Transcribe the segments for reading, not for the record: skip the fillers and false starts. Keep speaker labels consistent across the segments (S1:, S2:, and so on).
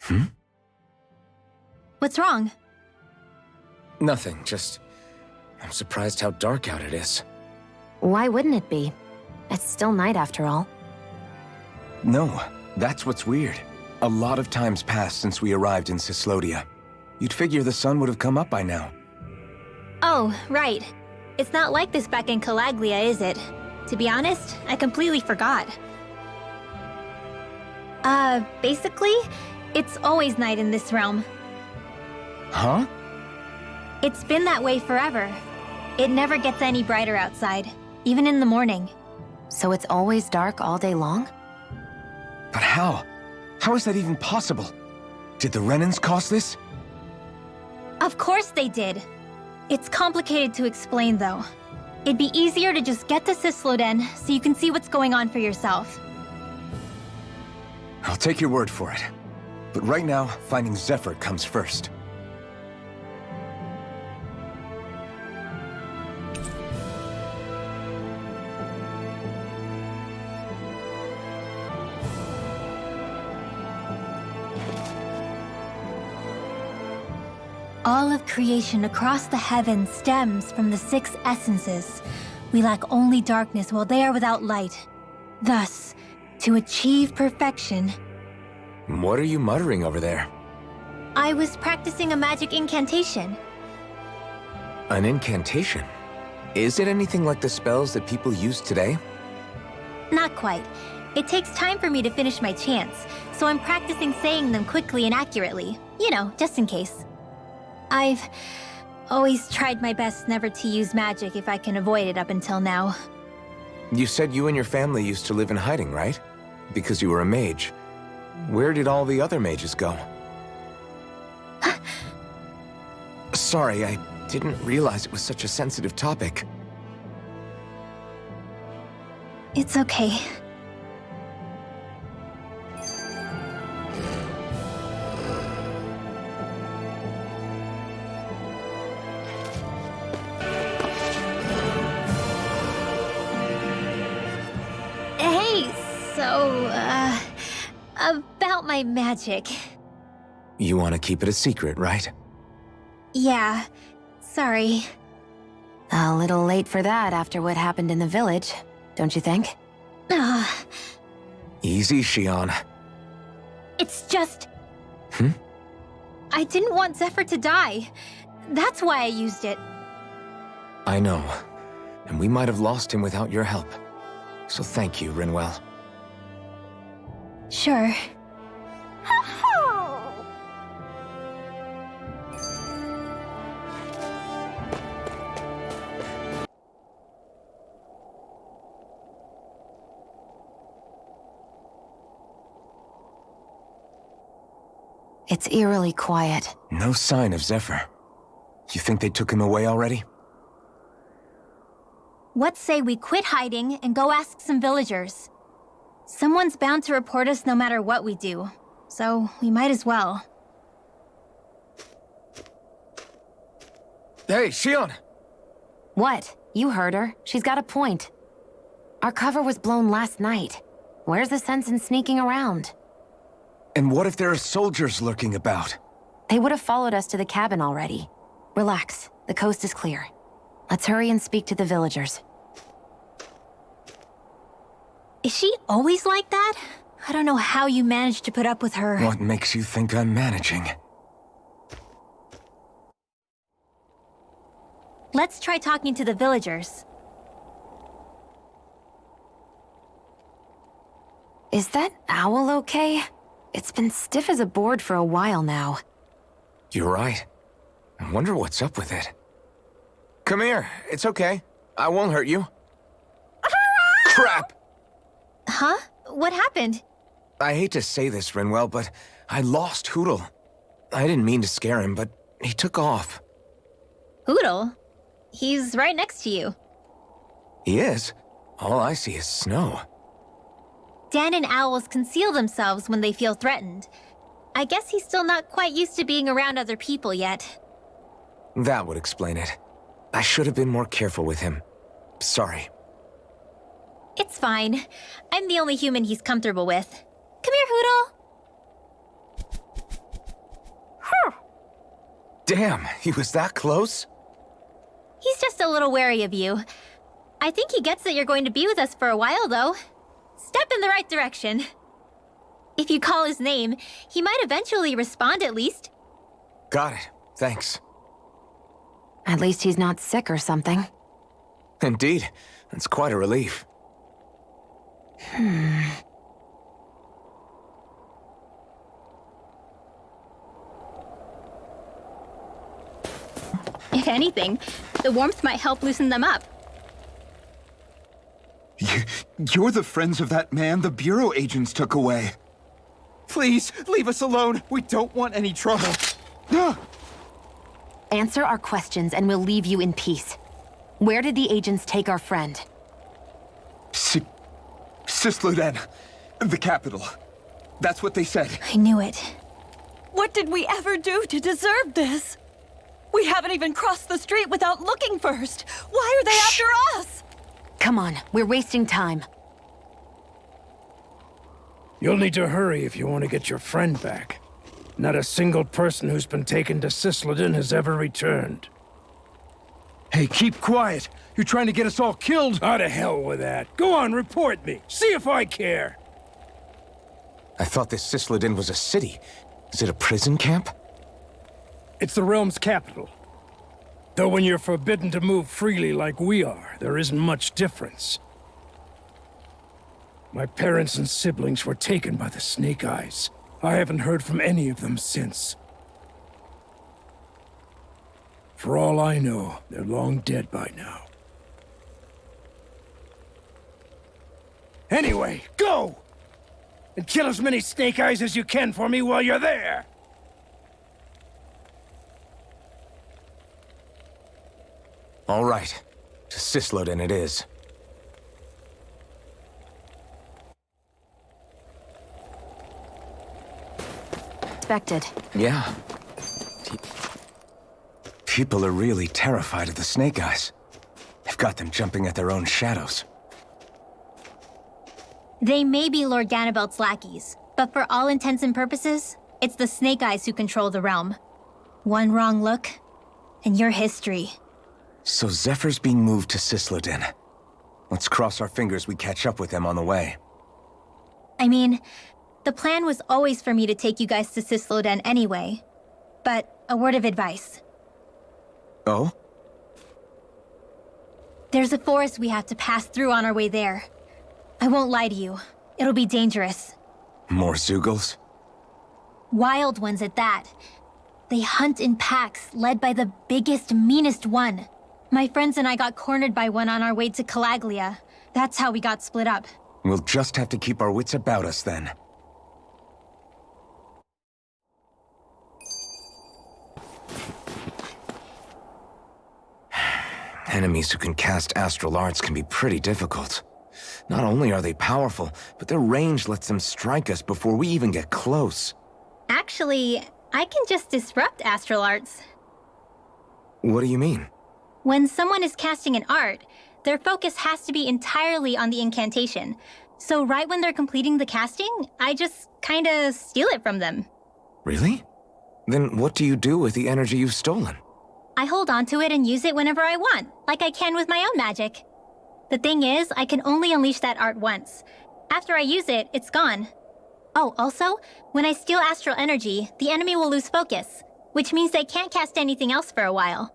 S1: Hmm?
S2: What's wrong?
S1: Nothing, just... I'm surprised how dark out it is.
S3: Why wouldn't it be? It's still night after all.
S1: No, that's what's weird. A lot of time's passed since we arrived in Cislodia. You'd figure the sun would have come up by now.
S2: Oh, right. It's not like this back in Calaglia, is it? To be honest, I completely forgot. Basically, it's always night in this realm.
S1: Huh?
S2: It's been that way forever. It never gets any brighter outside, even in the morning.
S3: So it's always dark all day long?
S1: But how? How is that even possible? Did the Renans cause this?
S2: Of course they did. It's complicated to explain, though. It'd be easier to just get to Cisloden so you can see what's going on for yourself.
S1: I'll take your word for it. But right now, finding Zephyr comes first.
S2: All of creation across the heavens stems from the 6 essences. We lack only darkness while they are without light. Thus, to achieve perfection...
S1: What are you muttering over there?
S2: I was practicing a magic incantation.
S1: An incantation? Is it anything like the spells that people use today?
S2: Not quite. It takes time for me to finish my chants, so I'm practicing saying them quickly and accurately. You know, just in case. I've always tried my best never to use magic if I can avoid it up until now.
S1: You said you and your family used to live in hiding, right? Because you were a mage. Where did all the other mages go? Sorry, I didn't realize it was such a sensitive topic.
S2: It's okay. About my magic.
S1: You want to keep it a secret, right?
S2: Yeah, sorry.
S3: A little late for that after what happened in the village, don't you think?
S1: Easy, Shion.
S2: It's just...
S1: Hmm?
S2: I didn't want Zephyr to die. That's why I used it.
S1: I know. And we might have lost him without your help. So thank you, Rinwell.
S2: Sure.
S3: It's eerily quiet.
S1: No sign of Zephyr. You think they took him away already?
S2: What say we quit hiding and go ask some villagers? Someone's bound to report us no matter what we do, so we might as well.
S1: Hey, Shion!
S3: What? You heard her. She's got a point. Our cover was blown last night. Where's the sense in sneaking around?
S1: And what if there are soldiers lurking about?
S3: They would have followed us to the cabin already. Relax. The coast is clear. Let's hurry and speak to the villagers.
S2: Is she always like that? I don't know how you managed to put up with her.
S1: What makes you think I'm managing?
S2: Let's try talking to the villagers.
S3: Is that owl okay? It's been stiff as a board for a while now.
S1: You're right. I wonder what's up with it. Come here. It's okay. I won't hurt you. Crap!
S2: Huh? What happened?
S1: I hate to say this, Rinwell, but I lost Hootle. I didn't mean to scare him, but he took off.
S2: Hootle? He's right next to you.
S1: He is? All I see is snow.
S2: Dan and owls conceal themselves when they feel threatened. I guess he's still not quite used to being around other people yet.
S1: That would explain it. I should have been more careful with him. Sorry.
S2: It's fine. I'm the only human he's comfortable with. Come here, Hootle.
S1: Damn, he was that close?
S2: He's just a little wary of you. I think he gets that you're going to be with us for a while, though. Step in the right direction. If you call his name, he might eventually respond at least.
S1: Got it. Thanks.
S3: At least he's not sick or something.
S1: Indeed. That's quite a relief.
S2: If anything, the warmth might help loosen them up.
S4: You're the friends of that man the Bureau agents took away.
S5: Please, leave us alone. We don't want any trouble.
S3: Answer our questions and we'll leave you in peace. Where did the agents take our friend?
S4: Cisloden, the capital. That's what they said.
S2: I knew it.
S6: What did we ever do to deserve this? We haven't even crossed the street without looking first. Why are they after us?
S3: Come on, we're wasting time.
S7: You'll need to hurry if you want to get your friend back. Not a single person who's been taken to Cisloden has ever returned.
S5: Hey, keep quiet. You're trying to get us all killed.
S7: How to hell with that. Go on, report me. See if I care.
S1: I thought this Cisloden was a city. Is it a prison camp?
S7: It's the realm's capital. Though when you're forbidden to move freely like we are, there isn't much difference. My parents and siblings were taken by the Snake Eyes. I haven't heard from any of them since. For all I know, they're long dead by now. Anyway, go! And kill as many Snake Eyes as you can for me while you're there!
S1: All right. To Cisloden it is.
S3: Expected.
S1: Yeah. People are really terrified of the Snake Eyes. They've got them jumping at their own shadows.
S2: They may be Lord Ganabel's lackeys, but for all intents and purposes, it's the Snake Eyes who control the realm. One wrong look, and your history.
S1: So Zephyr's being moved to Cisloden. Let's cross our fingers we catch up with them on the way.
S2: I mean, the plan was always for me to take you guys to Cisloden anyway. But a word of advice.
S1: Oh?
S2: There's a forest we have to pass through on our way there. I won't lie to you. It'll be dangerous.
S1: More Zeugles?
S2: Wild ones at that. They hunt in packs, led by the biggest, meanest one. My friends and I got cornered by one on our way to Calaglia. That's how we got split up.
S1: We'll just have to keep our wits about us then. Enemies who can cast astral arts can be pretty difficult. Not only are they powerful, but their range lets them strike us before we even get close.
S2: Actually, I can just disrupt astral arts.
S1: What do you mean?
S2: When someone is casting an art, their focus has to be entirely on the incantation. So right when they're completing the casting, I just kinda steal it from them.
S1: Really? Then what do you do with the energy you've stolen?
S2: I hold on to it and use it whenever I want, like I can with my own magic. The thing is, I can only unleash that art once. After I use it, it's gone. Oh, also, when I steal astral energy, the enemy will lose focus, which means they can't cast anything else for a while.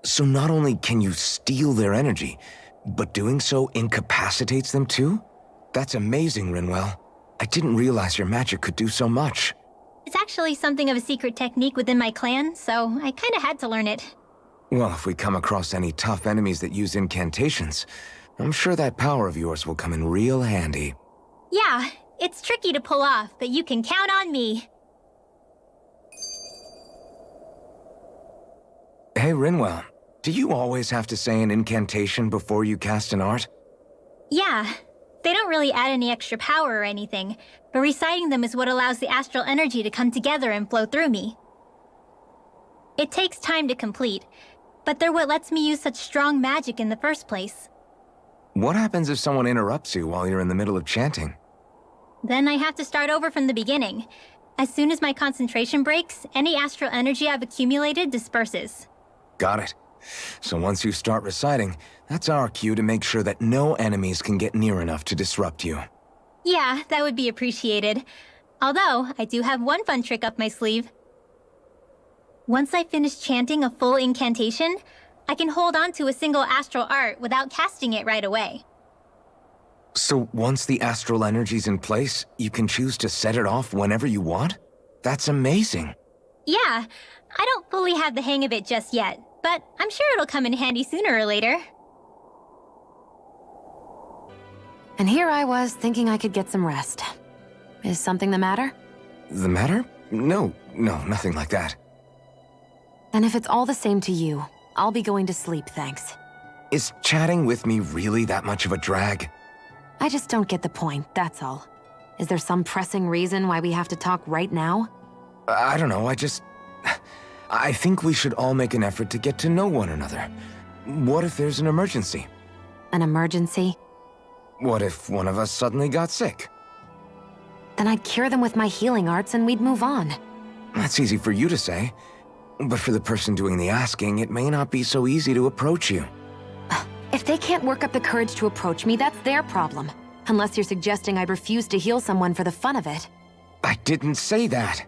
S1: So not only can you steal their energy, but doing so incapacitates them too? That's amazing, Rinwell. I didn't realize your magic could do so much.
S2: It's actually something of a secret technique within my clan, so I kinda had to learn it.
S1: Well, if we come across any tough enemies that use incantations, I'm sure that power of yours will come in real handy.
S2: Yeah, it's tricky to pull off, but you can count on me.
S1: Hey, Rinwell, do you always have to say an incantation before you cast an art?
S2: Yeah, they don't really add any extra power or anything, but reciting them is what allows the astral energy to come together and flow through me. It takes time to complete, but they're what lets me use such strong magic in the first place.
S1: What happens if someone interrupts you while you're in the middle of chanting?
S2: Then I have to start over from the beginning. As soon as my concentration breaks, any astral energy I've accumulated disperses.
S1: Got it. So once you start reciting, that's our cue to make sure that no enemies can get near enough to disrupt you.
S2: Yeah, that would be appreciated. Although, I do have one fun trick up my sleeve. Once I finish chanting a full incantation, I can hold on to a single astral art without casting it right away.
S1: So once the astral energy's in place, you can choose to set it off whenever you want? That's amazing.
S2: Yeah, I don't fully have the hang of it just yet, but I'm sure it'll come in handy sooner or later.
S3: And here I was thinking I could get some rest. Is something the matter?
S1: The matter? No, nothing like that.
S3: Then if it's all the same to you, I'll be going to sleep, thanks.
S1: Is chatting with me really that much of a drag?
S3: I just don't get the point, that's all. Is there some pressing reason why we have to talk right now?
S1: I don't know, I think we should all make an effort to get to know one another. What if there's an emergency?
S3: An emergency?
S1: What if one of us suddenly got sick?
S3: Then I'd cure them with my healing arts and we'd move on.
S1: That's easy for you to say. But for the person doing the asking, it may not be so easy to approach you.
S3: If they can't work up the courage to approach me, that's their problem. Unless you're suggesting I'd refuse to heal someone for the fun of it.
S1: I didn't say that.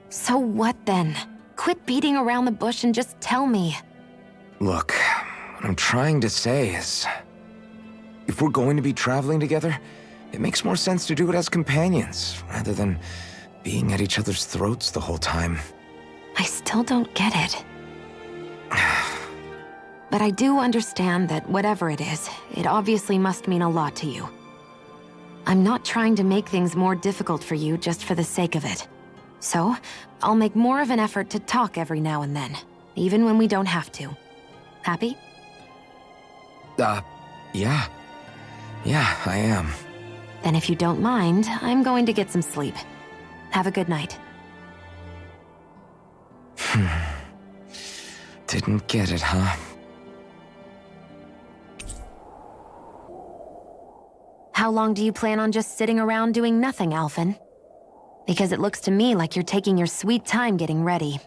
S3: So what then? Quit beating around the bush and just tell me.
S1: Look, what I'm trying to say is, if we're going to be traveling together, it makes more sense to do it as companions, rather than being at each other's throats the whole time.
S3: I still don't get it. But I do understand that whatever it is, it obviously must mean a lot to you. I'm not trying to make things more difficult for you just for the sake of it. So, I'll make more of an effort to talk every now and then, even when we don't have to. Happy?
S1: Yeah. Yeah, I am.
S3: Then if you don't mind, I'm going to get some sleep. Have a good night.
S1: Didn't get it, huh?
S3: How long do you plan on just sitting around doing nothing, Alphen? Because it looks to me like you're taking your sweet time getting ready.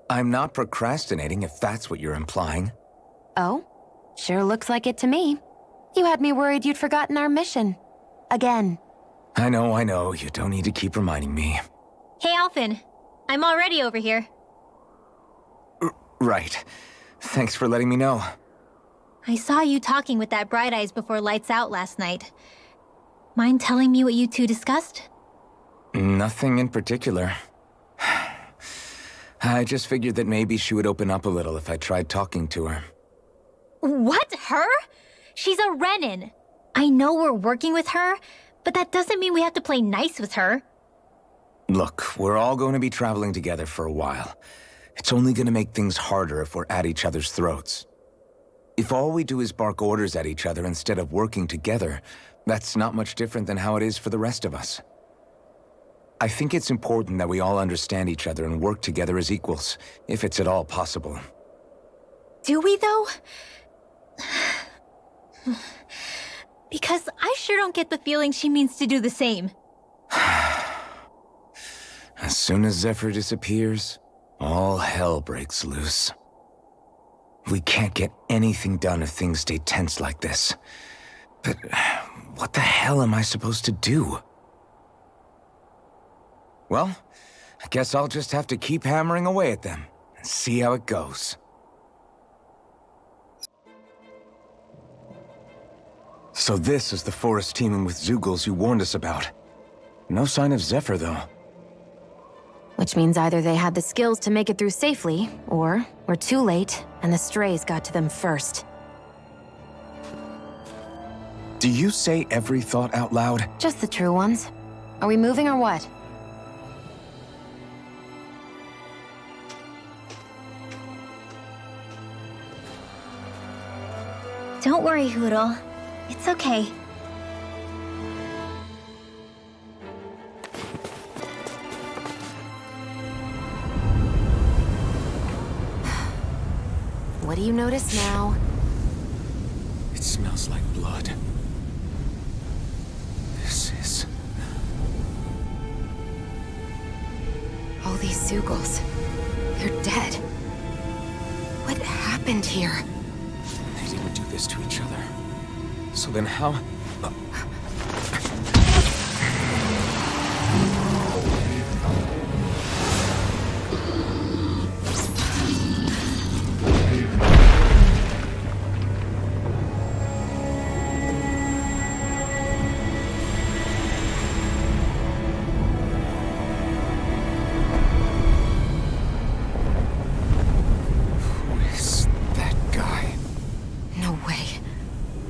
S1: I'm not procrastinating, if that's what you're implying.
S3: Oh? Sure looks like it to me. You had me worried you'd forgotten our mission. Again.
S1: I know. You don't need to keep reminding me.
S2: Hey, Alphen. I'm already over here.
S1: Right. Thanks for letting me know.
S2: I saw you talking with that Bright Eyes before lights out last night. Mind telling me what you two discussed?
S1: Nothing in particular. I just figured that maybe she would open up a little if I tried talking to her.
S2: What? Her? She's a Renin. I know we're working with her, but that doesn't mean we have to play nice with her.
S1: Look, we're all going to be traveling together for a while. It's only going to make things harder if we're at each other's throats. If all we do is bark orders at each other instead of working together, that's not much different than how it is for the rest of us. I think it's important that we all understand each other and work together as equals, if it's at all possible.
S2: Do we, though? Because I sure don't get the feeling she means to do the same.
S1: As soon as Zephyr disappears, all hell breaks loose. We can't get anything done if things stay tense like this. But what the hell am I supposed to do? Well, I guess I'll just have to keep hammering away at them and see how it goes. So this is the forest teeming with Zeugles you warned us about. No sign of Zephyr, though.
S3: Which means either they had the skills to make it through safely, or we're too late and the strays got to them first.
S1: Do you say every thought out loud?
S3: Just the true ones. Are we moving or what?
S2: Don't worry, Hoodle. It's okay.
S3: What do you notice now?
S1: It smells like blood. This is...
S3: All these Zeugles, they're dead. What happened here?
S1: They didn't do this to each other. So then how...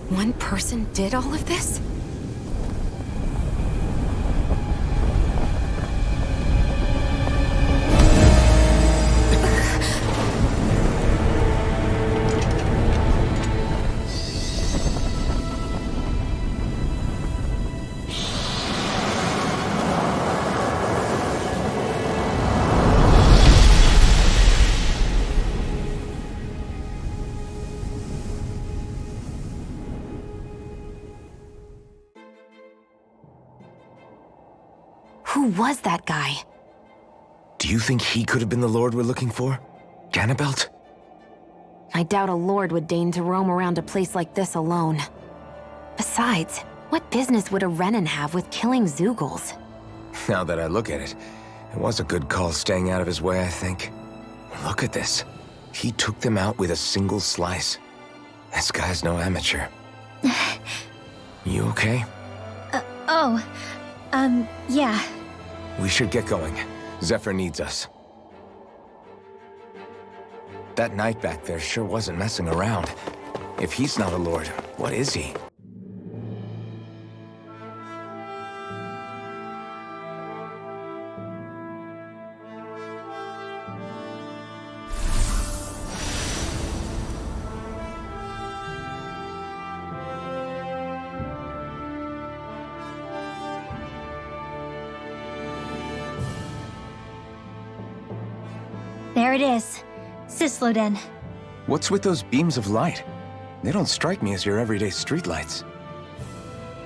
S3: One person did all of this? Who was that guy?
S1: Do you think he could have been the Lord we're looking for? Ganabel?
S3: I doubt a Lord would deign to roam around a place like this alone. Besides, what business would a Renan have with killing Zeugles?
S1: Now that I look at it, it was a good call staying out of his way, I think. Look at this. He took them out with a single slice. This guy's no amateur. You okay?
S2: Yeah.
S1: We should get going. Zephyr needs us. That knight back there sure wasn't messing around. If he's not a lord, what is he?
S2: There it is. Cisloden.
S1: What's with those beams of light? They don't strike me as your everyday streetlights.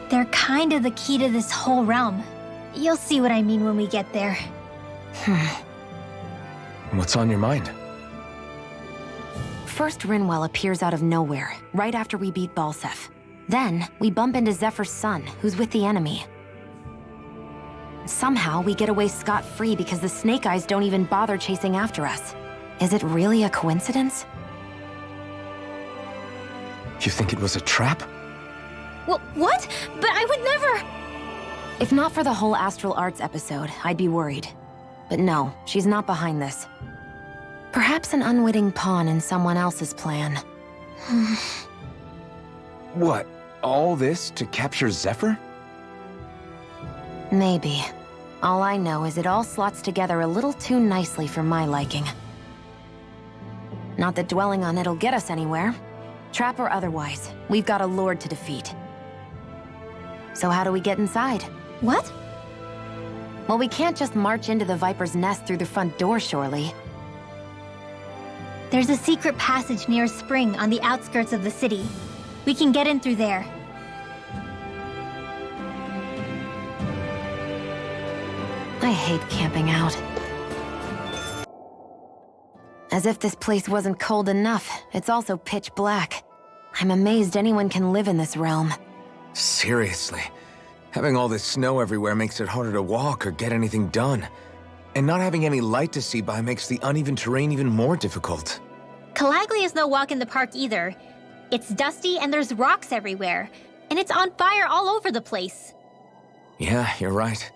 S2: They're kind of the key to this whole realm. You'll see what I mean when we get there.
S1: What's on your mind?
S3: First, Rinwell appears out of nowhere, right after we beat Balseph. Then, we bump into Zephyr's son, who's with the enemy. Somehow, we get away scot-free because the Snake Eyes don't even bother chasing after us. Is it really a coincidence?
S1: You think it was a trap?
S2: Well, what? But I would never...
S3: If not for the whole Astral Arts episode, I'd be worried. But no, she's not behind this. Perhaps an unwitting pawn in someone else's plan.
S1: What? All this to capture Zephyr?
S3: Maybe. All I know is it all slots together a little too nicely for my liking. Not that dwelling on it'll get us anywhere. Trap or otherwise, we've got a Lord to defeat. So how do we get inside?
S2: What?
S3: Well, we can't just march into the Viper's nest through the front door, surely.
S2: There's a secret passage near a spring on the outskirts of the city. We can get in through there.
S3: I hate camping out. As if this place wasn't cold enough, it's also pitch black. I'm amazed anyone can live in this realm.
S1: Seriously. Having all this snow everywhere makes it harder to walk or get anything done. And not having any light to see by makes the uneven terrain even more difficult.
S2: Calaglia is no walk in the park either. It's dusty and there's rocks everywhere. And it's on fire all over the place.
S1: Yeah, you're right.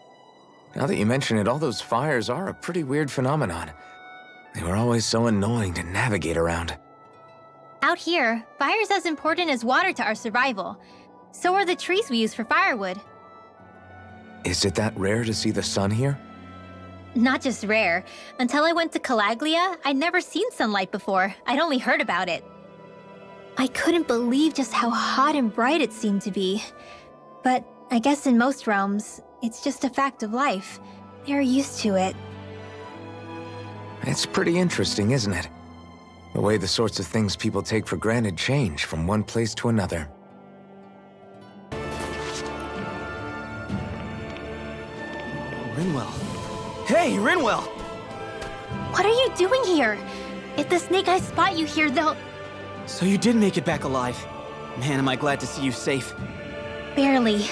S1: Now that you mention it, all those fires are a pretty weird phenomenon. They were always so annoying to navigate around.
S2: Out here, fire's as important as water to our survival. So are the trees we use for firewood.
S1: Is it that rare to see the sun here?
S2: Not just rare. Until I went to Calaglia, I'd never seen sunlight before. I'd only heard about it. I couldn't believe just how hot and bright it seemed to be. But I guess in most realms, it's just a fact of life. They're used to it.
S1: It's pretty interesting, isn't it? The way the sorts of things people take for granted change from one place to another.
S4: Rinwell. Hey, Rinwell!
S2: What are you doing here? If the Snake Eyes spot you here, they'll...
S8: So you did make it back alive. Man, am I glad to see you safe.
S2: Barely.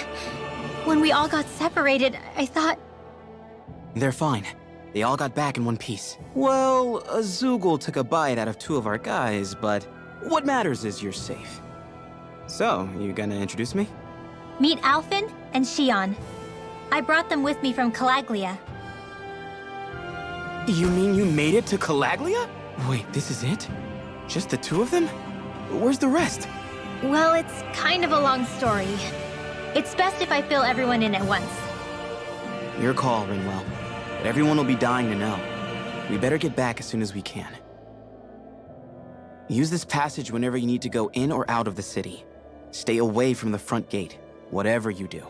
S2: When we all got separated, I thought...
S8: They're fine. They all got back in one piece. Well, a Zoogle took a bite out of 2 of our guys, but what matters is you're safe. So, you gonna introduce me?
S2: Meet Alphen and Shion. I brought them with me from Calaglia.
S8: You mean you made it to Calaglia? Wait, this is it? Just the 2 of them? Where's the rest?
S2: Well, it's kind of a long story. It's best if I fill everyone in at once.
S8: Your call, Rinwell. But everyone will be dying to know. We better get back as soon as we can. Use this passage whenever you need to go in or out of the city. Stay away from the front gate, whatever you do.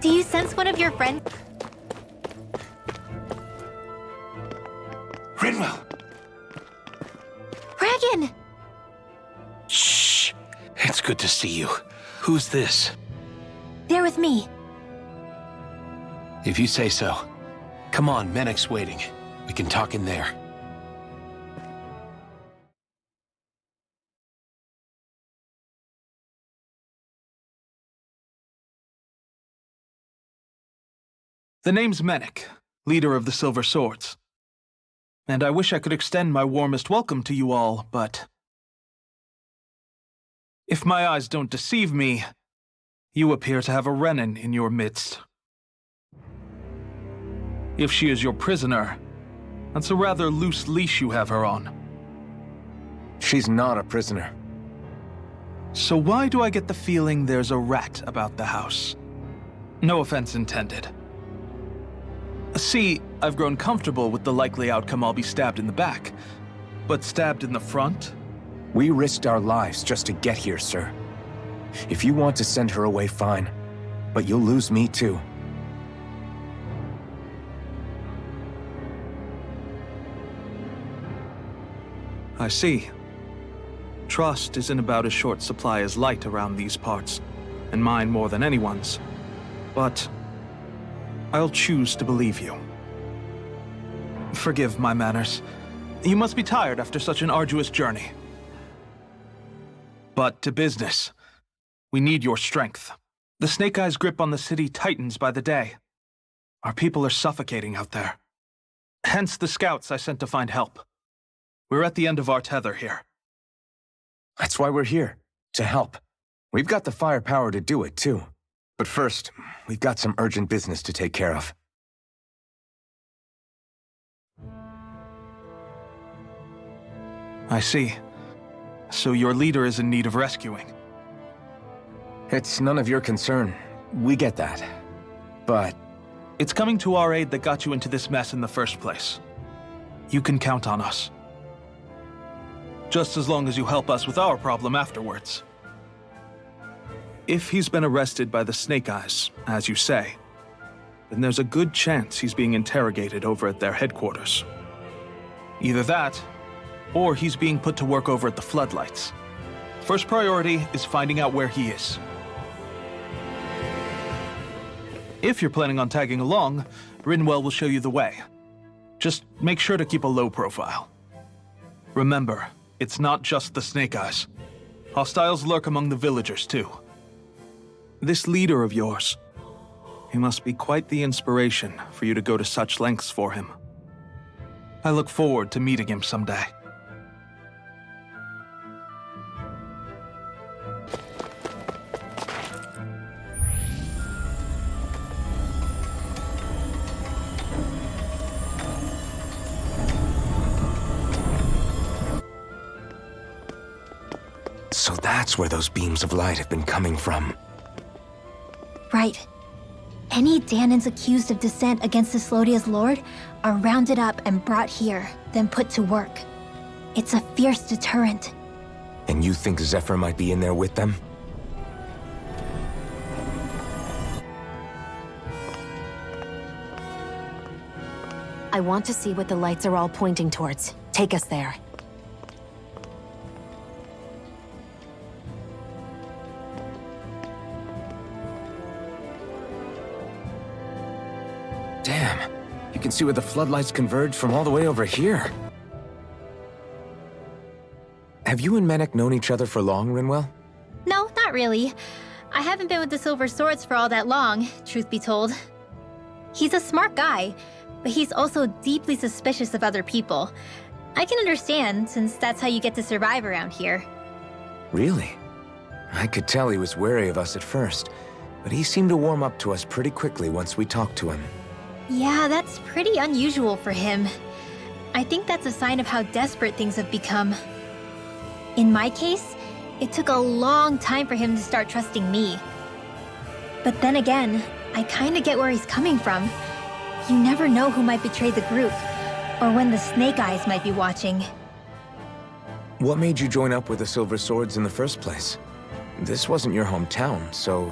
S2: Do you sense one of your friends?
S5: Rinwell!
S2: Regan!
S5: Shh! It's good to see you. Who's this?
S2: They're with me.
S5: If you say so. Come on, Menek's waiting. We can talk in there.
S9: The name's Menek, leader of the Silver Swords. And I wish I could extend my warmest welcome to you all, but... if my eyes don't deceive me, you appear to have a Renin in your midst. If she is your prisoner, that's a rather loose leash you have her on.
S1: She's not a prisoner.
S9: So why do I get the feeling there's a rat about the house? No offense intended. See, I've grown comfortable with the likely outcome I'll be stabbed in the back. But stabbed in the front?
S1: We risked our lives just to get here, sir. If you want to send her away, fine. But you'll lose me too.
S9: I see. Trust isn't about as short supply as light around these parts, and mine more than anyone's. But I'll choose to believe you. Forgive my manners. You must be tired after such an arduous journey. But to business. We need your strength. The Snake Eyes' grip on the city tightens by the day. Our people are suffocating out there. Hence the scouts I sent to find help. We're at the end of our tether here.
S1: That's why we're here, to help. We've got the firepower to do it, too. But first, we've got some urgent business to take care of.
S9: I see. So your leader is in need of rescuing.
S1: It's none of your concern. We get that. But...
S9: it's coming to our aid that got you into this mess in the first place. You can count on us. Just as long as you help us with our problem afterwards. If he's been arrested by the Snake Eyes, as you say, then there's a good chance he's being interrogated over at their headquarters. Either that, or he's being put to work over at the Floodlights. First priority is finding out where he is. If you're planning on tagging along, Rinwell will show you the way. Just make sure to keep a low profile. Remember, it's not just the Snake Eyes. Hostiles lurk among the villagers, too. This leader of yours, he must be quite the inspiration for you to go to such lengths for him. I look forward to meeting him someday.
S1: so that's where those beams of light have been coming from.
S2: Right. Any Danans accused of dissent against Cislodia's lord are rounded up and brought here, then put to work. It's a fierce deterrent.
S1: And you think Zephyr might be in there with them?
S3: I want to see what the lights are all pointing towards. Take us there.
S1: Damn. You can see where the floodlights converge from all the way over here. Have you and Menek known each other for long, Rinwell?
S2: No, not really. I haven't been with the Silver Swords for all that long, truth be told. He's a smart guy, but he's also deeply suspicious of other people. I can understand, since that's how you get to survive around here.
S1: Really? I could tell he was wary of us at first, but he seemed to warm up to us pretty quickly once we talked to him.
S2: Yeah, that's pretty unusual for him. I think that's a sign of how desperate things have become. In my case, it took a long time for him to start trusting me. But then again, I kinda get where he's coming from. You never know who might betray the group, or when the Snake Eyes might be watching.
S1: What made you join up with the Silver Swords in the first place? This wasn't your hometown, so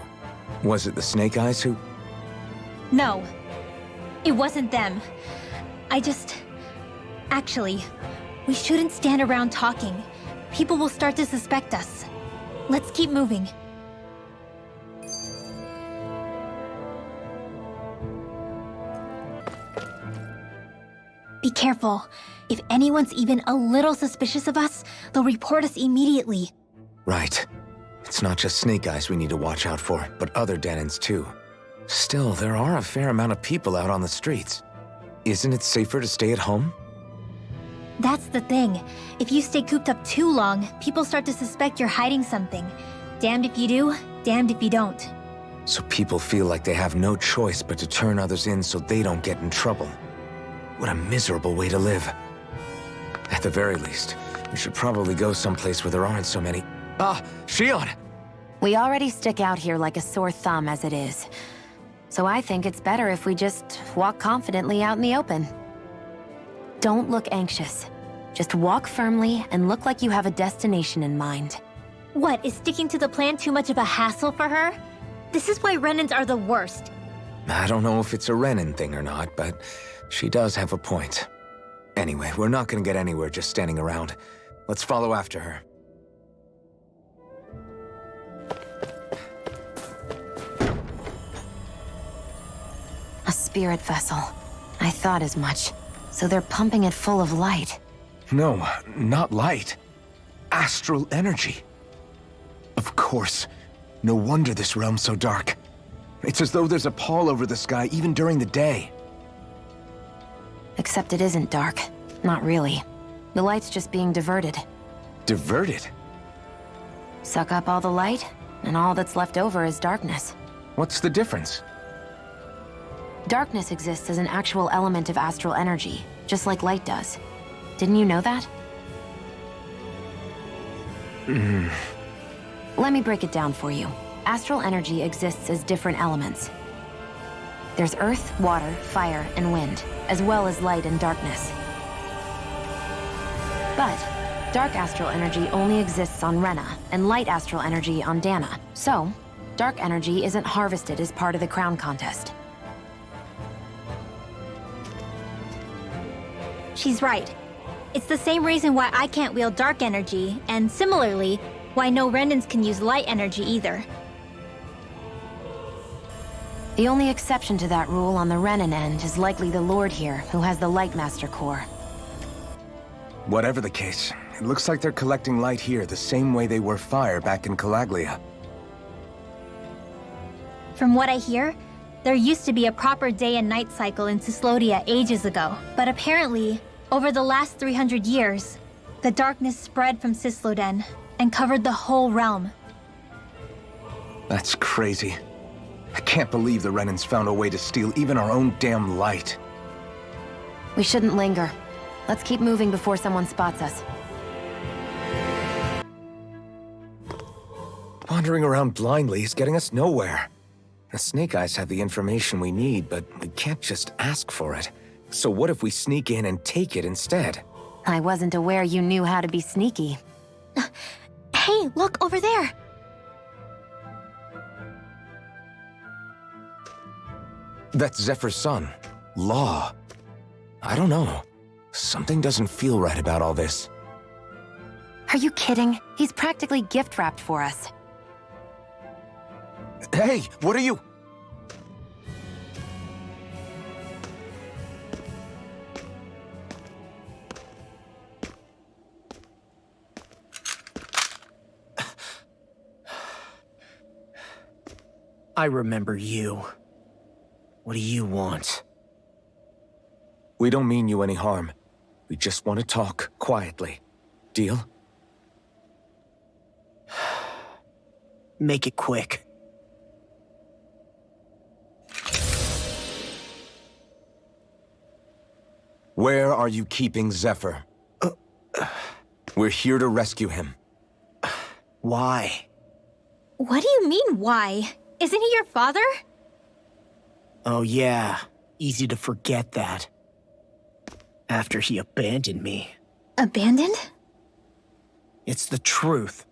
S1: was it the Snake Eyes who...
S2: No, it wasn't them. Actually, we shouldn't stand around talking. People will start to suspect us. Let's keep moving. Be careful. If anyone's even a little suspicious of us, they'll report us immediately.
S1: Right. It's not just Snake Eyes we need to watch out for, but other Danans too. Still, there are a fair amount of people out on the streets. Isn't it safer to stay at home?
S2: That's the thing. If you stay cooped up too long, people start to suspect you're hiding something. Damned if you do, damned if you don't.
S1: So people feel like they have no choice but to turn others in so they don't get in trouble. What a miserable way to live. At the very least, we should probably go someplace where there aren't so many... Shion!
S3: We already stick out here like a sore thumb as it is. So I think it's better if we just walk confidently out in the open. Don't look anxious. Just walk firmly and look like you have a destination in mind.
S2: What, is sticking to the plan too much of a hassle for her? This is why Renans are the worst.
S1: I don't know if it's a Renan thing or not, but she does have a point. Anyway, we're not gonna get anywhere just standing around. Let's follow after her.
S3: A spirit vessel. I thought as much. So they're pumping it full of light.
S1: No, not light. Astral energy. Of course. No wonder this realm's so dark. It's as though there's a pall over the sky even during the day.
S3: Except it isn't dark. Not really. The light's just being diverted.
S1: Diverted?
S3: Suck up all the light, and all that's left over is darkness.
S1: What's the difference?
S3: Darkness exists as an actual element of astral energy, just like light does. Didn't you know that? Let me break it down for you. Astral energy exists as different elements. There's earth, water, fire, and wind, as well as light and darkness. But dark astral energy only exists on Rena, and light astral energy on Dana. So, dark energy isn't harvested as part of the crown contest.
S2: She's right. It's the same reason why I can't wield dark energy, and similarly, why no Renans can use light energy either.
S3: The only exception to that rule on the Renan end is likely the Lord here, who has the Lightmaster core.
S1: Whatever the case, it looks like they're collecting light here the same way they were fire back in Calaglia.
S2: From what I hear, there used to be a proper day and night cycle in Cislodia ages ago, but apparently, over the last 300 years, the darkness spread from Cisloden and covered the whole realm.
S1: That's crazy. I can't believe the Renans found a way to steal even our own damn light.
S3: We shouldn't linger. Let's keep moving before someone spots us.
S1: Wandering around blindly is getting us nowhere. The Snake Eyes have the information we need, but we can't just ask for it. So what if we sneak in and take it instead?
S3: I wasn't aware you knew how to be sneaky.
S2: Hey, look over there!
S1: That's Zephyr's son, Law. I don't know. Something doesn't feel right about all this.
S3: Are you kidding? He's practically gift-wrapped for us.
S1: Hey, what are you?
S10: I remember you. What do you want?
S1: We don't mean you any harm. We just want to talk quietly. Deal?
S10: Make it quick.
S1: Where are you keeping Zephyr? We're here to rescue him.
S10: Why?
S2: What do you mean, why? Isn't he your father?
S10: Oh yeah, easy to forget that. After he abandoned me.
S2: Abandoned?
S10: It's the truth.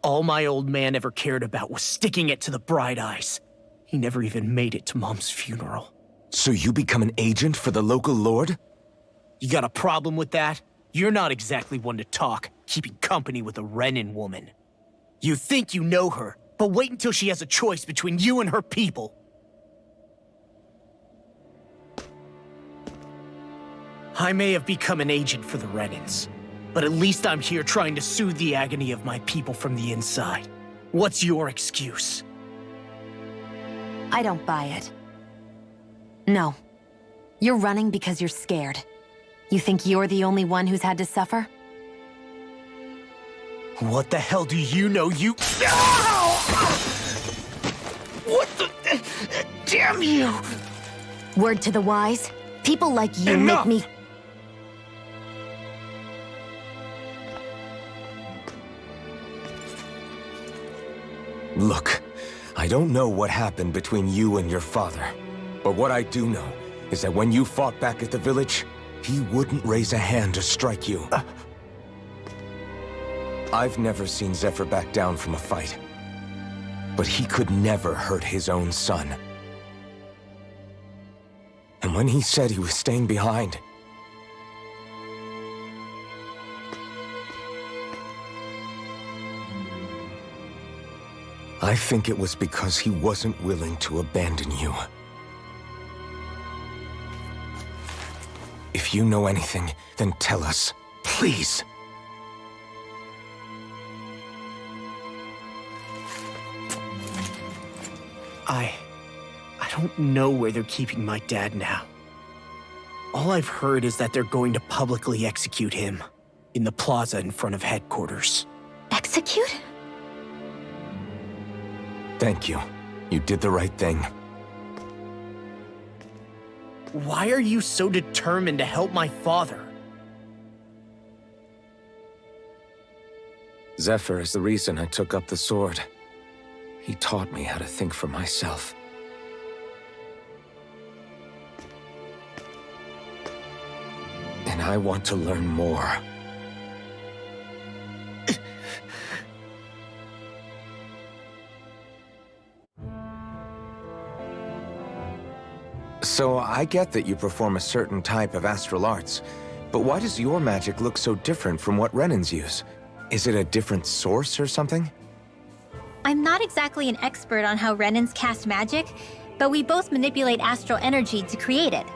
S10: All my old man ever cared about was sticking it to the Bright Eyes. He never even made it to Mom's funeral.
S1: So you become an agent for the local lord?
S10: You got a problem with that? You're not exactly one to talk, keeping company with a Renin woman. You think you know her, but wait until she has a choice between you and her people. I may have become an agent for the Renins, but at least I'm here trying to soothe the agony of my people from the inside. What's your excuse?
S3: I don't buy it. No. You're running because you're scared. You think you're the only one who's had to suffer?
S10: What the hell do you know, you— What the— Damn you!
S3: Word to the wise, people like you
S10: Enough!
S3: make me—
S1: Look, I don't know what happened between you and your father. But what I do know is that when you fought back at the village, he wouldn't raise a hand to strike you. I've never seen Zephyr back down from a fight. But he could never hurt his own son. And when he said he was staying behind, I think it was because he wasn't willing to abandon you. If you know anything, then tell us, please.
S10: I don't know where they're keeping my dad now. All I've heard is that they're going to publicly execute him in the plaza in front of headquarters.
S2: Execute?
S1: Thank you. You did the right thing.
S10: Why are you so determined to help my father?
S1: Zephyr is the reason I took up the sword. He taught me how to think for myself. And I want to learn more. So I get that you perform a certain type of astral arts, but why does your magic look so different from what Renins use? Is it a different source or something?
S2: I'm not exactly an expert on how Renins cast magic, but we both manipulate astral energy to create it.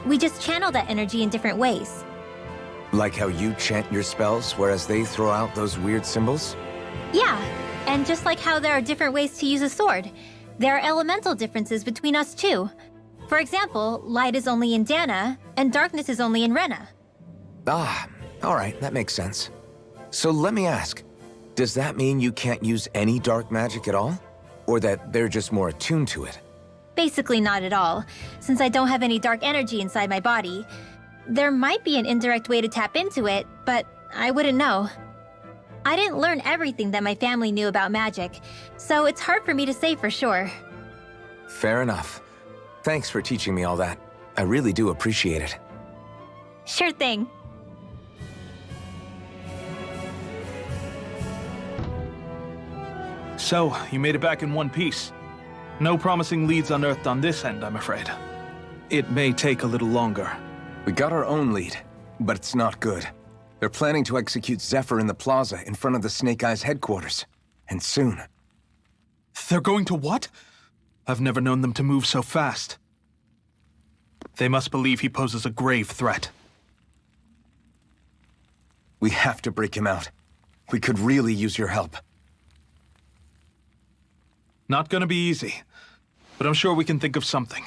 S2: We just channel that energy in different ways.
S1: Like how you chant your spells, whereas they throw out those weird symbols?
S2: Yeah, and just like how there are different ways to use a sword, there are elemental differences between us too. For example, light is only in Dana, and darkness is only in Rena.
S1: Ah, alright, that makes sense. So let me ask, does that mean you can't use any dark magic at all? Or that they're just more attuned to it?
S2: Basically not at all, since I don't have any dark energy inside my body. There might be an indirect way to tap into it, but I wouldn't know. I didn't learn everything that my family knew about magic, so it's hard for me to say for sure.
S1: Fair enough. Thanks for teaching me all that. I really do appreciate it.
S2: Sure thing.
S9: So, you made it back in one piece. No promising leads unearthed on this end, I'm afraid. It may take a little longer.
S1: We got our own lead, but it's not good. They're planning to execute Zephyr in the plaza in front of the Snake Eyes headquarters. And soon.
S9: They're going to what? I've never known them to move so fast. They must believe he poses a grave threat.
S1: We have to break him out. We could really use your help.
S9: Not gonna be easy, but I'm sure we can think of something.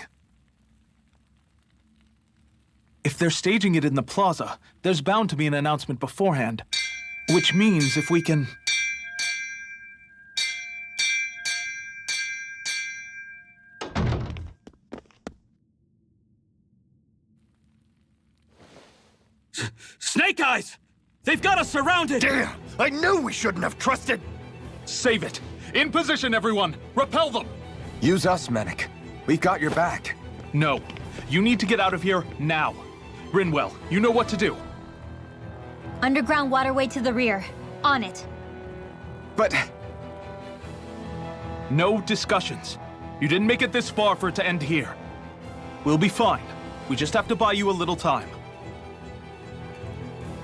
S9: If they're staging it in the plaza, there's bound to be an announcement beforehand. Which means if we can...
S5: Snake Eyes! They've got us surrounded!
S4: Damn! I knew we shouldn't have trusted!
S9: Save it! In position, everyone! Repel them!
S1: Use us, Menek. We've got your back.
S9: No. You need to get out of here now. Rinwell, you know what to do.
S2: Underground waterway to the rear. On it.
S1: But...
S9: No discussions. You didn't make it this far for it to end here. We'll be fine. We just have to buy you a little time.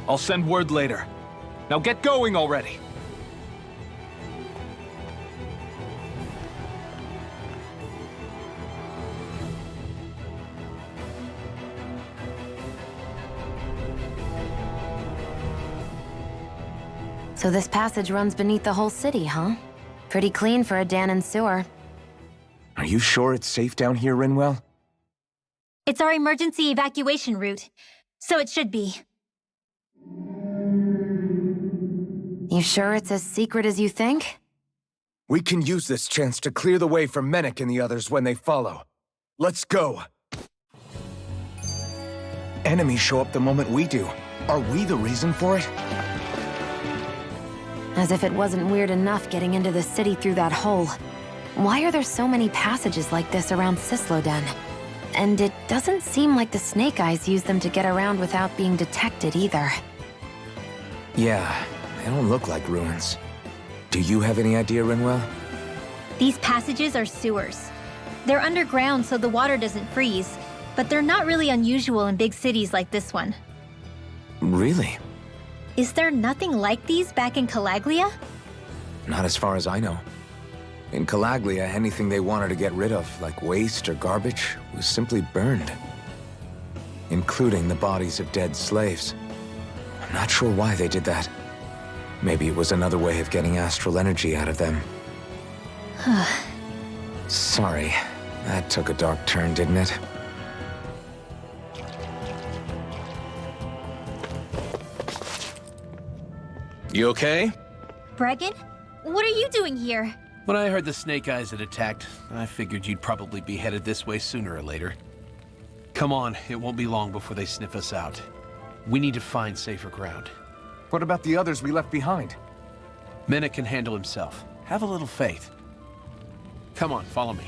S9: I'll send word later. Now get going already.
S3: So this passage runs beneath the whole city, huh? Pretty clean for a Danon sewer.
S1: Are you sure it's safe down here, Rinwell?
S2: It's our emergency evacuation route, so it should be.
S3: You sure it's as secret as you think?
S1: We can use this chance to clear the way for Menek and the others when they follow. Let's go! Enemies show up the moment we do. Are we the reason for it?
S3: As if it wasn't weird enough getting into the city through that hole. Why are there so many passages like this around Cisloden? And it doesn't seem like the Snake Eyes use them to get around without being detected either.
S1: Yeah, they don't look like ruins. Do you have any idea, Rinwell?
S2: These passages are sewers. They're underground so the water doesn't freeze, but they're not really unusual in big cities like this one.
S1: Really?
S2: Is there nothing like these back in Calaglia?
S1: Not as far as I know. In Calaglia, anything they wanted to get rid of, like waste or garbage, was simply burned. Including the bodies of dead slaves. I'm not sure why they did that. Maybe it was another way of getting astral energy out of them. Sorry, that took a dark turn, didn't it?
S5: You okay?
S2: Bregan? What are you doing here?
S5: When I heard the Snake Eyes had attacked, I figured you'd probably be headed this way sooner or later. Come on, it won't be long before they sniff us out. We need to find safer ground.
S4: What about the others we left behind?
S5: Menek can handle himself. Have a little faith. Come on, follow me.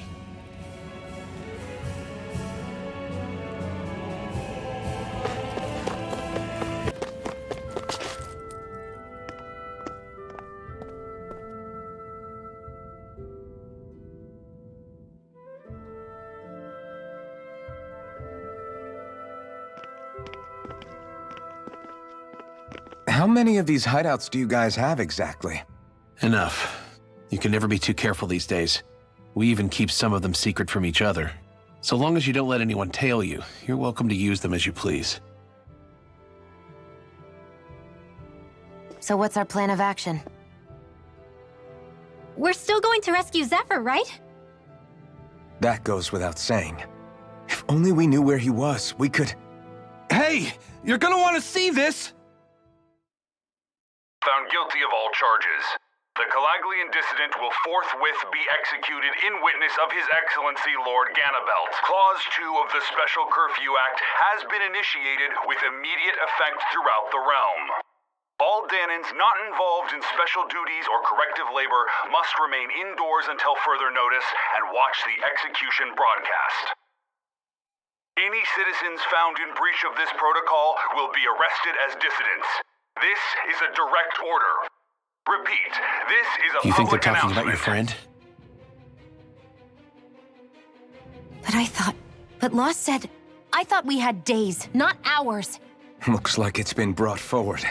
S1: How many of these hideouts do you guys have exactly?
S5: Enough. You can never be too careful these days. We even keep some of them secret from each other. So long as you don't let anyone tail you, you're welcome to use them as you please.
S3: So what's our plan of action?
S2: We're still going to rescue Zephyr, right?
S1: That goes without saying. If only we knew where he was, we could...
S4: Hey! You're gonna want to see this!
S11: Found guilty of all charges. The Calaglian dissident will forthwith be executed in witness of His Excellency Lord Ganabel. Clause 2 of the Special Curfew Act has been initiated with immediate effect throughout the realm. All Danans not involved in special duties or corrective labor must remain indoors until further notice and watch the execution broadcast. Any citizens found in breach of this protocol will be arrested as dissidents. This is a direct order. Repeat, this is a
S5: You think they're
S11: public
S5: talking about your
S11: announcement.
S5: friend?
S3: But Law said, I thought we had days, not hours.
S1: Looks like it's been brought forward.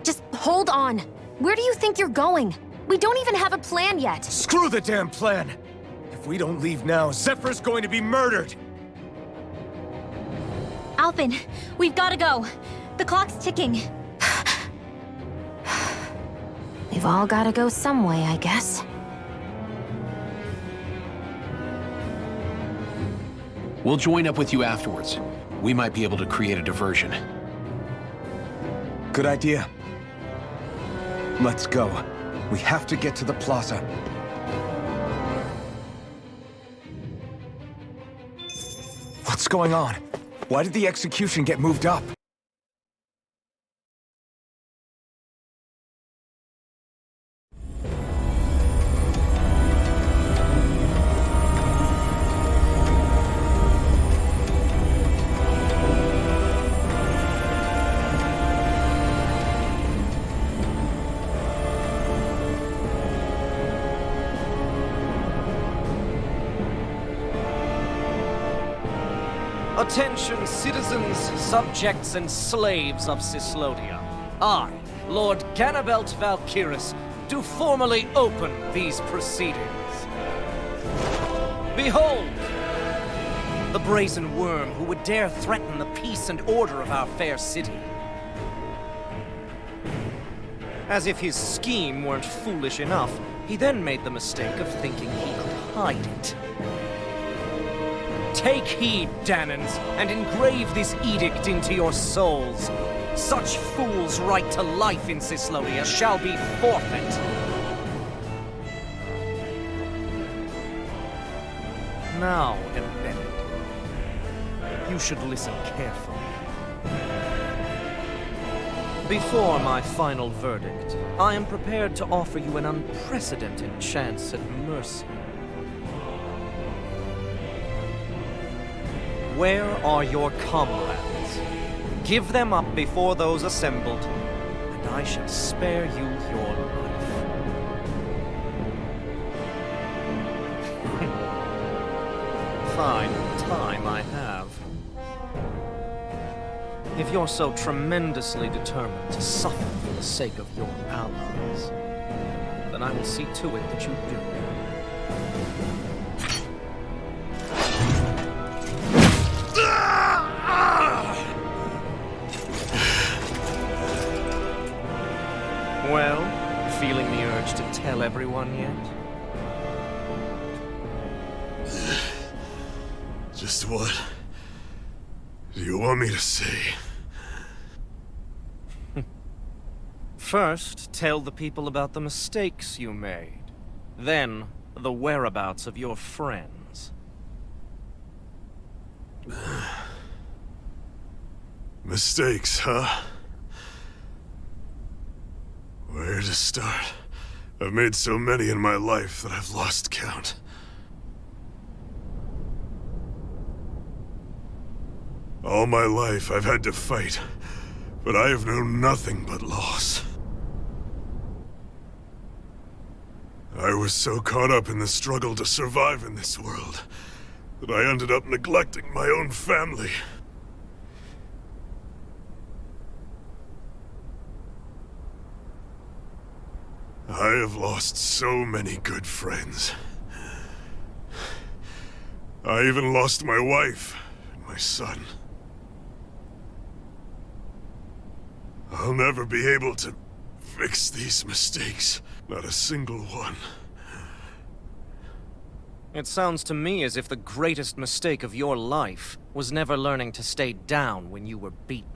S3: Just hold on. Where do you think you're going? We don't even have a plan yet.
S4: Screw the damn plan! If we don't leave now, Zephyr's going to be murdered!
S2: Alpin, we've gotta go. The clock's ticking.
S3: We've all gotta go some way, I guess.
S5: We'll join up with you afterwards. We might be able to create a diversion.
S1: Good idea. Let's go. We have to get to the plaza. What's going on? Why did the execution get moved up?
S12: Attention, citizens, subjects, and slaves of Cislodia. I, Lord Ganabel Valkyris, do formally open these proceedings. Behold! The brazen worm who would dare threaten the peace and order of our fair city. As if his scheme weren't foolish enough, he then made the mistake of thinking he could hide it. Take heed, Danans, and engrave this edict into your souls. Such fools' right to life in Cislodia shall be forfeit. Now, embedded, you should listen carefully. Before my final verdict, I am prepared to offer you an unprecedented chance at mercy. Where are your comrades? Give them up before those assembled, and I shall spare you your life. Fine time I have. If you're so tremendously determined to suffer for the sake of your allies, then I will see to it that you do. Well, feeling the urge to tell everyone yet?
S13: Just what do you want me to say?
S12: First, tell the people about the mistakes you made. Then, the whereabouts of your friends.
S13: Mistakes, huh? Where to start? I've made so many in my life that I've lost count. All my life I've had to fight, but I have known nothing but loss. I was so caught up in the struggle to survive in this world that I ended up neglecting my own family. I have lost so many good friends. I even lost my wife and my son. I'll never be able to fix these mistakes. Not a single one.
S12: It sounds to me as if the greatest mistake of your life was never learning to stay down when you were beaten.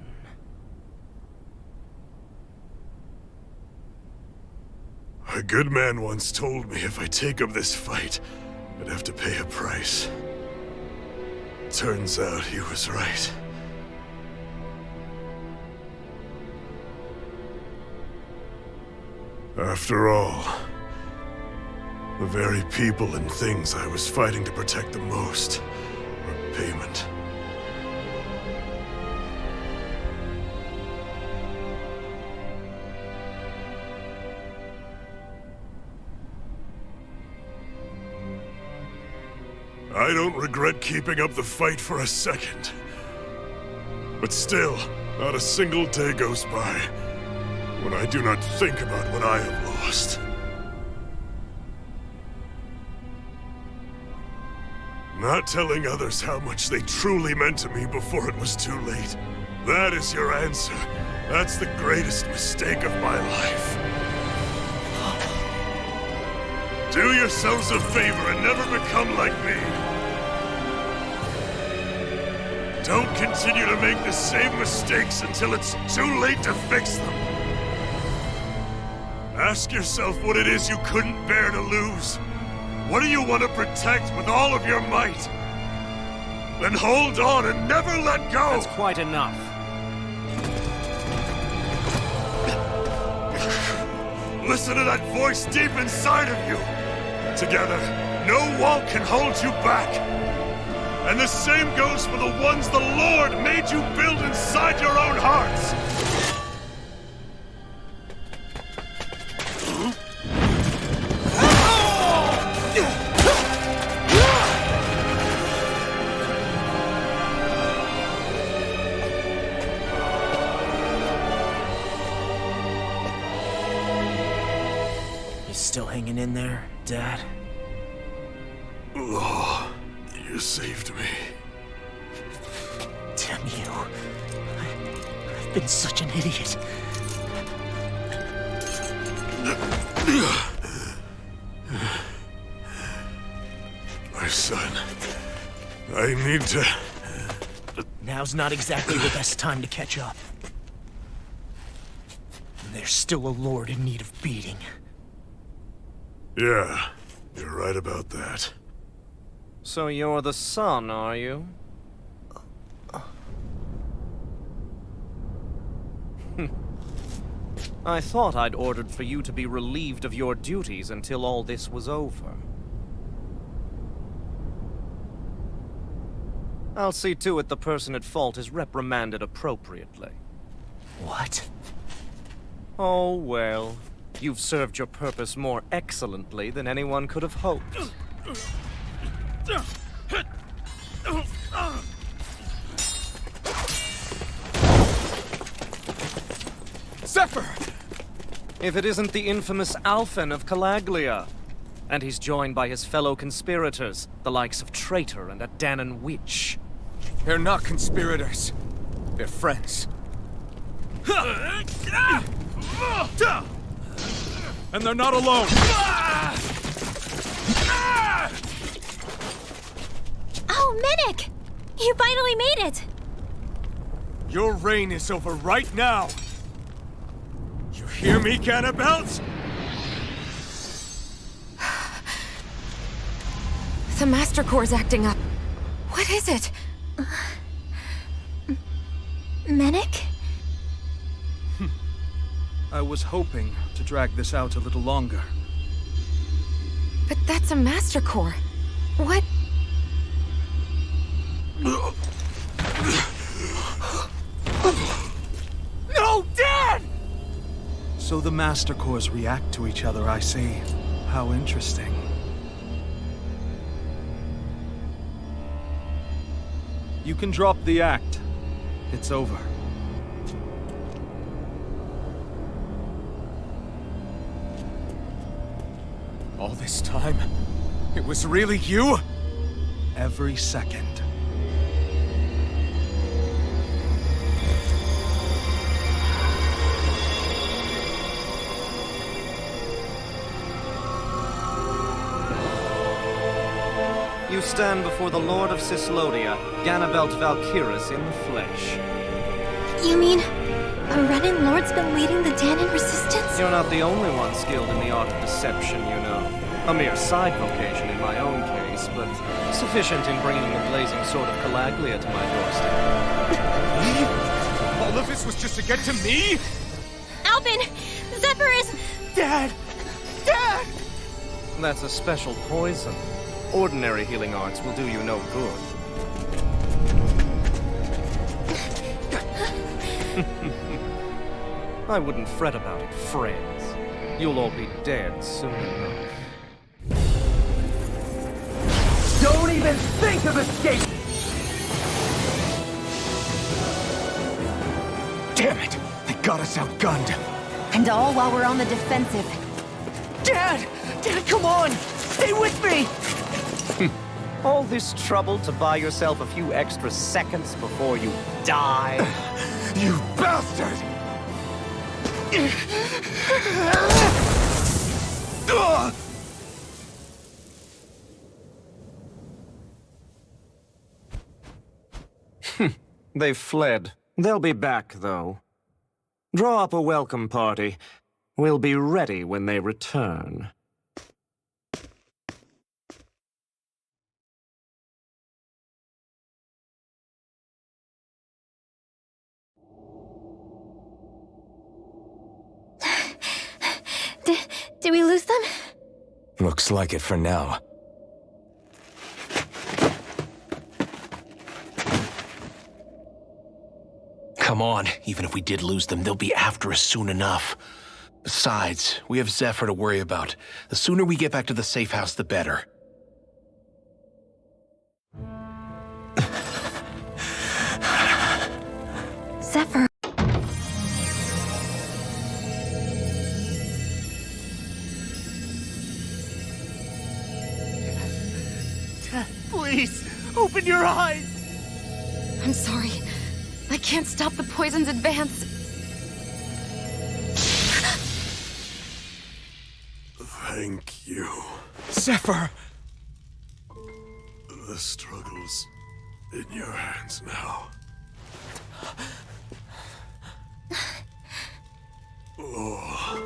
S13: A good man once told me if I take up this fight, I'd have to pay a price. Turns out he was right. After all, the very people and things I was fighting to protect the most were payment. I don't regret keeping up the fight for a second. But still, not a single day goes by when I do not think about what I have lost. Not telling others how much they truly meant to me before it was too late. That is your answer. That's the greatest mistake of my life. Do yourselves a favor and never become like me. Don't continue to make the same mistakes until it's too late to fix them. Ask yourself what it is you couldn't bear to lose. What do you want to protect with all of your might? Then hold on and never let go!
S12: That's quite enough.
S13: Listen to that voice deep inside of you! Together, no wall can hold you back! And the same goes for the ones the Lord made you build inside your own hearts!
S10: You still hanging in there, Dad?
S13: Oh, you saved me.
S10: Damn you. I've been such an idiot.
S13: My son, I need to...
S10: Now's not exactly the best time to catch up. There's still a lord in need of beating.
S13: Yeah, you're right about that.
S12: So you're the son, are you? I thought I'd ordered for you to be relieved of your duties until all this was over. I'll see to it the person at fault is reprimanded appropriately.
S10: What?
S12: Oh, well. You've served your purpose more excellently than anyone could have hoped.
S4: Zephyr!
S12: If it isn't the infamous Alphen of Calaglia. And he's joined by his fellow conspirators, the likes of Traitor and a Danan Witch.
S4: They're not conspirators. They're friends. And they're not alone!
S2: Oh, Minik! You finally made it!
S4: Your reign is over right now! You hear me, Ganabel?
S3: The Master Core's acting up. What is it?
S2: Minik?
S9: I was hoping to drag this out a little longer.
S3: But that's a Master Core. What?
S4: No, Dad!
S9: So the Master Cores react to each other, I see. How interesting. You can drop the act. It's over.
S4: All this time, it was really you?
S9: Every second.
S12: You stand before the Lord of Cislodia, Ganabel Valkyris in the flesh.
S2: You mean a Renin Lord's been leading the Danan resistance?
S12: You're not the only one skilled in the art of deception, you know. A mere side vocation in my own case, but sufficient in bringing the blazing sword of Calaglia to my doorstep.
S4: All of this was just to get to me?
S2: Alvin! Zephyr is...
S10: Dad! Dad!
S12: That's a special poison. Ordinary healing arts will do you no good. I wouldn't fret about it, friends. You'll all be dead soon enough.
S10: Don't even think of escape!
S1: Damn it! They got us outgunned.
S3: And all while we're on the defensive.
S10: Dad! Dad, come on! Stay with me!
S12: All this trouble to buy yourself a few extra seconds before you die?
S1: You bastard!
S12: They've fled. They'll be back, though. Draw up a welcome party. We'll be ready when they return.
S2: Did we lose them?
S1: Looks like it for now.
S5: Come on, even if we did lose them, they'll be after us soon enough. Besides, we have Zephyr to worry about. The sooner we get back to the safe house, the better.
S2: Zephyr.
S10: Dad, please, open your eyes!
S3: I'm sorry. I can't stop the poison's advance.
S13: Thank you.
S10: Zephyr!
S13: The struggle's in your hands now. Law.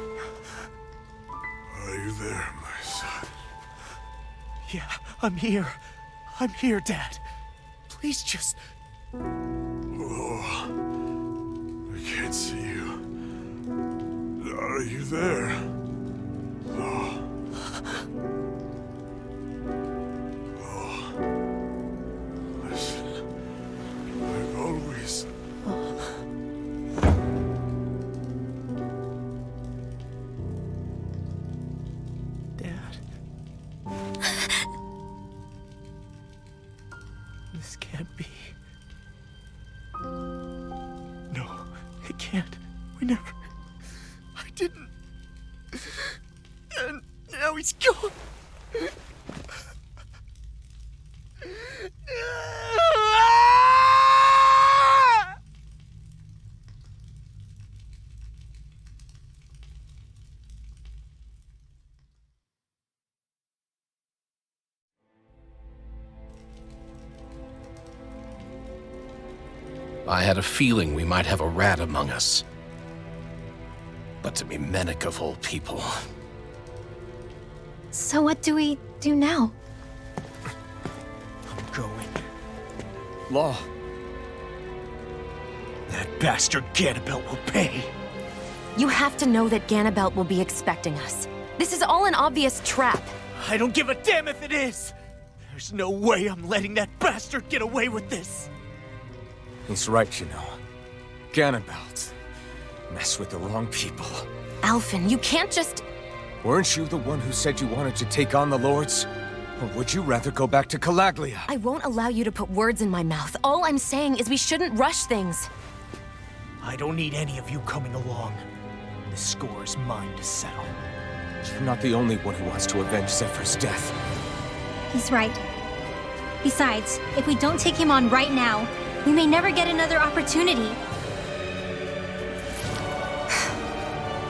S13: Are you there, my son?
S10: Yeah, I'm here. I'm here, Dad. Please just...
S13: Law. I can't see you. Are you there? Law. Law. Listen. I've always...
S10: Dad. This can't be. No, it can't. We never... I didn't. And now he's gone.
S5: I had a feeling we might have a rat among us. But to be Menencia of all people...
S2: So what do we do now?
S10: I'm going. Law. That bastard Ganabel will pay.
S3: You have to know that Ganabel will be expecting us. This is all an obvious trap.
S10: I don't give a damn if it is! There's no way I'm letting that bastard get away with this!
S1: He's right, you know. Ganabel. Mess with the wrong people.
S3: Alphen, you can't just...
S1: Weren't you the one who said you wanted to take on the Lords? Or would you rather go back to Calaglia?
S3: I won't allow you to put words in my mouth. All I'm saying is we shouldn't rush things.
S10: I don't need any of you coming along. The score is mine to settle.
S1: You're not the only one who wants to avenge Zephyr's death.
S2: He's right. Besides, if we don't take him on right now, we may never get another opportunity.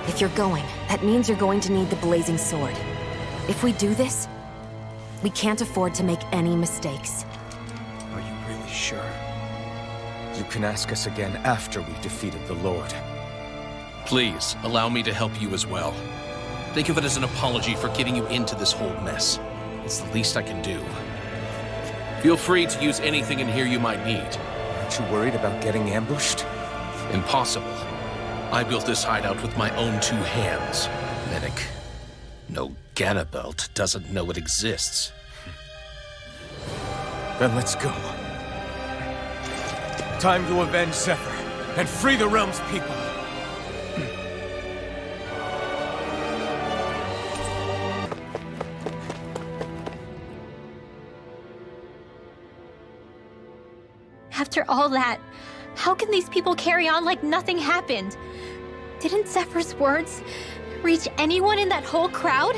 S3: If you're going, that means you're going to need the blazing sword. If we do this, we can't afford to make any mistakes.
S10: Are you really sure?
S1: You can ask us again after we've defeated the Lord.
S5: Please, allow me to help you as well. Think of it as an apology for getting you into this whole mess. It's the least I can do. Feel free to use anything in here you might need.
S1: Aren't you worried about getting ambushed?
S5: Impossible. I built this hideout with my own 2 hands. pathetic. No Ganabel doesn't know it exists.
S4: Then let's go. Time to avenge Zephyr and free the realm's people.
S2: After all that, how can these people carry on like nothing happened? Didn't Zephyr's words reach anyone in that whole crowd?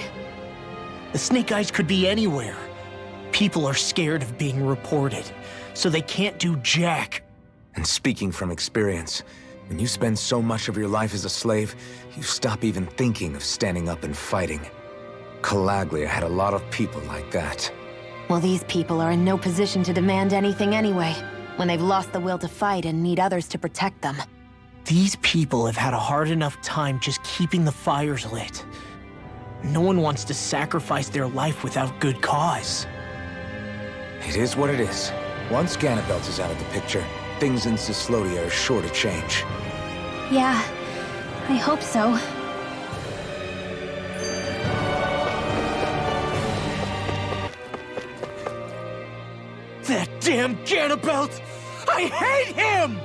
S10: The Snake Eyes could be anywhere. People are scared of being reported, so they can't do jack.
S1: And speaking from experience, when you spend so much of your life as a slave, you stop even thinking of standing up and fighting. Calaglia had a lot of people like that.
S3: Well, these people are in no position to demand anything anyway, when they've lost the will to fight and need others to protect them.
S10: These people have had a hard enough time just keeping the fires lit. No one wants to sacrifice their life without good cause.
S1: It is what it is. Once Ganabel is out of the picture, things in Cislodia are sure to change.
S2: Yeah, I hope so.
S10: That damn Ganabel! I hate him!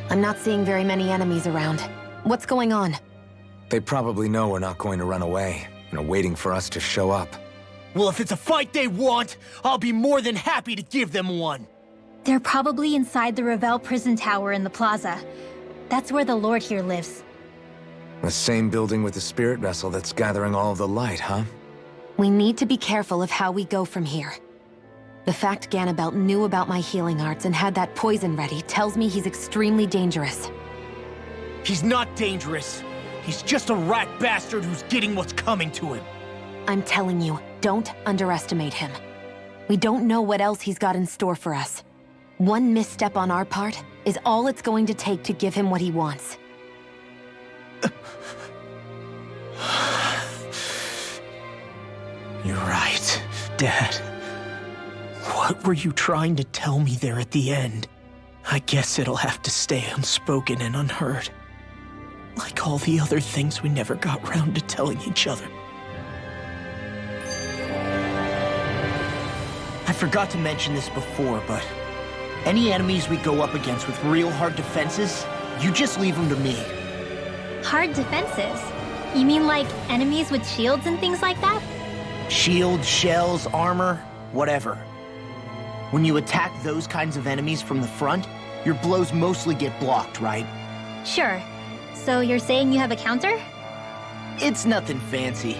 S3: I'm not seeing very many enemies around. What's going on?
S1: They probably know we're not going to run away, and are waiting for us to show up.
S10: Well, if it's a fight they want, I'll be more than happy to give them one.
S2: They're probably inside the Revel prison tower in the plaza. That's where the Lord here lives.
S1: The same building with the spirit vessel that's gathering all of the light, huh?
S3: We need to be careful of how we go from here. The fact Ganabel knew about my healing arts and had that poison ready tells me he's extremely dangerous.
S10: He's not dangerous. He's just a rat bastard who's getting what's coming to him.
S3: I'm telling you, don't underestimate him. We don't know what else he's got in store for us. One misstep on our part is all it's going to take to give him what he wants.
S10: You're right, Dad. What were you trying to tell me there at the end? I guess it'll have to stay unspoken and unheard. Like all the other things we never got round to telling each other. I forgot to mention this before, but any enemies we go up against with real hard defenses, you just leave them to me.
S2: Hard defenses? You mean like enemies with shields and things like that?
S10: Shields, shells, armor, whatever. When you attack those kinds of enemies from the front, your blows mostly get blocked, right?
S2: Sure. So you're saying you have a counter?
S10: It's nothing fancy.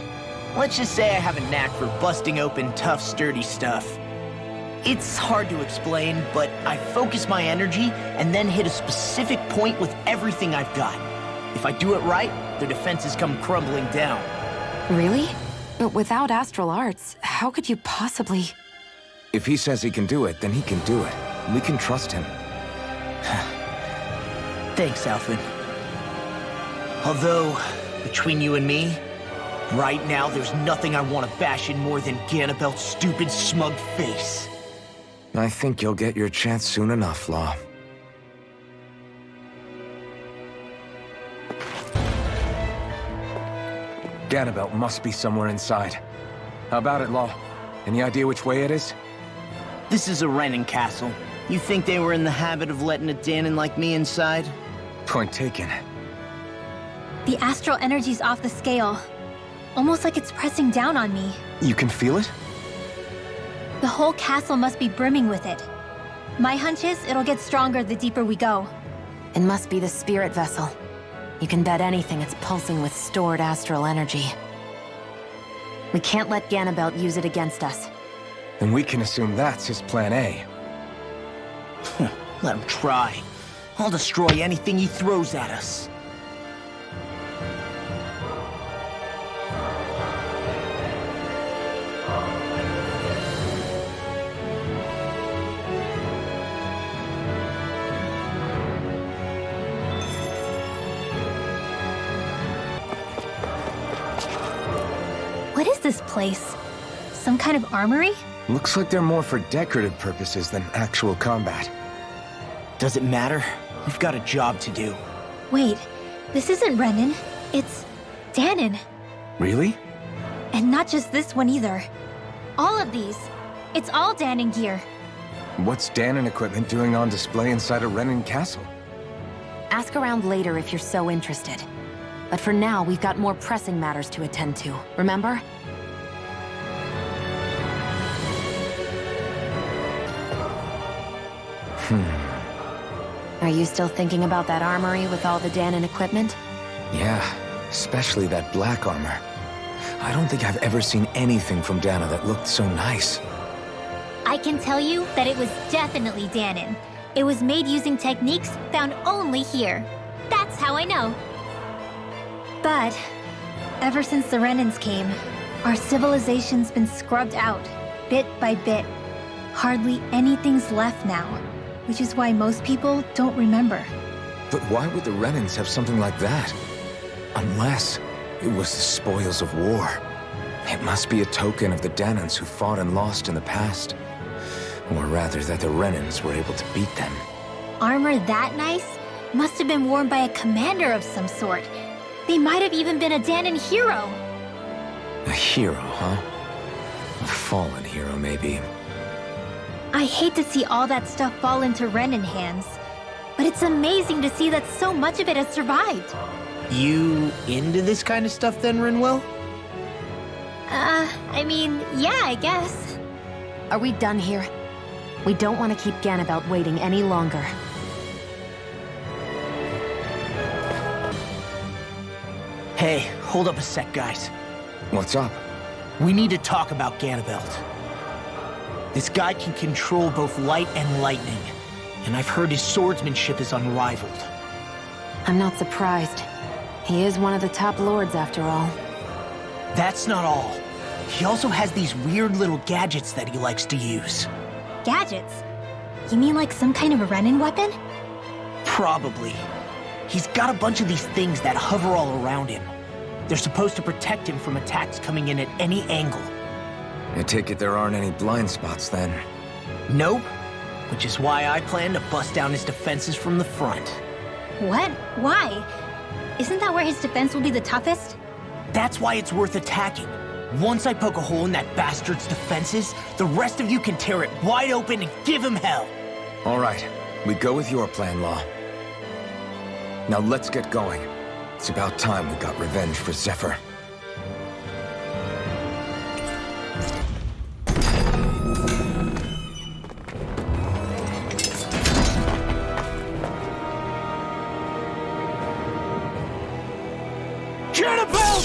S10: Let's just say I have a knack for busting open tough, sturdy stuff. It's hard to explain, but I focus my energy and then hit a specific point with everything I've got. If I do it right, the defenses come crumbling down.
S3: Really? But without Astral arts, how could you possibly...
S1: If he says he can do it, then he can do it. We can trust him.
S10: Thanks, Alfred. Although, between you and me, right now there's nothing I want to bash in more than Ganabel's stupid, smug face.
S1: I think you'll get your chance soon enough, Law. Ganabel must be somewhere inside. How about it, Law? Any idea which way it is?
S10: This is a Renin castle. You think they were in the habit of letting a Danon like me inside?
S1: Point taken.
S2: The astral energy's off the scale. Almost like it's pressing down on me.
S1: You can feel it?
S2: The whole castle must be brimming with it. My hunch is it'll get stronger the deeper we go.
S3: It must be the spirit vessel. You can bet anything it's pulsing with stored astral energy. We can't let Ganabel use it against us.
S1: Then we can assume that's his plan A.
S10: Let him try. I'll destroy anything he throws at us.
S2: What is this place? Some kind of armory?
S1: Looks like they're more for decorative purposes than actual combat.
S10: Does it matter? We've got a job to do.
S2: Wait, this isn't Renin. It's... Danon.
S1: Really?
S2: And not just this one either. All of these. It's all Danon gear.
S1: What's Danon equipment doing on display inside a Renin castle?
S3: Ask around later if you're so interested. But for now, we've got more pressing matters to attend to, remember? Are you still thinking about that armory with all the Danon equipment?
S1: Yeah, especially that black armor. I don't think I've ever seen anything from Danon that looked so nice.
S2: I can tell you that it was definitely Danon. It was made using techniques found only here. That's how I know. But ever since the Renins came, our civilization's been scrubbed out, bit by bit. Hardly anything's left now, which is why most people don't remember.
S1: But why would the Renins have something like that? Unless it was the spoils of war. It must be a token of the Danons who fought and lost in the past. Or rather, that the Renins were able to beat them.
S2: Armor that nice must have been worn by a commander of some sort. They might have even been a Danon hero.
S1: A hero, huh? A fallen hero, maybe.
S2: I hate to see all that stuff fall into Renin hands, but it's amazing to see that so much of it has survived.
S10: You into this kind of stuff then, Rinwell?
S2: I mean, yeah, I guess.
S3: Are we done here? We don't want to keep Ganabel waiting any longer.
S10: Hey, hold up a sec, guys.
S1: What's up?
S10: We need to talk about Ganabel. This guy can control both light and lightning, and I've heard his swordsmanship is unrivaled.
S3: I'm not surprised. He is one of the top lords, after all.
S10: That's not all. He also has these weird little gadgets that he likes to use.
S2: Gadgets? You mean like some kind of a Renin weapon?
S10: Probably. He's got a bunch of these things that hover all around him. They're supposed to protect him from attacks coming in at any angle.
S1: I take it there aren't any blind spots, then?
S10: Nope. Which is why I plan to bust down his defenses from the front.
S2: What? Why? Isn't that where his defense will be the toughest?
S10: That's why it's worth attacking. Once I poke a hole in that bastard's defenses, the rest of you can tear it wide open and give him hell.
S1: All right, we go with your plan, Law. Now let's get going. It's about time we got revenge for Zephyr.
S4: Ganabel!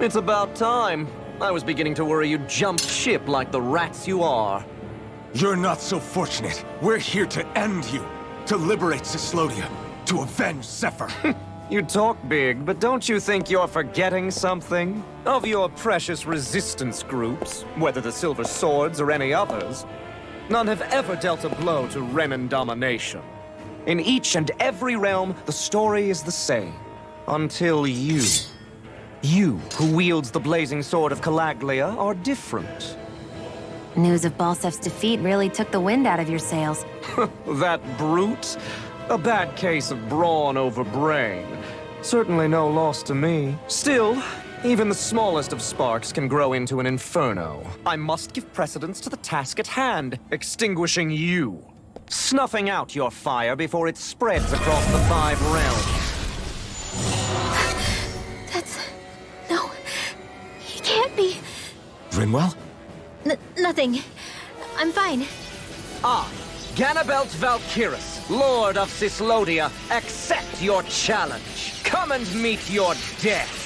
S12: It's about time. I was beginning to worry you jumped ship like the rats you are.
S4: You're not so fortunate. We're here to end you. To liberate Cislodia. To avenge Zephyr.
S12: You talk big, but don't you think you're forgetting something? Of your precious resistance groups, whether the Silver Swords or any others, none have ever dealt a blow to Renin domination. In each and every realm, the story is the same. Until you. You, who wields the blazing sword of Calaglia, are different.
S3: News of Balsef's defeat really took the wind out of your sails.
S12: That brute? A bad case of brawn over brain. Certainly no loss to me. Still, even the smallest of sparks can grow into an inferno. I must give precedence to the task at hand, extinguishing you. Snuffing out your fire before it spreads across the 5 realms.
S2: No. He can't be.
S1: Rinwell?
S2: Nothing. I'm fine.
S12: I, Ganabel Valkyris, Lord of Cislodia, accept your challenge. Come and meet your death.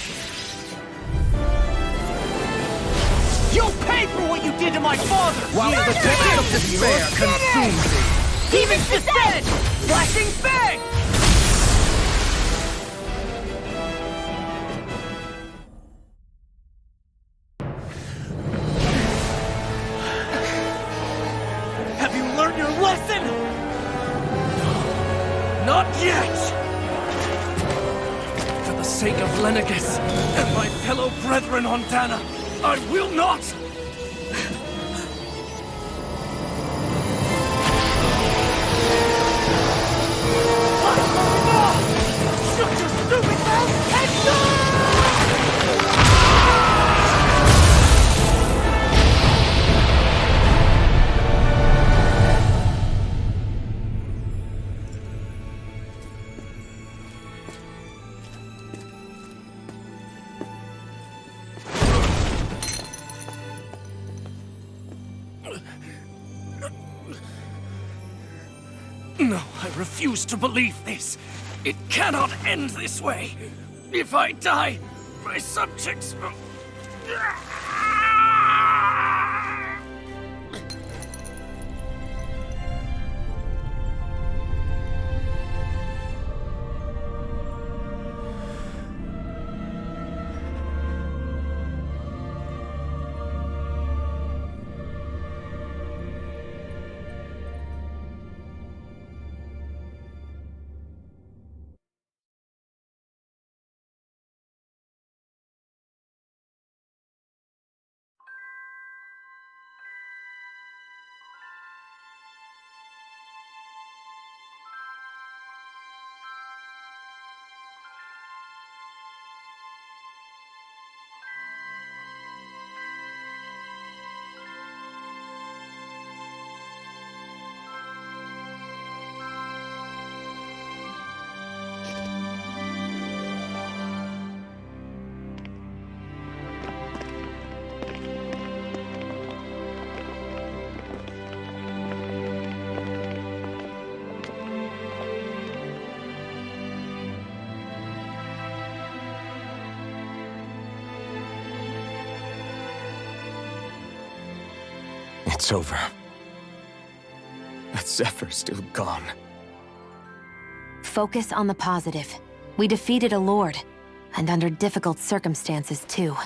S12: You'll pay for what you did to my father! While the depth of despair consumes me! Demon's Descent! Flashing Fang!
S4: Have you learned your lesson? No, not yet! For the sake of Lenegus and my fellow brethren on Dana, I will not! What?
S14: No, I refuse to believe this. It cannot end this way. If I die, my subjects will...
S1: It's over. That Zephyr's still gone.
S3: Focus on the positive. We defeated a lord, and under difficult circumstances, too.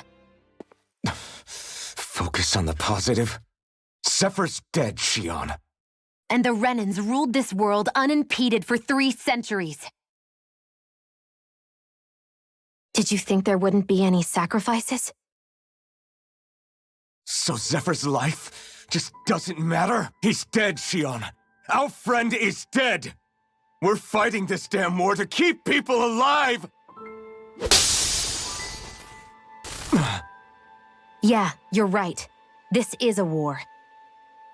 S1: Focus on the positive? Zephyr's dead, Shion.
S3: And the Renans ruled this world unimpeded for 3 centuries. Did you think there wouldn't be any sacrifices?
S1: So Zephyr's life just doesn't matter? He's dead, Shion. Our friend is dead. We're fighting this damn war to keep people alive!
S3: Yeah, you're right. This is a war.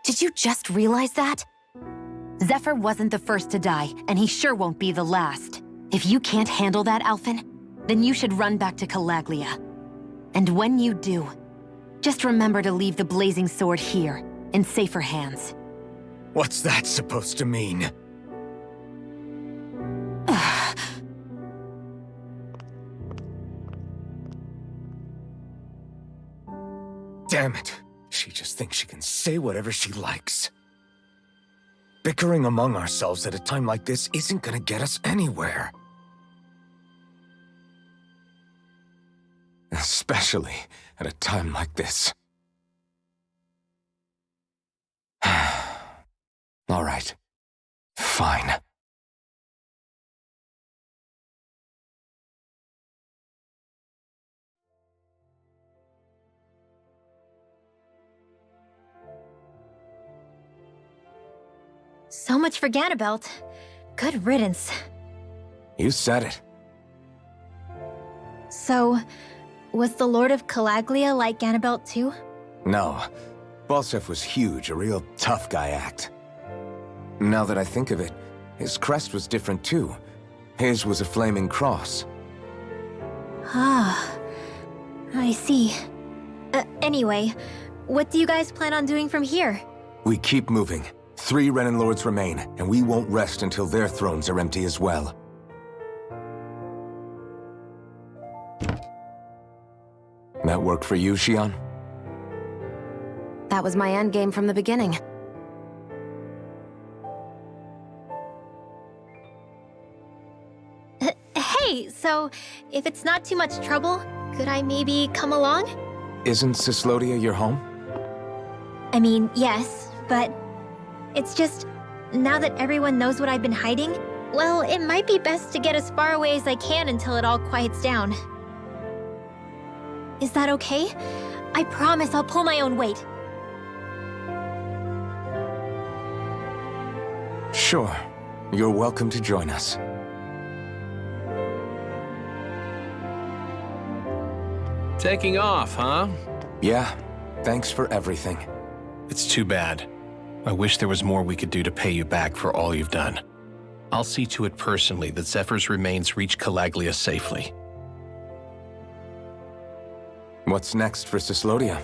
S3: Did you just realize that? Zephyr wasn't the first to die, and he sure won't be the last. If you can't handle that, Alphen, then you should run back to Calaglia. And when you do, just remember to leave the blazing sword here, in safer hands.
S1: What's that supposed to mean? Damn it. She just thinks she can say whatever she likes. Bickering among ourselves at a time like this isn't gonna get us anywhere. Especially at a time like this. All right. Fine.
S2: So much for Ganabel. Good riddance.
S1: You said it.
S2: So, was the Lord of Calaglia like Ganabel too?
S1: No. Balsef was huge, a real tough guy act. Now that I think of it, his crest was different too. His was a flaming cross.
S2: Ah, I see. Anyway, what do you guys plan on doing from here?
S1: We keep moving. 3 Renan Lords remain, and we won't rest until their thrones are empty as well. That work for you, Shion?
S3: That was my endgame from the beginning.
S2: Hey, so if it's not too much trouble, could I maybe come along?
S1: Isn't Cislodia your home?
S2: I mean, yes, but it's just, now that everyone knows what I've been hiding, well, it might be best to get as far away as I can until it all quiets down. Is that okay? I promise I'll pull my own weight.
S1: Sure. You're welcome to join us.
S5: Taking off, huh?
S1: Yeah, thanks for everything.
S5: It's too bad. I wish there was more we could do to pay you back for all you've done. I'll see to it personally that Zephyr's remains reach Calaglia safely.
S1: What's next for Cislodia?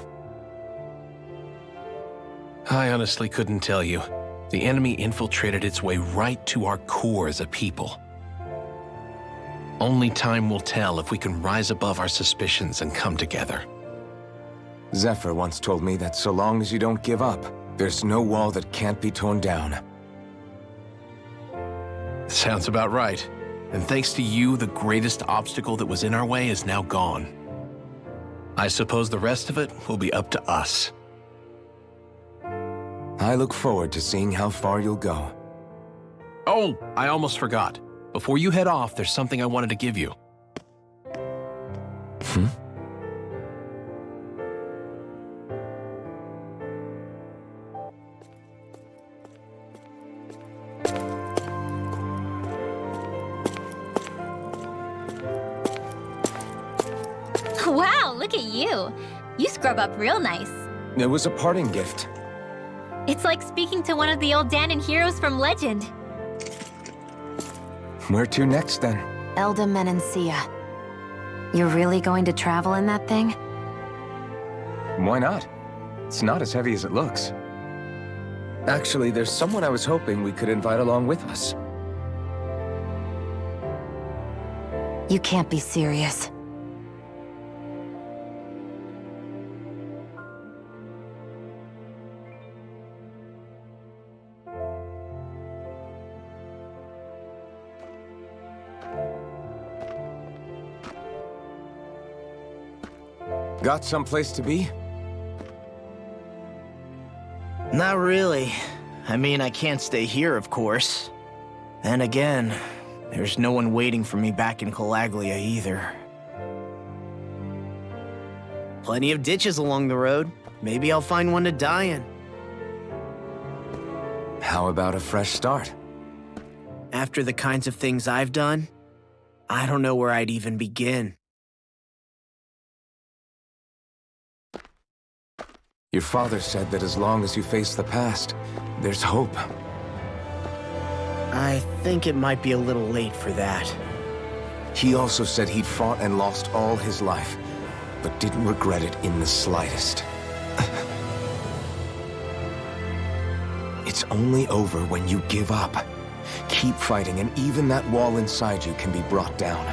S5: I honestly couldn't tell you. The enemy infiltrated its way right to our core as a people. Only time will tell if we can rise above our suspicions and come together.
S1: Zephyr once told me that so long as you don't give up, there's no wall that can't be torn down.
S5: Sounds about right. And thanks to you, the greatest obstacle that was in our way is now gone. I suppose the rest of it will be up to us.
S1: I look forward to seeing how far you'll go.
S5: Oh, I almost forgot. Before you head off, there's something I wanted to give you.
S2: Wow, look at you. You scrub up real nice.
S1: It was a parting gift.
S2: It's like speaking to one of the old Danon heroes from legend.
S1: Where to next, then?
S3: Elda Menencia. You're really going to travel in that thing?
S1: Why not? It's not as heavy as it looks. Actually, there's someone I was hoping we could invite along with us.
S3: You can't be serious.
S1: Got someplace to be?
S10: Not really. I mean, I can't stay here, of course. Then again, there's no one waiting for me back in Calaglia either. Plenty of ditches along the road. Maybe I'll find one to die in.
S1: How about a fresh start?
S10: After the kinds of things I've done, I don't know where I'd even begin.
S1: Your father said that as long as you face the past, there's hope.
S10: I think it might be a little late for that.
S1: He also said he'd fought and lost all his life, but didn't regret it in the slightest. It's only over when you give up. Keep fighting, and even that wall inside you can be brought down.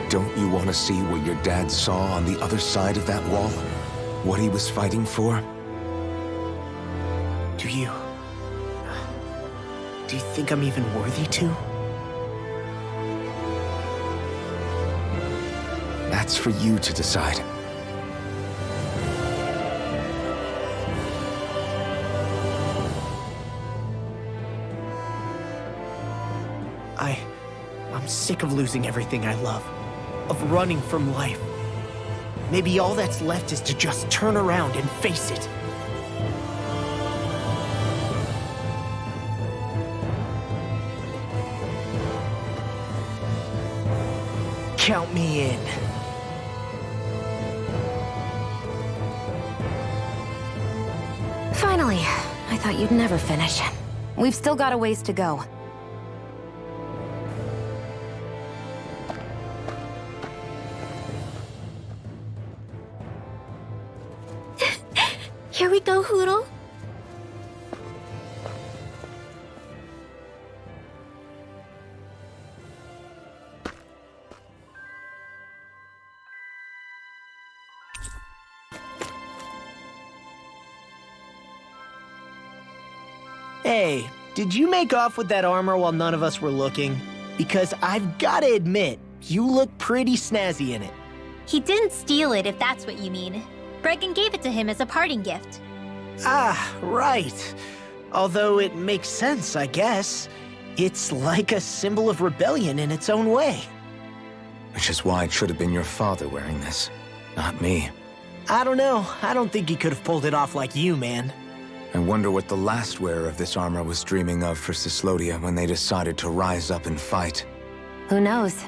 S1: Don't you want to see what your dad saw on the other side of that wall? What he was fighting for?
S10: Do you think I'm even worthy to?
S1: That's for you to decide.
S10: I'm sick of losing everything I love. Of running from life. Maybe all that's left is to just turn around and face it. Count me in.
S3: Finally. I thought you'd never finish. We've still got a ways to go.
S2: Here we go, Hoodle.
S10: Hey, did you make off with that armor while none of us were looking? Because I've gotta admit, you look pretty snazzy in it.
S2: He didn't steal it, if that's what you mean. Bregan gave it to him as a parting gift.
S10: Ah, right. Although it makes sense, I guess. It's like a symbol of rebellion in its own way.
S1: Which is why it should have been your father wearing this, not me.
S10: I don't know. I don't think he could have pulled it off like you, man.
S1: I wonder what the last wearer of this armor was dreaming of for Cislodia when they decided to rise up and fight.
S3: Who knows?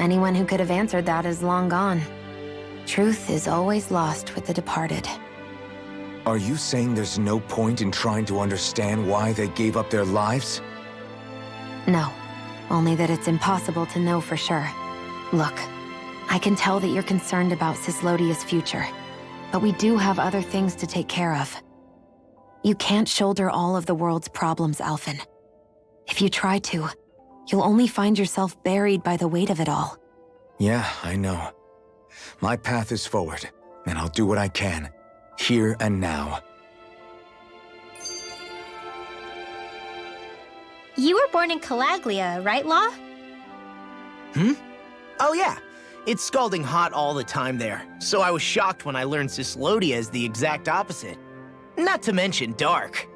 S3: Anyone who could have answered that is long gone. Truth is always lost with the departed.
S1: Are you saying there's no point in trying to understand why they gave up their lives?
S3: No, only that it's impossible to know for sure. Look, I can tell that you're concerned about Cislodia's future, but we do have other things to take care of. You can't shoulder all of the world's problems, Alphen. If you try to, you'll only find yourself buried by the weight of it all.
S1: Yeah, I know. My path is forward, and I'll do what I can, here and now.
S2: You were born in Calaglia, right, Law?
S10: Oh yeah. It's scalding hot all the time there, so I was shocked when I learned Cislodia is the exact opposite. Not to mention dark.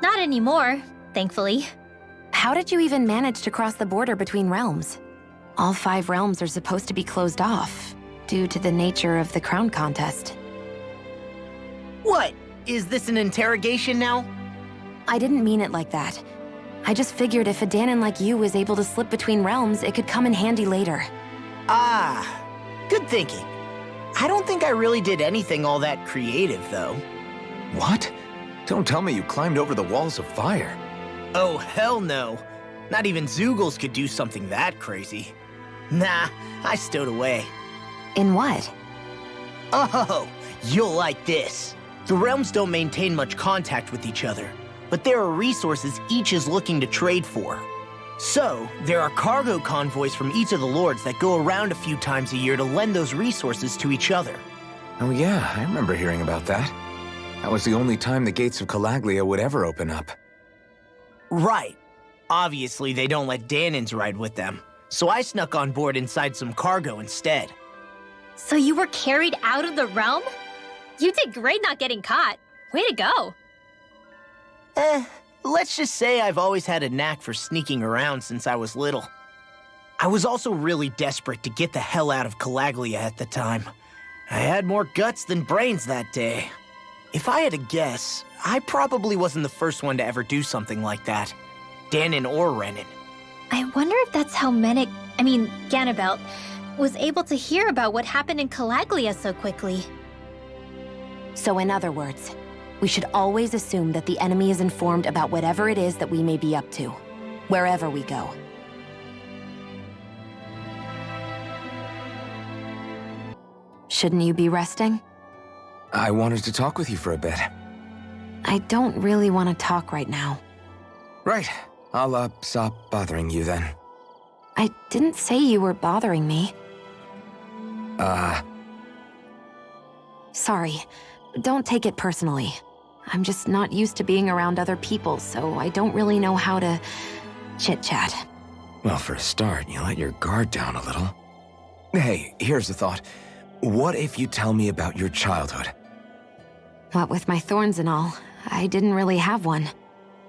S2: Not anymore, thankfully.
S3: How did you even manage to cross the border between realms? All 5 realms are supposed to be closed off, due to the nature of the crown contest.
S10: What? Is this an interrogation now?
S3: I didn't mean it like that. I just figured if a Danon like you was able to slip between realms, it could come in handy later.
S10: Ah, good thinking. I don't think I really did anything all that creative, though.
S1: What? Don't tell me you climbed over the walls of fire.
S10: Oh, hell no. Not even Zeugles could do something that crazy. Nah, I stowed away.
S3: In what?
S10: Oh, you'll like this. The realms don't maintain much contact with each other, but there are resources each is looking to trade for. So, there are cargo convoys from each of the lords that go around a few times a year to lend those resources to each other.
S1: Oh yeah, I remember hearing about that. That was the only time the gates of Calaglia would ever open up.
S10: Right. Obviously, they don't let Danons ride with them, so I snuck on board inside some cargo instead.
S2: So you were carried out of the realm? You did great not getting caught. Way to go.
S10: Let's just say I've always had a knack for sneaking around since I was little. I was also really desperate to get the hell out of Calaglia at the time. I had more guts than brains that day. If I had to guess, I probably wasn't the first one to ever do something like that. Danon or Renan.
S2: I wonder if that's how Ganabel, was able to hear about what happened in Calaglia so quickly.
S3: So in other words, we should always assume that the enemy is informed about whatever it is that we may be up to, wherever we go. Shouldn't you be resting?
S1: I wanted to talk with you for a bit.
S3: I don't really want to talk right now.
S1: Right. I'll, stop bothering you then.
S3: I didn't say you were bothering me. Sorry. Don't take it personally. I'm just not used to being around other people, so I don't really know how to chit-chat.
S1: Well, for a start, you let your guard down a little. Hey, here's a thought. What if you tell me about your childhood?
S3: What with my thorns and all, I didn't really have one.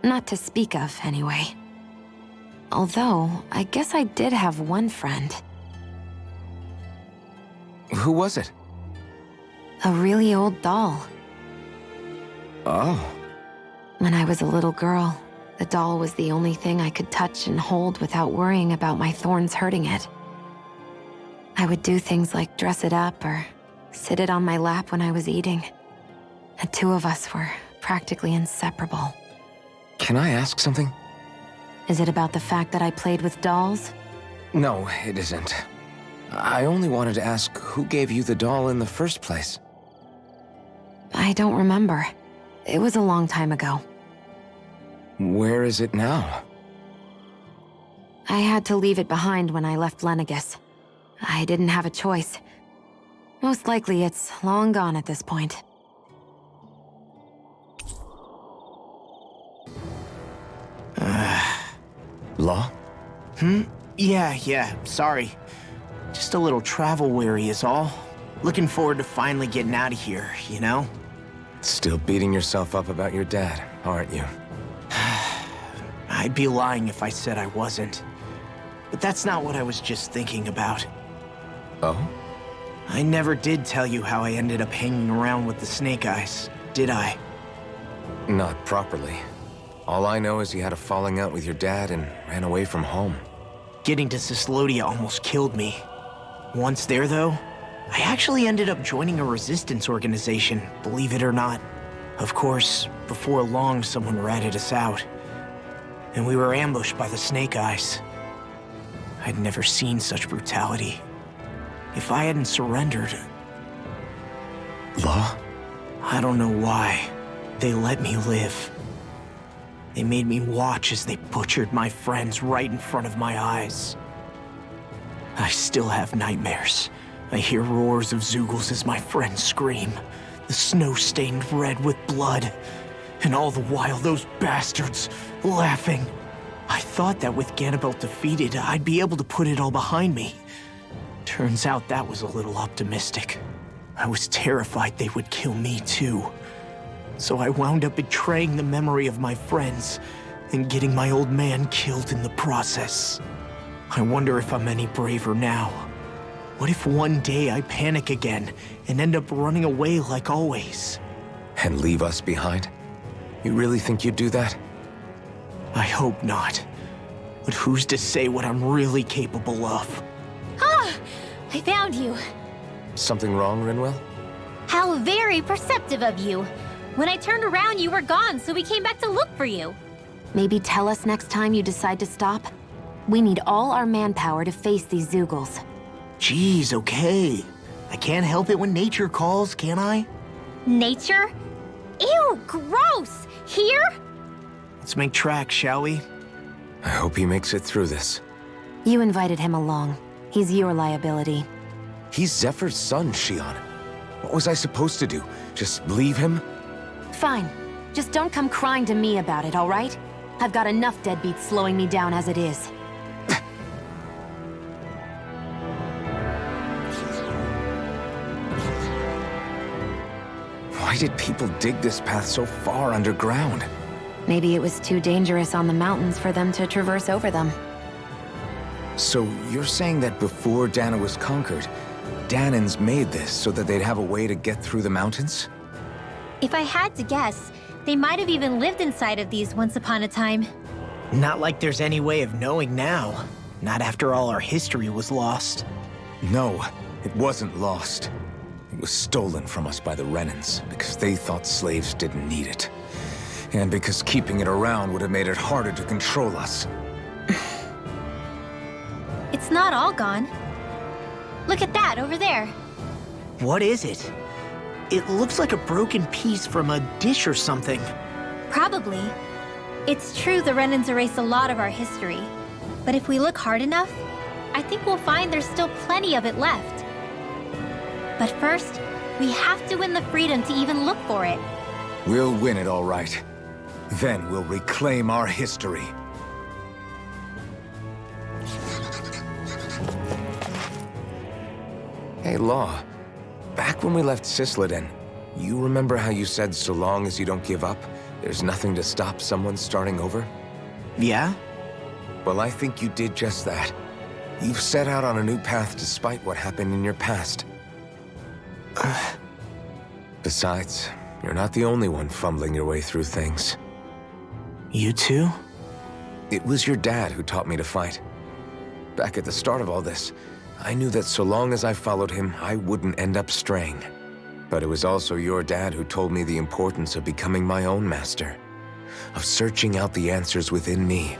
S3: Not to speak of, anyway. Although, I guess I did have one friend.
S1: Who was it?
S3: A really old doll.
S1: Oh.
S3: When I was a little girl, the doll was the only thing I could touch and hold without worrying about my thorns hurting it. I would do things like dress it up or sit it on my lap when I was eating. The 2 of us were practically inseparable.
S1: Can I ask something?
S3: Is it about the fact that I played with dolls?
S1: No, it isn't. I only wanted to ask who gave you the doll in the first place.
S3: I don't remember. It was a long time ago.
S1: Where is it now?
S3: I had to leave it behind when I left Lenegus. I didn't have a choice. Most likely it's long gone at this point.
S1: Law?
S10: Yeah, sorry. Just a little travel weary is all. Looking forward to finally getting out of here, you know?
S1: Still beating yourself up about your dad, aren't you?
S10: I'd be lying if I said I wasn't. But that's not what I was just thinking about.
S1: Oh?
S10: I never did tell you how I ended up hanging around with the Snake Eyes, did I?
S1: Not properly. All I know is you had a falling out with your dad and ran away from home.
S10: Getting to Cislodia almost killed me. Once there, though, I actually ended up joining a resistance organization, believe it or not. Of course, before long, someone ratted us out. And we were ambushed by the Snake Eyes. I'd never seen such brutality. If I hadn't surrendered...
S1: Law?
S10: I don't know why. They let me live. They made me watch as they butchered my friends right in front of my eyes. I still have nightmares. I hear roars of Zeugles as my friends scream. The snow stained red with blood. And all the while, those bastards laughing. I thought that with Ganabel defeated, I'd be able to put it all behind me. Turns out that was a little optimistic. I was terrified they would kill me too. So I wound up betraying the memory of my friends and getting my old man killed in the process. I wonder if I'm any braver now. What if one day I panic again and end up running away like always?
S1: And leave us behind? You really think you'd do that?
S10: I hope not. But who's to say what I'm really capable of?
S2: Ah! I found you.
S1: Something wrong, Rinwell?
S2: How very perceptive of you. When I turned around, you were gone, so we came back to look for you.
S3: Maybe tell us next time you decide to stop? We need all our manpower to face these Zeugles.
S10: Jeez, okay. I can't help it when nature calls, can I?
S2: Nature? Ew, gross! Here?
S10: Let's make tracks, shall we?
S1: I hope he makes it through this.
S3: You invited him along. He's your liability.
S1: He's Zephyr's son, Shion. What was I supposed to do? Just leave him?
S3: Fine. Just don't come crying to me about it, all right? I've got enough deadbeats slowing me down as it is.
S1: Why did people dig this path so far underground?
S3: Maybe it was too dangerous on the mountains for them to traverse over them.
S1: So you're saying that before Dana was conquered, Danans made this so that they'd have a way to get through the mountains?
S2: If I had to guess, they might have even lived inside of these once upon a time.
S10: Not like there's any way of knowing now. Not after all our history was lost.
S1: No, it wasn't lost. It was stolen from us by the Renans because they thought slaves didn't need it. And because keeping it around would have made it harder to control us.
S2: It's not all gone. Look at that over there.
S10: What is it? It looks like a broken piece from a dish or something.
S2: Probably. It's true the Renans erased a lot of our history. But if we look hard enough, I think we'll find there's still plenty of it left. But first, we have to win the freedom to even look for it.
S1: We'll win it all right. Then we'll reclaim our history. Hey, Law. Back when we left Cisloden, you remember how you said so long as you don't give up, there's nothing to stop someone starting over?
S10: Yeah?
S1: Well, I think you did just that. You've set out on a new path despite what happened in your past. Besides, you're not the only one fumbling your way through things.
S10: You too?
S1: It was your dad who taught me to fight. Back at the start of all this, I knew that so long as I followed him, I wouldn't end up straying. But it was also your dad who told me the importance of becoming my own master, of searching out the answers within me.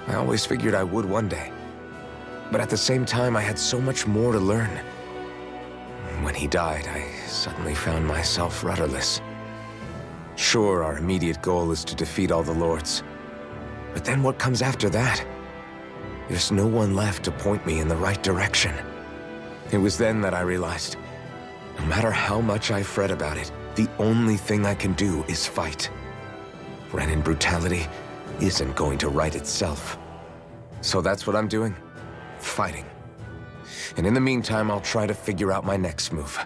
S1: I always figured I would one day. But at the same time, I had so much more to learn. When he died, I suddenly found myself rudderless. Sure, our immediate goal is to defeat all the lords. But then what comes after that? There's no one left to point me in the right direction. It was then that I realized, no matter how much I fret about it, the only thing I can do is fight. Renan brutality isn't going to right itself. So that's what I'm doing. Fighting. And in the meantime, I'll try to figure out my next move.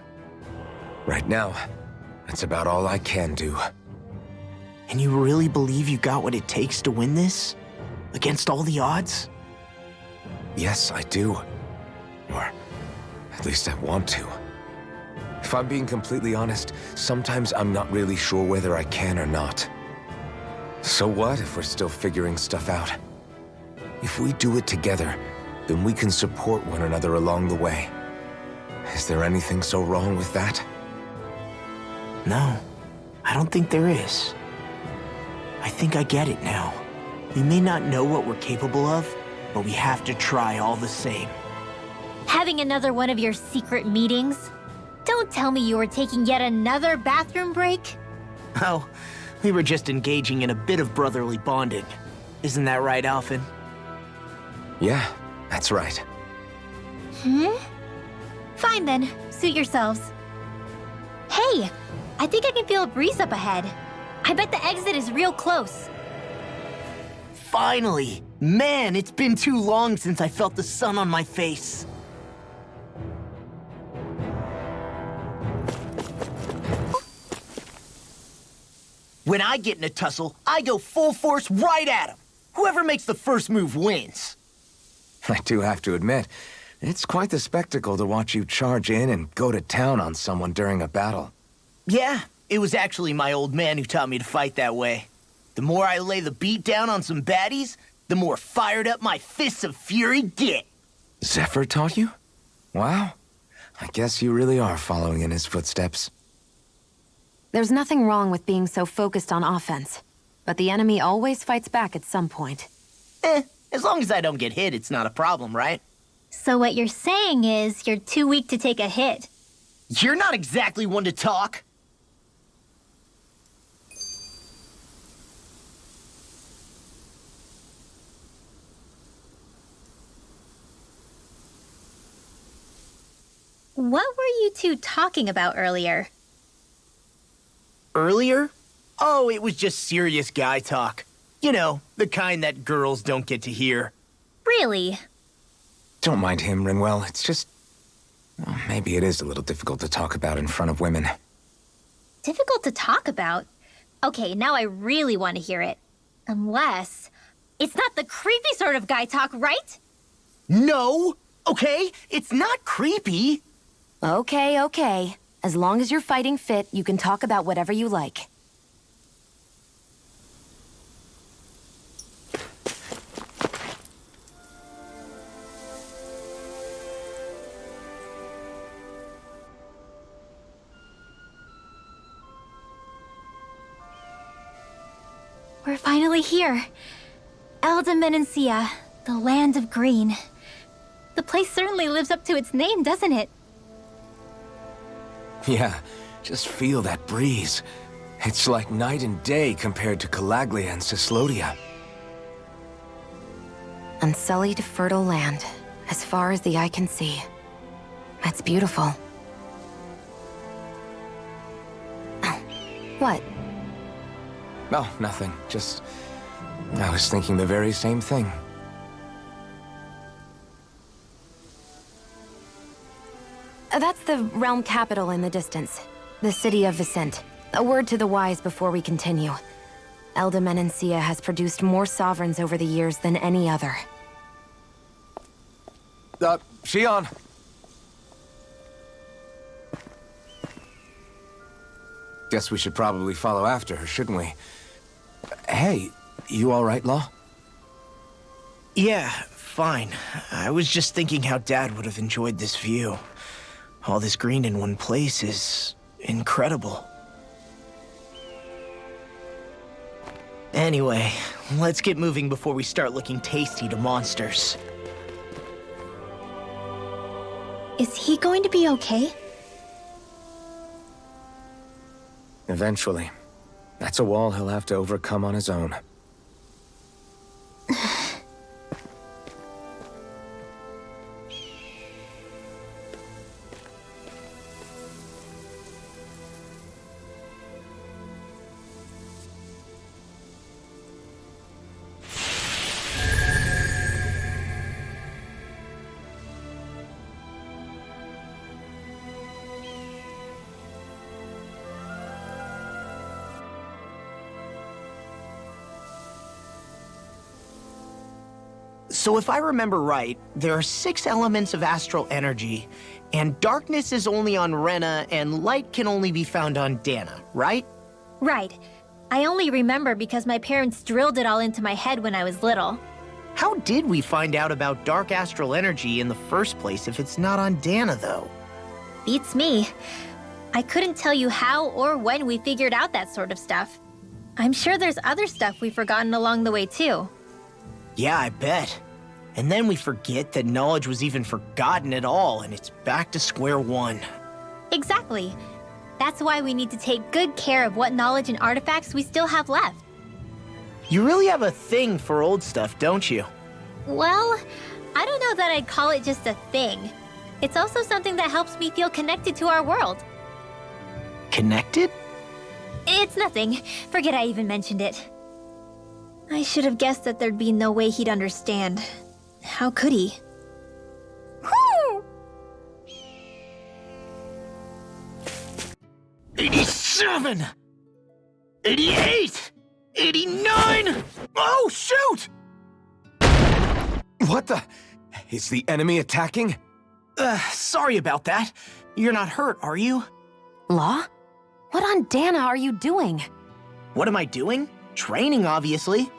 S1: Right now, that's about all I can do.
S10: And you really believe you got what it takes to win this? Against all the odds?
S1: Yes, I do. Or at least I want to. If I'm being completely honest, sometimes I'm not really sure whether I can or not. So what if we're still figuring stuff out? If we do it together, then we can support one another along the way. Is there anything so wrong with that?
S10: No, I don't think there is. I think I get it now. We may not know what we're capable of, but we have to try all the same.
S2: Having another one of your secret meetings? Don't tell me you were taking yet another bathroom break?
S10: Oh, we were just engaging in a bit of brotherly bonding. Isn't that right, Alphen?
S1: Yeah, that's right.
S2: Fine then, suit yourselves. Hey, I think I can feel a breeze up ahead. I bet the exit is real close.
S10: Finally! Man, it's been too long since I felt the sun on my face. When I get in a tussle, I go full force right at him. Whoever makes the first move wins.
S1: I do have to admit, it's quite the spectacle to watch you charge in and go to town on someone during a battle.
S10: Yeah, it was actually my old man who taught me to fight that way. The more I lay the beat down on some baddies, the more fired up my fists of fury get.
S1: Zephyr taught you? Wow. I guess you really are following in his footsteps.
S3: There's nothing wrong with being so focused on offense, but the enemy always fights back at some point.
S10: As long as I don't get hit, it's not a problem, right?
S2: So what you're saying is you're too weak to take a hit.
S10: You're not exactly one to talk.
S2: What were you two talking about earlier?
S10: Earlier? Oh, it was just serious guy talk. You know, the kind that girls don't get to hear.
S2: Really?
S1: Don't mind him, Rinwell. It's just... well, maybe it is a little difficult to talk about in front of women.
S2: Difficult to talk about? Okay, now I really want to hear it. Unless... it's not the creepy sort of guy talk, right?
S10: No! Okay, it's not creepy.
S3: Okay. As long as you're fighting fit, you can talk about whatever you like.
S2: We're finally here. Menencia, the land of green. The place certainly lives up to its name, doesn't it?
S1: Yeah, just feel that breeze. It's like night and day compared to Calaglia and Cislodia.
S3: Unsullied, fertile land, as far as the eye can see. That's beautiful. Oh, what?
S1: Oh, nothing. Just... I was thinking the very same thing.
S3: That's the realm capital in the distance. The city of Vicent. A word to the wise before we continue. Menencia has produced more sovereigns over the years than any other.
S1: Shion! Guess we should probably follow after her, shouldn't we? Hey, you all right, Law?
S10: Yeah, fine. I was just thinking how Dad would have enjoyed this view. All this green in one place is incredible. Anyway, let's get moving before we start looking tasty to monsters.
S2: Is he going to be okay?
S1: Eventually. That's a wall he'll have to overcome on his own.
S10: So if I remember right, there are 6 elements of astral energy, and darkness is only on Rena, and light can only be found on Dana, right?
S2: Right. I only remember because my parents drilled it all into my head when I was little.
S10: How did we find out about dark astral energy in the first place if it's not on Dana, though?
S2: Beats me. I couldn't tell you how or when we figured out that sort of stuff. I'm sure there's other stuff we've forgotten along the way, too.
S10: Yeah, I bet. And then we forget that knowledge was even forgotten at all, and it's back to square one.
S2: Exactly. That's why we need to take good care of what knowledge and artifacts we still have left.
S10: You really have a thing for old stuff, don't you?
S2: Well, I don't know that I'd call it just a thing. It's also something that helps me feel connected to our world.
S10: Connected?
S2: It's nothing. Forget I even mentioned it. I should have guessed that there'd be no way he'd understand. How could he?
S10: 87! 88! 89! Oh, shoot!
S1: What the? Is the enemy attacking?
S10: Sorry about that. You're not hurt, are you?
S3: Law? What on Dana are you doing?
S10: What am I doing? Training, obviously.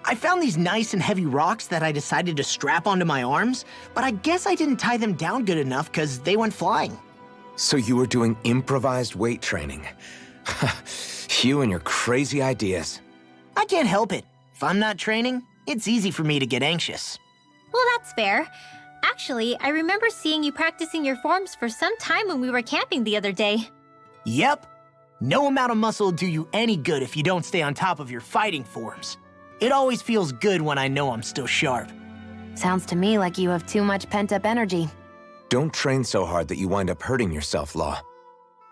S10: I found these nice and heavy rocks that I decided to strap onto my arms, but I guess I didn't tie them down good enough because they went flying.
S1: So you were doing improvised weight training. You and your crazy ideas.
S10: I can't help it. If I'm not training, it's easy for me to get anxious.
S2: Well, that's fair. Actually, I remember seeing you practicing your forms for some time when we were camping the other day.
S10: Yep. No amount of muscle will do you any good if you don't stay on top of your fighting forms. It always feels good when I know I'm still sharp.
S3: Sounds to me like you have too much pent-up energy.
S1: Don't train so hard that you wind up hurting yourself, Law.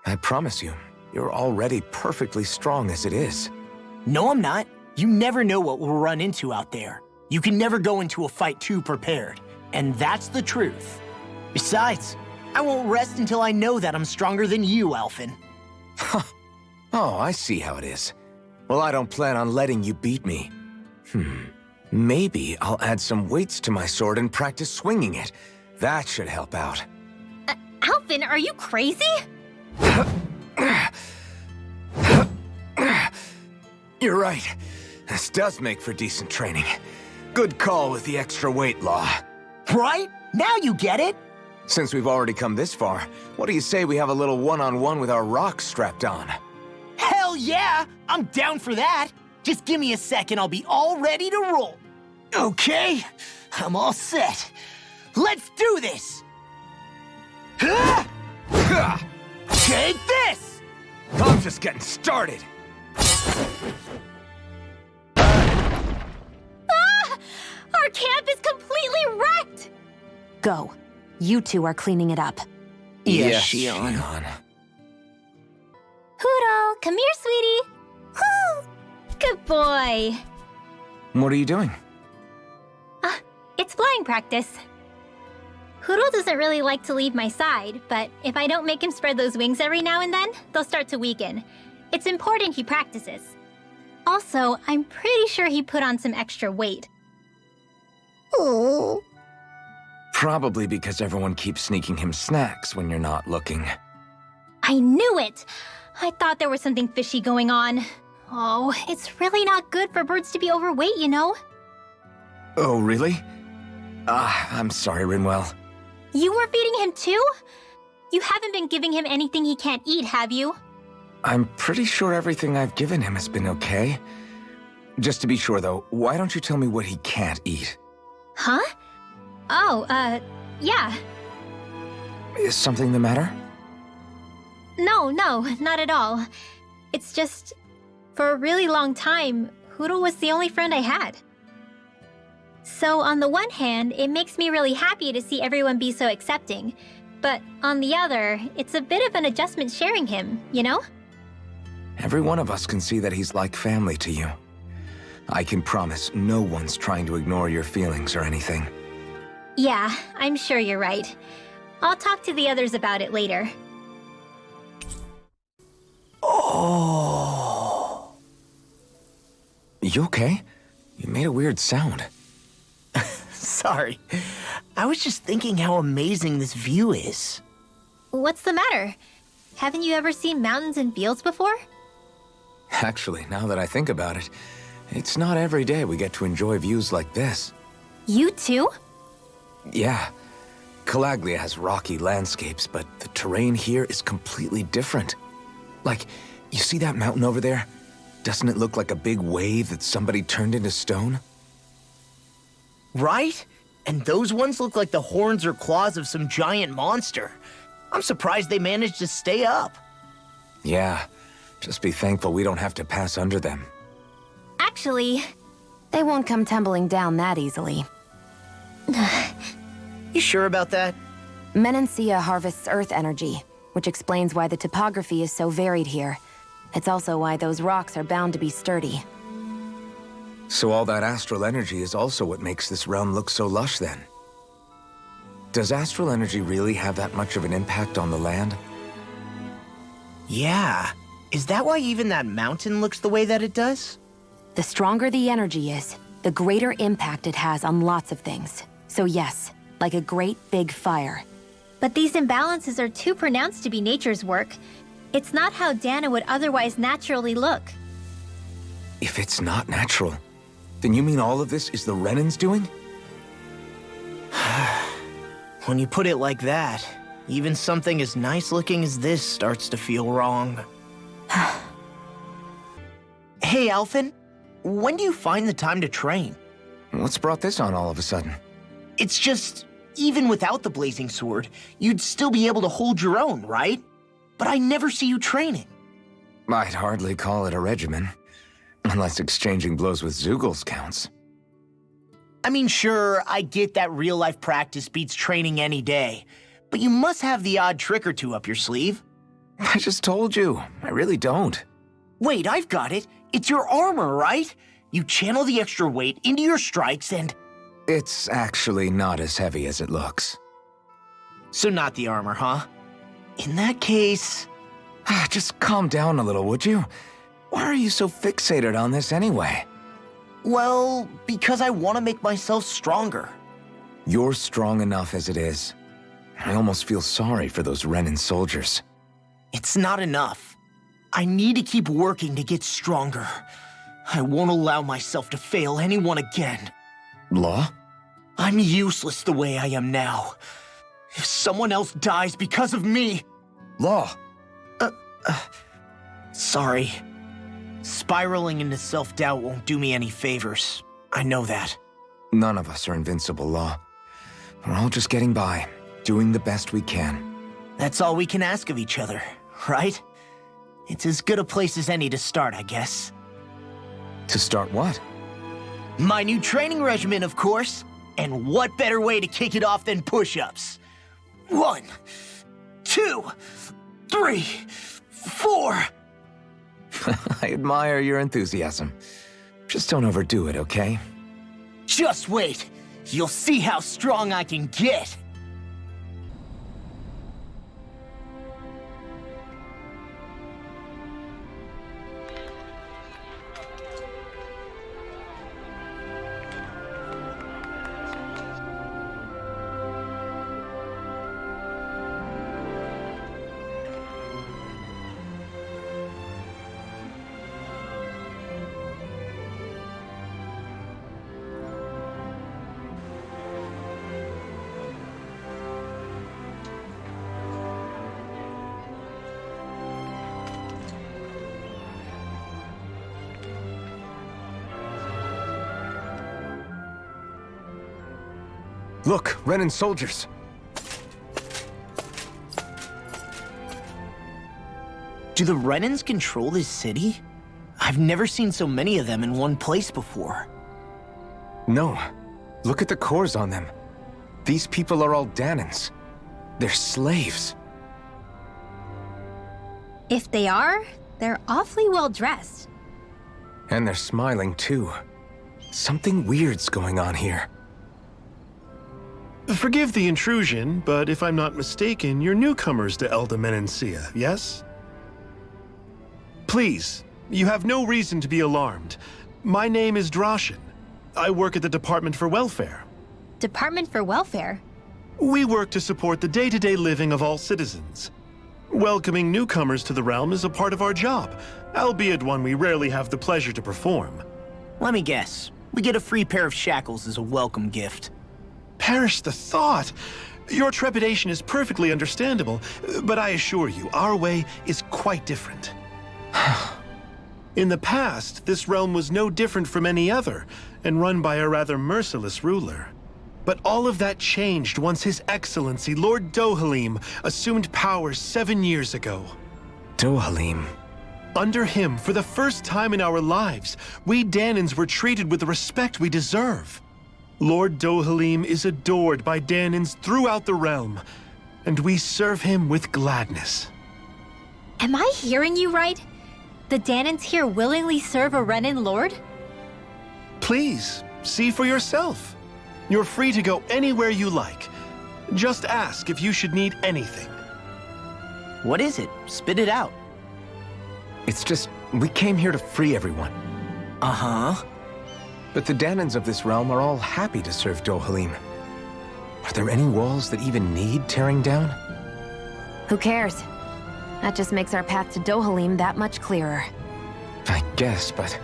S1: I promise you, you're already perfectly strong as it is.
S10: No, I'm not. You never know what we'll run into out there. You can never go into a fight too prepared. And that's the truth. Besides, I won't rest until I know that I'm stronger than you, Alphen.
S1: Oh, I see how it is. Well, I don't plan on letting you beat me. Maybe I'll add some weights to my sword and practice swinging it. That should help out.
S2: Alphen, are you crazy?
S1: You're right. This does make for decent training. Good call with the extra weight, Law.
S10: Right? Now you get it!
S1: Since we've already come this far, what do you say we have a little one-on-one with our rocks strapped on?
S10: Hell yeah! I'm down for that! Just give me a second, I'll be all ready to roll. Okay, I'm all set. Let's do this! Take this!
S1: I'm just getting started.
S2: Our camp is completely wrecked!
S3: Go. You two are cleaning it up.
S10: Yes, Shion.
S2: Hootle, come here, sweetie. Woo! Good boy.
S1: What are you doing?
S2: It's flying practice. Hootle doesn't really like to leave my side, but if I don't make him spread those wings every now and then, they'll start to weaken. It's important he practices. Also, I'm pretty sure he put on some extra weight. Oh.
S1: Probably because everyone keeps sneaking him snacks when you're not looking.
S2: I knew it! I thought there was something fishy going on. Oh, it's really not good for birds to be overweight, you know?
S1: Oh, really? I'm sorry, Rinwell.
S2: You were feeding him too? You haven't been giving him anything he can't eat, have you?
S1: I'm pretty sure everything I've given him has been okay. Just to be sure, though, why don't you tell me what he can't eat?
S2: Huh? Oh, yeah.
S1: Is something the matter?
S2: No, not at all. It's just, for a really long time, Hootle was the only friend I had. So on the one hand, it makes me really happy to see everyone be so accepting. But on the other, it's a bit of an adjustment sharing him, you know?
S1: Every one of us can see that he's like family to you. I can promise no one's trying to ignore your feelings or anything.
S2: Yeah, I'm sure you're right. I'll talk to the others about it later.
S10: Oh.
S1: You okay? You made a weird sound.
S10: Sorry. I was just thinking how amazing this view is.
S2: What's the matter? Haven't you ever seen mountains and fields before?
S1: Actually, now that I think about it, it's not every day we get to enjoy views like this.
S2: You too?
S1: Yeah. Calaglia has rocky landscapes, but the terrain here is completely different. Like, you see that mountain over there? Doesn't it look like a big wave that somebody turned into stone?
S10: Right? And those ones look like the horns or claws of some giant monster. I'm surprised they managed to stay up.
S1: Yeah, just be thankful we don't have to pass under them.
S2: Actually,
S3: They won't come tumbling down that easily.
S10: You sure about that?
S3: Menencia harvests earth energy, which explains why the topography is so varied here. It's also why those rocks are bound to be sturdy.
S1: So all that astral energy is also what makes this realm look so lush then? Does astral energy really have that much of an impact on the land?
S10: Yeah. Is that why even that mountain looks the way that it does?
S3: The stronger the energy is, the greater impact it has on lots of things. So yes, like a great big fire.
S2: but these imbalances are too pronounced to be nature's work. It's not how Dana would otherwise naturally look.
S1: If it's not natural, then you mean all of this is the Renan's doing?
S10: When you put it like that, even something as nice-looking as this starts to feel wrong. Hey, Alphen, when do you find the time to train?
S1: What's brought this on all of a sudden?
S10: It's just, even without the blazing sword, you'd still be able to hold your own, right? But I never see you training.
S1: I'd hardly call it a regimen. Unless exchanging blows with Zeugles counts.
S10: I mean, sure, I get that real-life practice beats training any day, but you must have the odd trick or two up your sleeve.
S1: I just told you, I really don't.
S10: Wait, I've got it. It's your armor, right? You channel the extra weight into your strikes and...
S1: It's actually not as heavy as it looks.
S10: So not the armor, huh? In that case...
S1: Just calm down a little, would you? Why are you so fixated on this anyway?
S10: Well, because I want to make myself stronger.
S1: You're strong enough as it is. I almost feel sorry for those Renan soldiers.
S10: It's not enough. I need to keep working to get stronger. I won't allow myself to fail anyone again.
S1: Law?
S10: I'm useless the way I am now. If someone else dies because of me...
S1: Law!
S10: Sorry. Spiraling into self-doubt won't do me any favors. I know that.
S1: None of us are invincible, Law. We're all just getting by, doing the best we can.
S10: That's all we can ask of each other, right? It's as good a place as any to start, I guess.
S1: To start what?
S10: My new training regimen, of course. And what better way to kick it off than push-ups? 1, 2, 3, 4...
S1: I admire your enthusiasm. Just don't overdo it, okay?
S10: Just wait. You'll see how strong I can get.
S1: Look, Renan soldiers.
S10: Do the Renans control this city? I've never seen so many of them in one place before.
S1: No. Look at the cores on them. These people are all Danans. They're slaves.
S2: If they are, they're awfully well dressed.
S1: And they're smiling too. Something weird's going on here.
S15: Forgive the intrusion, but if I'm not mistaken, you're newcomers to Elda Menencia, yes? Please, you have no reason to be alarmed. My name is Droshin. I work at the Department for Welfare.
S2: Department for Welfare?
S15: We work to support the day-to-day living of all citizens. Welcoming newcomers to the realm is a part of our job, albeit one we rarely have the pleasure to perform.
S10: Let me guess. We get a free pair of shackles as a welcome gift.
S15: Perish the thought! Your trepidation is perfectly understandable, but I assure you, our way is quite different. In the past, this realm was no different from any other, and run by a rather merciless ruler. But all of that changed once His Excellency, Lord Dohalim, assumed power 7 years ago.
S1: Dohalim?
S15: Under him, for the first time in our lives, we Danans were treated with the respect we deserve. Lord Dohalim is adored by Danans throughout the realm, and we serve him with gladness.
S2: Am I hearing you right? The Danans here willingly serve a Renan lord?
S15: Please, see for yourself. You're free to go anywhere you like. Just ask if you should need anything.
S10: What is it? Spit it out.
S1: It's just, we came here to free everyone.
S10: Uh-huh.
S1: But the Danans of this realm are all happy to serve Dohalim. Are there any walls that even need tearing down?
S3: Who cares? That just makes our path to Dohalim that much clearer.
S1: I guess, but...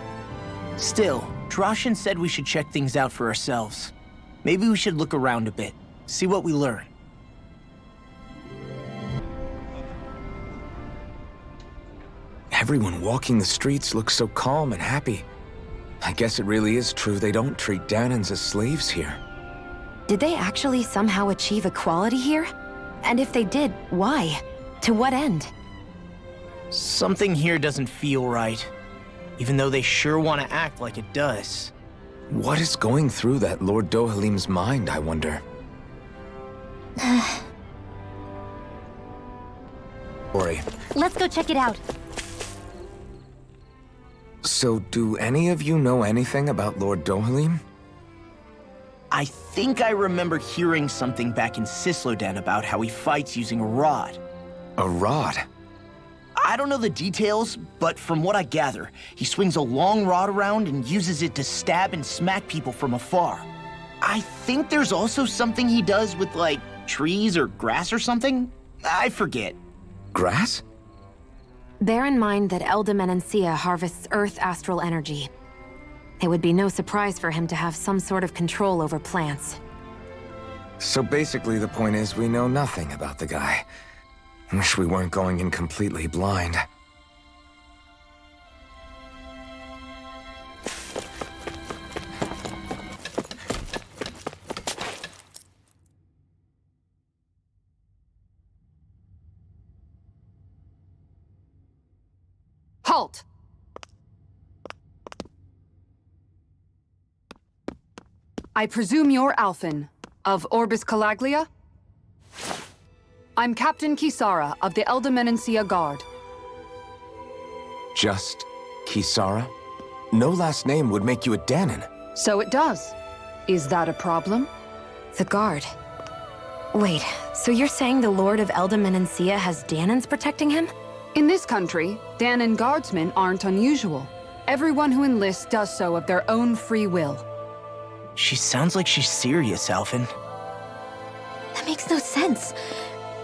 S10: Still, Droshin said we should check things out for ourselves. Maybe we should look around a bit, see what we learn.
S1: Everyone walking the streets looks so calm and happy. I guess it really is true they don't treat Danans as slaves here.
S3: Did they actually somehow achieve equality here? And if they did, why? To what end?
S10: Something here doesn't feel right, even though they sure want to act like it does.
S1: What is going through that Lord Dohalim's mind, I wonder? Ori.
S2: Let's go check it out.
S1: So, do any of you know anything about Lord Dohalim?
S10: I think I remember hearing something back in Cisloden about how he fights using a rod.
S1: A rod?
S10: I don't know the details, but from what I gather, he swings a long rod around and uses it to stab and smack people from afar. I think there's also something he does with, like, trees or grass or something? I forget.
S1: Grass?
S3: Bear in mind that Elda Menencia harvests Earth astral energy. It would be no surprise for him to have some sort of control over plants.
S1: So basically the point is we know nothing about the guy. Wish we weren't going in completely blind.
S16: Halt! I presume you're Alphen, of Orbis Calaglia? I'm Captain Kisara of the Elda Menencia Guard.
S1: Just Kisara? No last name would make you a Danan.
S16: So it does. Is that a problem?
S3: The Guard. Wait, so you're saying the Lord of Elda Menencia has Danans protecting him?
S16: In this country, Danan guardsmen aren't unusual. Everyone who enlists does so of their own free will.
S10: She sounds like she's serious, Alphen.
S2: That makes no sense.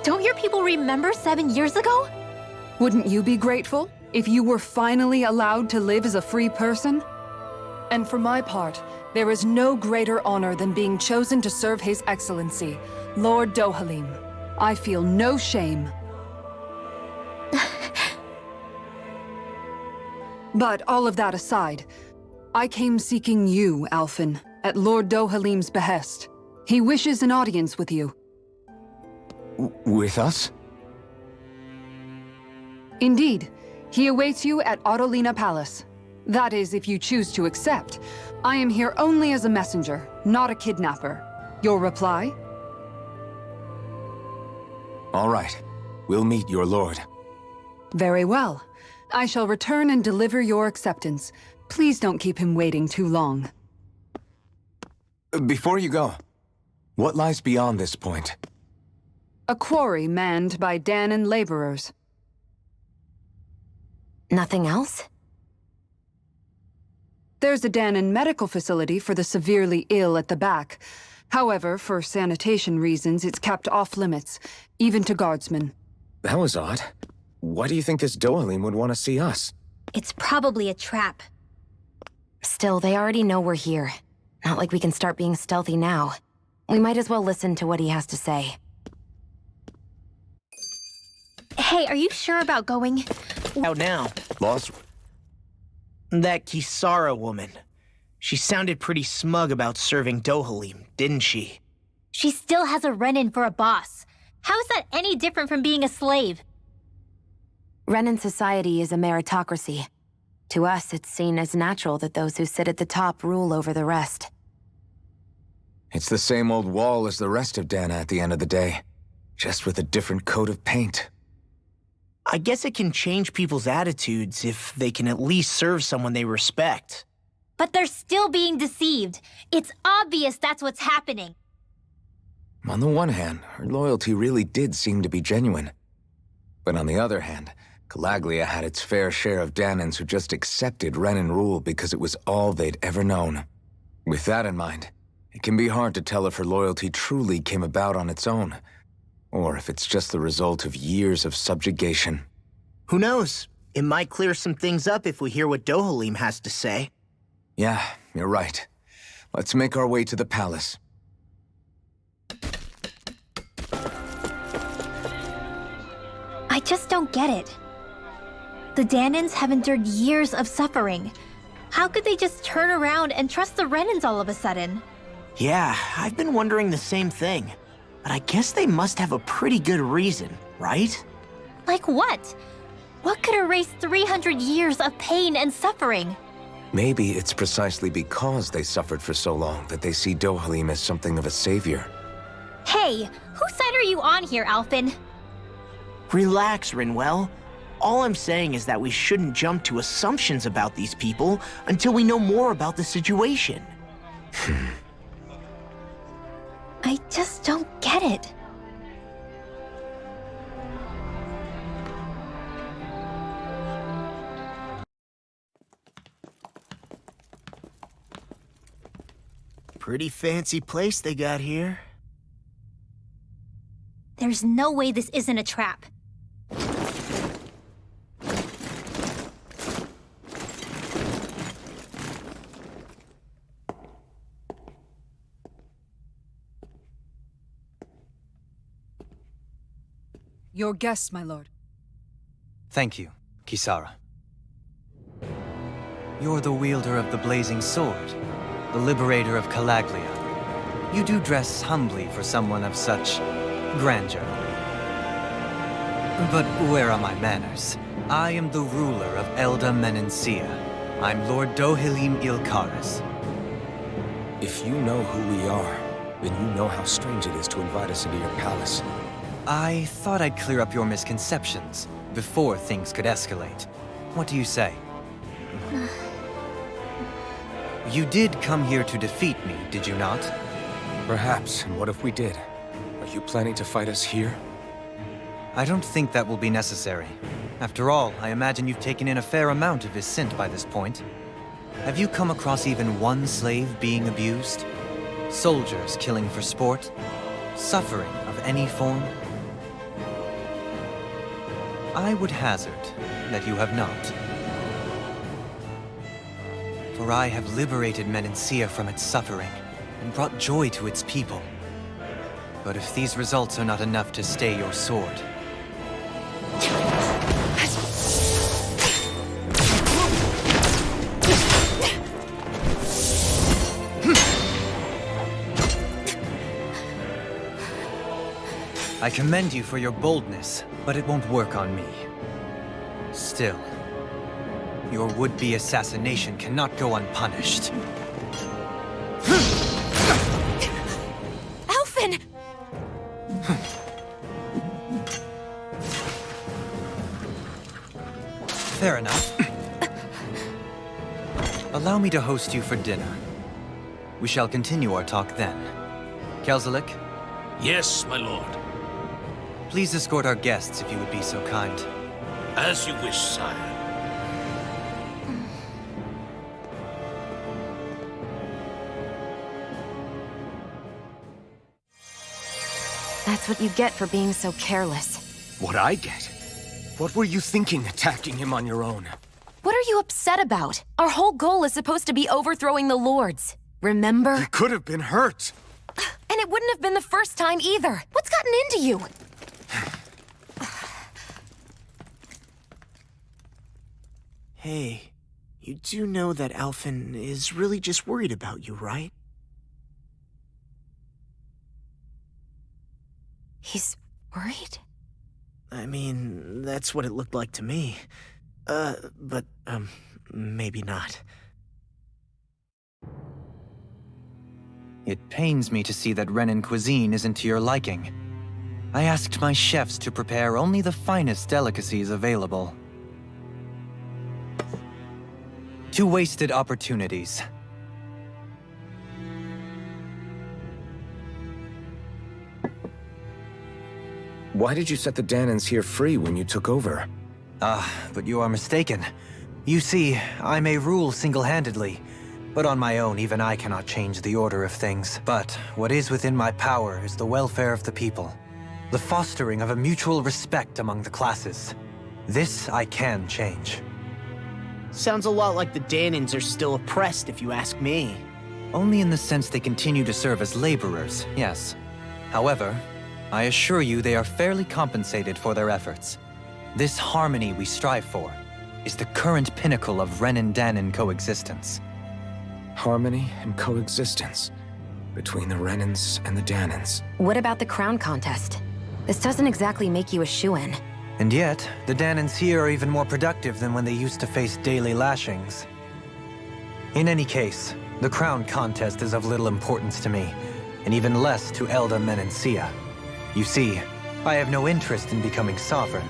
S2: Don't your people remember 7 years ago?
S16: Wouldn't you be grateful if you were finally allowed to live as a free person? And for my part, there is no greater honor than being chosen to serve His Excellency, Lord Dohalim. I feel no shame. But all of that aside, I came seeking you, Alphen, at Lord Dohalim's behest. He wishes an audience with you.
S1: With us?
S16: Indeed. He awaits you at Autolina Palace. That is, if you choose to accept. I am here only as a messenger, not a kidnapper. Your reply?
S1: All right. We'll meet your lord.
S16: Very well. I shall return and deliver your acceptance. Please don't keep him waiting too long.
S1: Before you go, what lies beyond this point?
S16: A quarry manned by Danan laborers.
S3: Nothing else?
S16: There's a Danan medical facility for the severely ill at the back. However, for sanitation reasons, it's kept off-limits, even to guardsmen.
S1: That was odd. Why do you think this Dohalim would want to see us?
S2: It's probably a trap.
S3: Still, they already know we're here. Not like we can start being stealthy now. We might as well listen to what he has to say.
S2: Hey, are you sure about going?
S10: Out now.
S1: Lost?
S10: That Kisara woman. She sounded pretty smug about serving Dohalim, didn't she?
S2: She still has a Renin for a boss. How is that any different from being a slave?
S3: Renin society is a meritocracy. To us, it's seen as natural that those who sit at the top rule over the rest.
S1: It's the same old wall as the rest of Dana at the end of the day, just with a different coat of paint.
S10: I guess it can change people's attitudes if they can at least serve someone they respect.
S2: But they're still being deceived. It's obvious that's what's happening.
S1: On the one hand, her loyalty really did seem to be genuine. But on the other hand, Calaglia had its fair share of Danans who just accepted Renin rule because it was all they'd ever known. With that in mind, it can be hard to tell if her loyalty truly came about on its own, or if it's just the result of years of subjugation.
S10: Who knows? It might clear some things up if we hear what Dohalim has to say.
S1: Yeah, you're right. Let's make our way to the palace.
S2: I just don't get it. The Danans have endured years of suffering. How could they just turn around and trust the Renins all of a sudden?
S10: Yeah, I've been wondering the same thing. But I guess they must have a pretty good reason, right?
S2: Like what? What could erase 300 years of pain and suffering?
S1: Maybe it's precisely because they suffered for so long that they see Dohalim as something of a savior.
S2: Hey, whose side are you on here, Alphen?
S10: Relax, Rinwell. All I'm saying is that we shouldn't jump to assumptions about these people until we know more about the situation.
S2: I just don't get it.
S10: Pretty fancy place they got here.
S2: There's no way this isn't a trap.
S16: Your guests, my lord.
S17: Thank you, Kisara. You're the wielder of the blazing sword, the liberator of Calaglia. You do dress humbly for someone of such grandeur. But where are my manners? I am the ruler of Elda Menencia. I'm Lord Dohalim Ilkaris.
S18: If you know who we are, then you know how strange it is to invite us into your palace.
S17: I thought I'd clear up your misconceptions before things could escalate. What do you say? You did come here to defeat me, did you not?
S18: Perhaps, and what if we did? Are you planning to fight us here?
S17: I don't think that will be necessary. After all, I imagine you've taken in a fair amount of his scent by this point. Have you come across even one slave being abused? Soldiers killing for sport? Suffering of any form? I would hazard that you have not. For I have liberated Menencia from its suffering and brought joy to its people. But if these results are not enough to stay your sword... I commend you for your boldness, but it won't work on me. Still, your would-be assassination cannot go unpunished.
S3: Alphen!
S17: Fair enough. Allow me to host you for dinner. We shall continue our talk then. Kelzelik?
S14: Yes, my lord.
S17: Please escort our guests if you would be so kind.
S14: As you wish, sire.
S3: That's what you get for being so careless.
S18: What I get? What were you thinking attacking him on your own?
S3: What are you upset about? Our whole goal is supposed to be overthrowing the Lords. Remember?
S18: You could have been hurt.
S3: And it wouldn't have been the first time either. What's gotten into you?
S10: Hey, you do know that Alphen is really just worried about you, right?
S3: He's worried?
S10: I mean, that's what it looked like to me. But maybe not.
S17: It pains me to see that Renan cuisine isn't to your liking. I asked my chefs to prepare only the finest delicacies available. 2 wasted opportunities.
S1: Why did you set the Danans here free when you took over?
S17: But you are mistaken. You see, I may rule single-handedly, but on my own, even I cannot change the order of things. But what is within my power is the welfare of the people, the fostering of a mutual respect among the classes. This I can change.
S10: Sounds a lot like the Danans are still oppressed, if you ask me.
S17: Only in the sense they continue to serve as laborers, yes. However, I assure you they are fairly compensated for their efforts. This harmony we strive for is the current pinnacle of Renan-Danan coexistence.
S1: Harmony and coexistence between the Renans and the Danans.
S3: What about the crown contest? This doesn't exactly make you a shoo-in.
S17: And yet, the Danans here are even more productive than when they used to face daily lashings. In any case, the crown contest is of little importance to me, and even less to Elda Menencia. You see, I have no interest in becoming sovereign.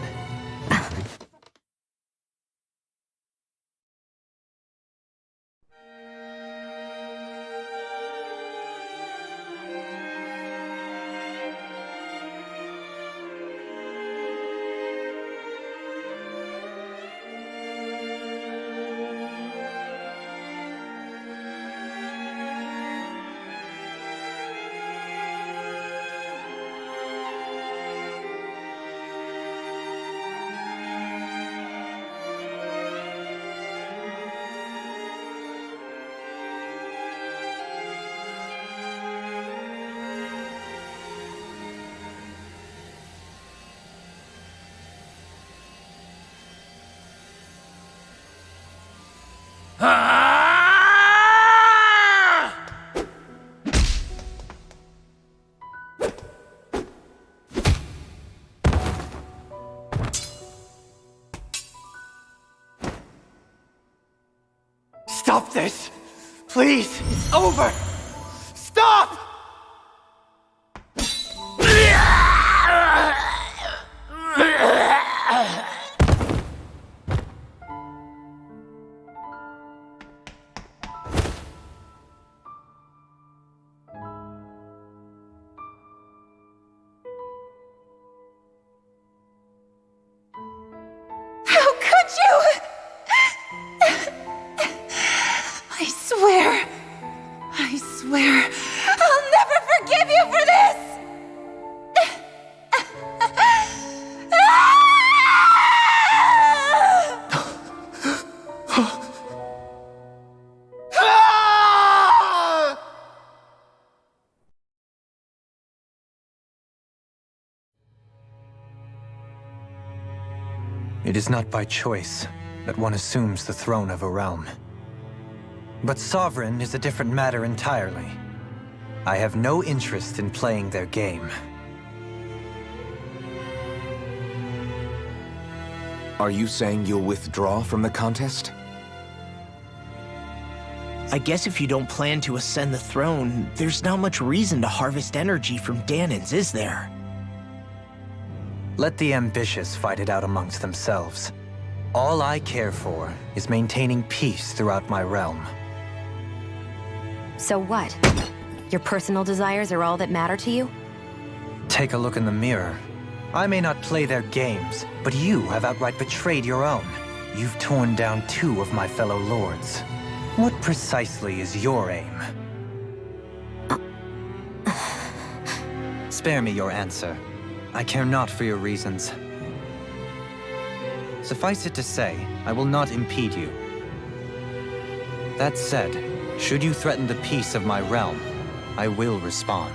S19: Stop this! Please! It's over! Stop!
S6: How could you? I swear, I'll never forgive you for this!
S17: It is not by choice that one assumes the throne of a realm. But sovereign is a different matter entirely. I have no interest in playing their game.
S1: Are you saying you'll withdraw from the contest?
S10: I guess if you don't plan to ascend the throne, there's not much reason to harvest energy from Danans, is there?
S17: Let the ambitious fight it out amongst themselves. All I care for is maintaining peace throughout my realm.
S3: So what? Your personal desires are all that matter to you?
S17: Take a look in the mirror. I may not play their games, but you have outright betrayed your own. You've torn down 2 of my fellow lords. What precisely is your aim? Spare me your answer. I care not for your reasons. Suffice it to say, I will not impede you. That said, should you threaten the peace of my realm, I will respond.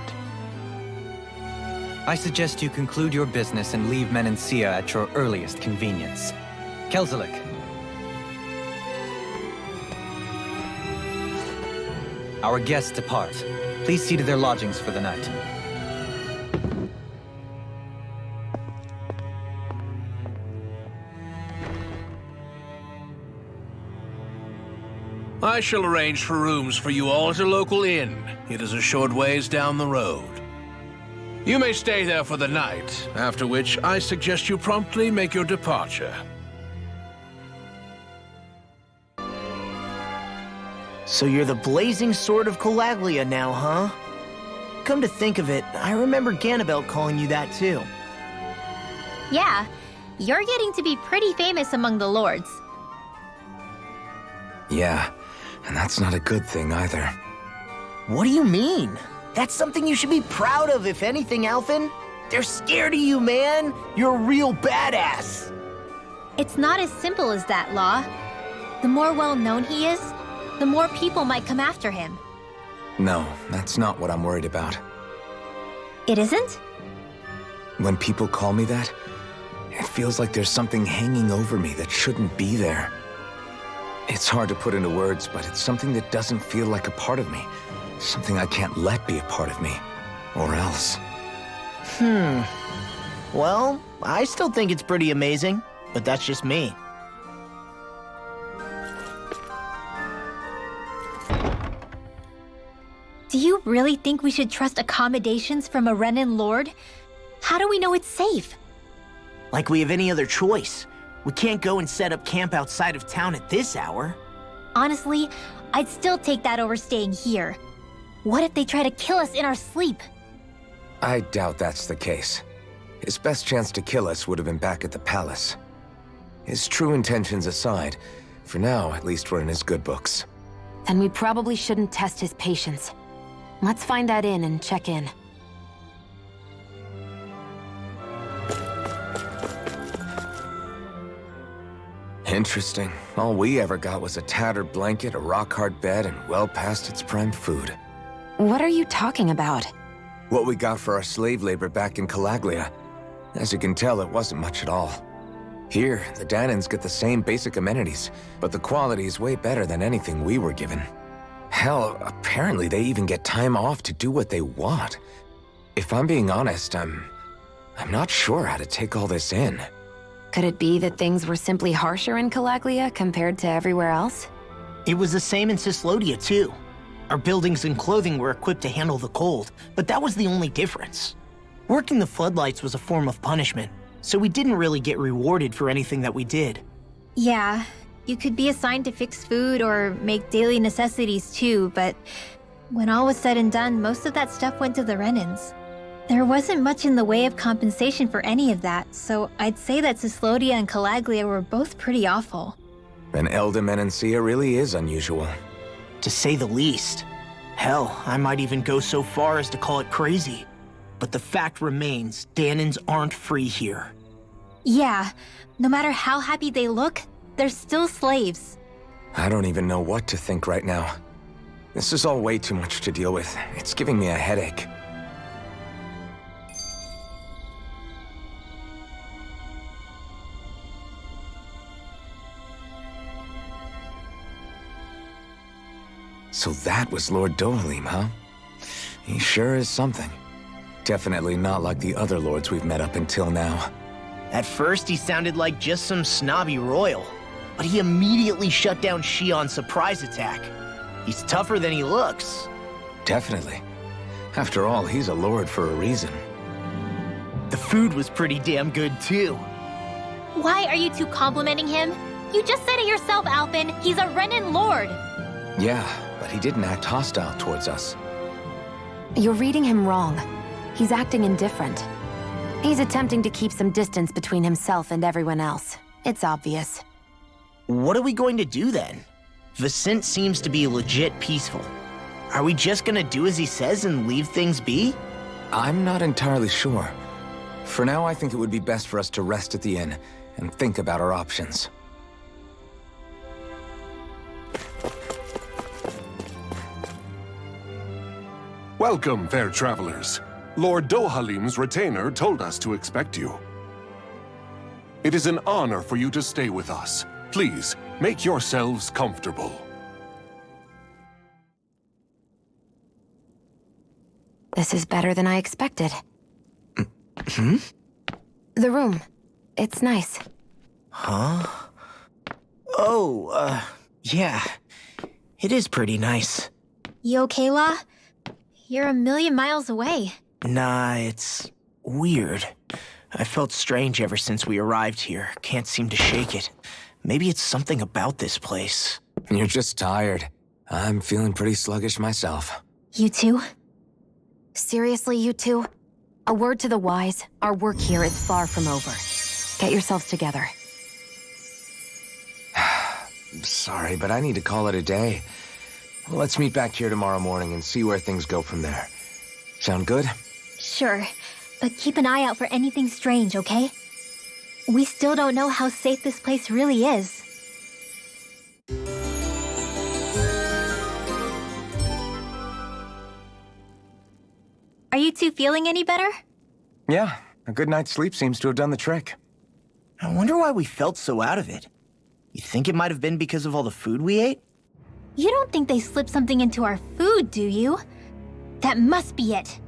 S17: I suggest you conclude your business and leave Menencia at your earliest convenience. Kelzelik, Our guests depart. Please see to their lodgings for the night.
S5: I shall arrange for rooms for you all at a local inn. It is a short ways down the road. You may stay there for the night, after which I suggest you promptly make your departure.
S10: So you're the blazing sword of Calaglia now, huh? Come to think of it, I remember Ganabel calling you that too.
S2: Yeah, you're getting to be pretty famous among the lords.
S1: Yeah, and that's not a good thing either.
S10: What do you mean? That's something you should be proud of, if anything, Alphen. They're scared of you, man. You're a real badass.
S2: It's not as simple as that, Law. The more well-known he is, the more people might come after him.
S1: No, that's not what I'm worried about.
S2: It isn't?
S1: When people call me that, it feels like there's something hanging over me that shouldn't be there. It's hard to put into words, but it's something that doesn't feel like a part of me. Something I can't let be a part of me. Or else.
S10: Well, I still think it's pretty amazing, but that's just me.
S2: Do you really think we should trust accommodations from a Renan lord? How do we know it's safe?
S10: Like we have any other choice. We can't go and set up camp outside of town at this hour.
S2: Honestly, I'd still take that over staying here. What if they try to kill us in our sleep?
S1: I doubt that's the case. His best chance to kill us would have been back at the palace. His true intentions aside, for now, at least we're in his good books.
S3: Then we probably shouldn't test his patience. Let's find that inn and check in.
S1: Interesting. All we ever got was a tattered blanket, a rock-hard bed, and well past its prime food.
S3: What are you talking about?
S1: What we got for our slave labor back in Calaglia. As you can tell, it wasn't much at all. Here, the Danans get the same basic amenities, but the quality is way better than anything we were given. Hell, apparently they even get time off to do what they want. If I'm being honest, I'm not sure how to take all this in.
S3: Could it be that things were simply harsher in Calaglia compared to everywhere else?
S10: It was the same in Cislodia, too. Our buildings and clothing were equipped to handle the cold, but that was the only difference. Working the floodlights was a form of punishment, so we didn't really get rewarded for anything that we did.
S2: Yeah, you could be assigned to fix food or make daily necessities too, but when all was said and done, most of that stuff went to the Renans. There wasn't much in the way of compensation for any of that, so I'd say that Cislodia and Calaglia were both pretty awful.
S1: And Elda Menencia really is unusual.
S10: To say the least. Hell, I might even go so far as to call it crazy. But the fact remains, Danans aren't free here.
S2: Yeah, no matter how happy they look, they're still slaves.
S1: I don't even know what to think right now. This is all way too much to deal with. It's giving me a headache. So that was Lord Dohalim, huh? He sure is something. Definitely not like the other lords we've met up until now.
S10: At first, he sounded like just some snobby royal, but he immediately shut down Shion's surprise attack. He's tougher than he looks.
S1: Definitely. After all, he's a lord for a reason.
S10: The food was pretty damn good, too.
S2: Why are you two complimenting him? You just said it yourself, Alphen. He's a Renan lord.
S1: Yeah, but he didn't act hostile towards us.
S3: You're reading him wrong. He's acting indifferent. He's attempting to keep some distance between himself and everyone else. It's obvious.
S10: What are we going to do then? Vicent seems to be legit peaceful. Are we just gonna do as he says and leave things be?
S1: I'm not entirely sure. For now, I think it would be best for us to rest at the inn and think about our options.
S13: Welcome, fair travelers. Lord Dohalim's retainer told us to expect you. It is an honor for you to stay with us. Please, make yourselves comfortable.
S3: This is better than I expected.
S10: Hmm?
S3: The room. It's nice.
S10: Huh? Oh, yeah. It is pretty nice.
S2: You okay, Law? You're a million miles away.
S10: Nah, it's weird. I felt strange ever since we arrived here. Can't seem to shake it. Maybe it's something about this place.
S1: You're just tired. I'm feeling pretty sluggish myself.
S2: You too?
S3: Seriously, you two? A word to the wise, our work here is far from over. Get yourselves together.
S1: Sorry, but I need to call it a day. Let's meet back here tomorrow morning and see where things go from there. Sound good?
S2: Sure, but keep an eye out for anything strange, okay? We still don't know how safe this place really is. Are you two feeling any better?
S1: Yeah, a good night's sleep seems to have done the trick.
S10: I wonder why we felt so out of it. You think it might have been because of all the food we ate?
S2: You don't think they slipped something into our food, do you? That must be it.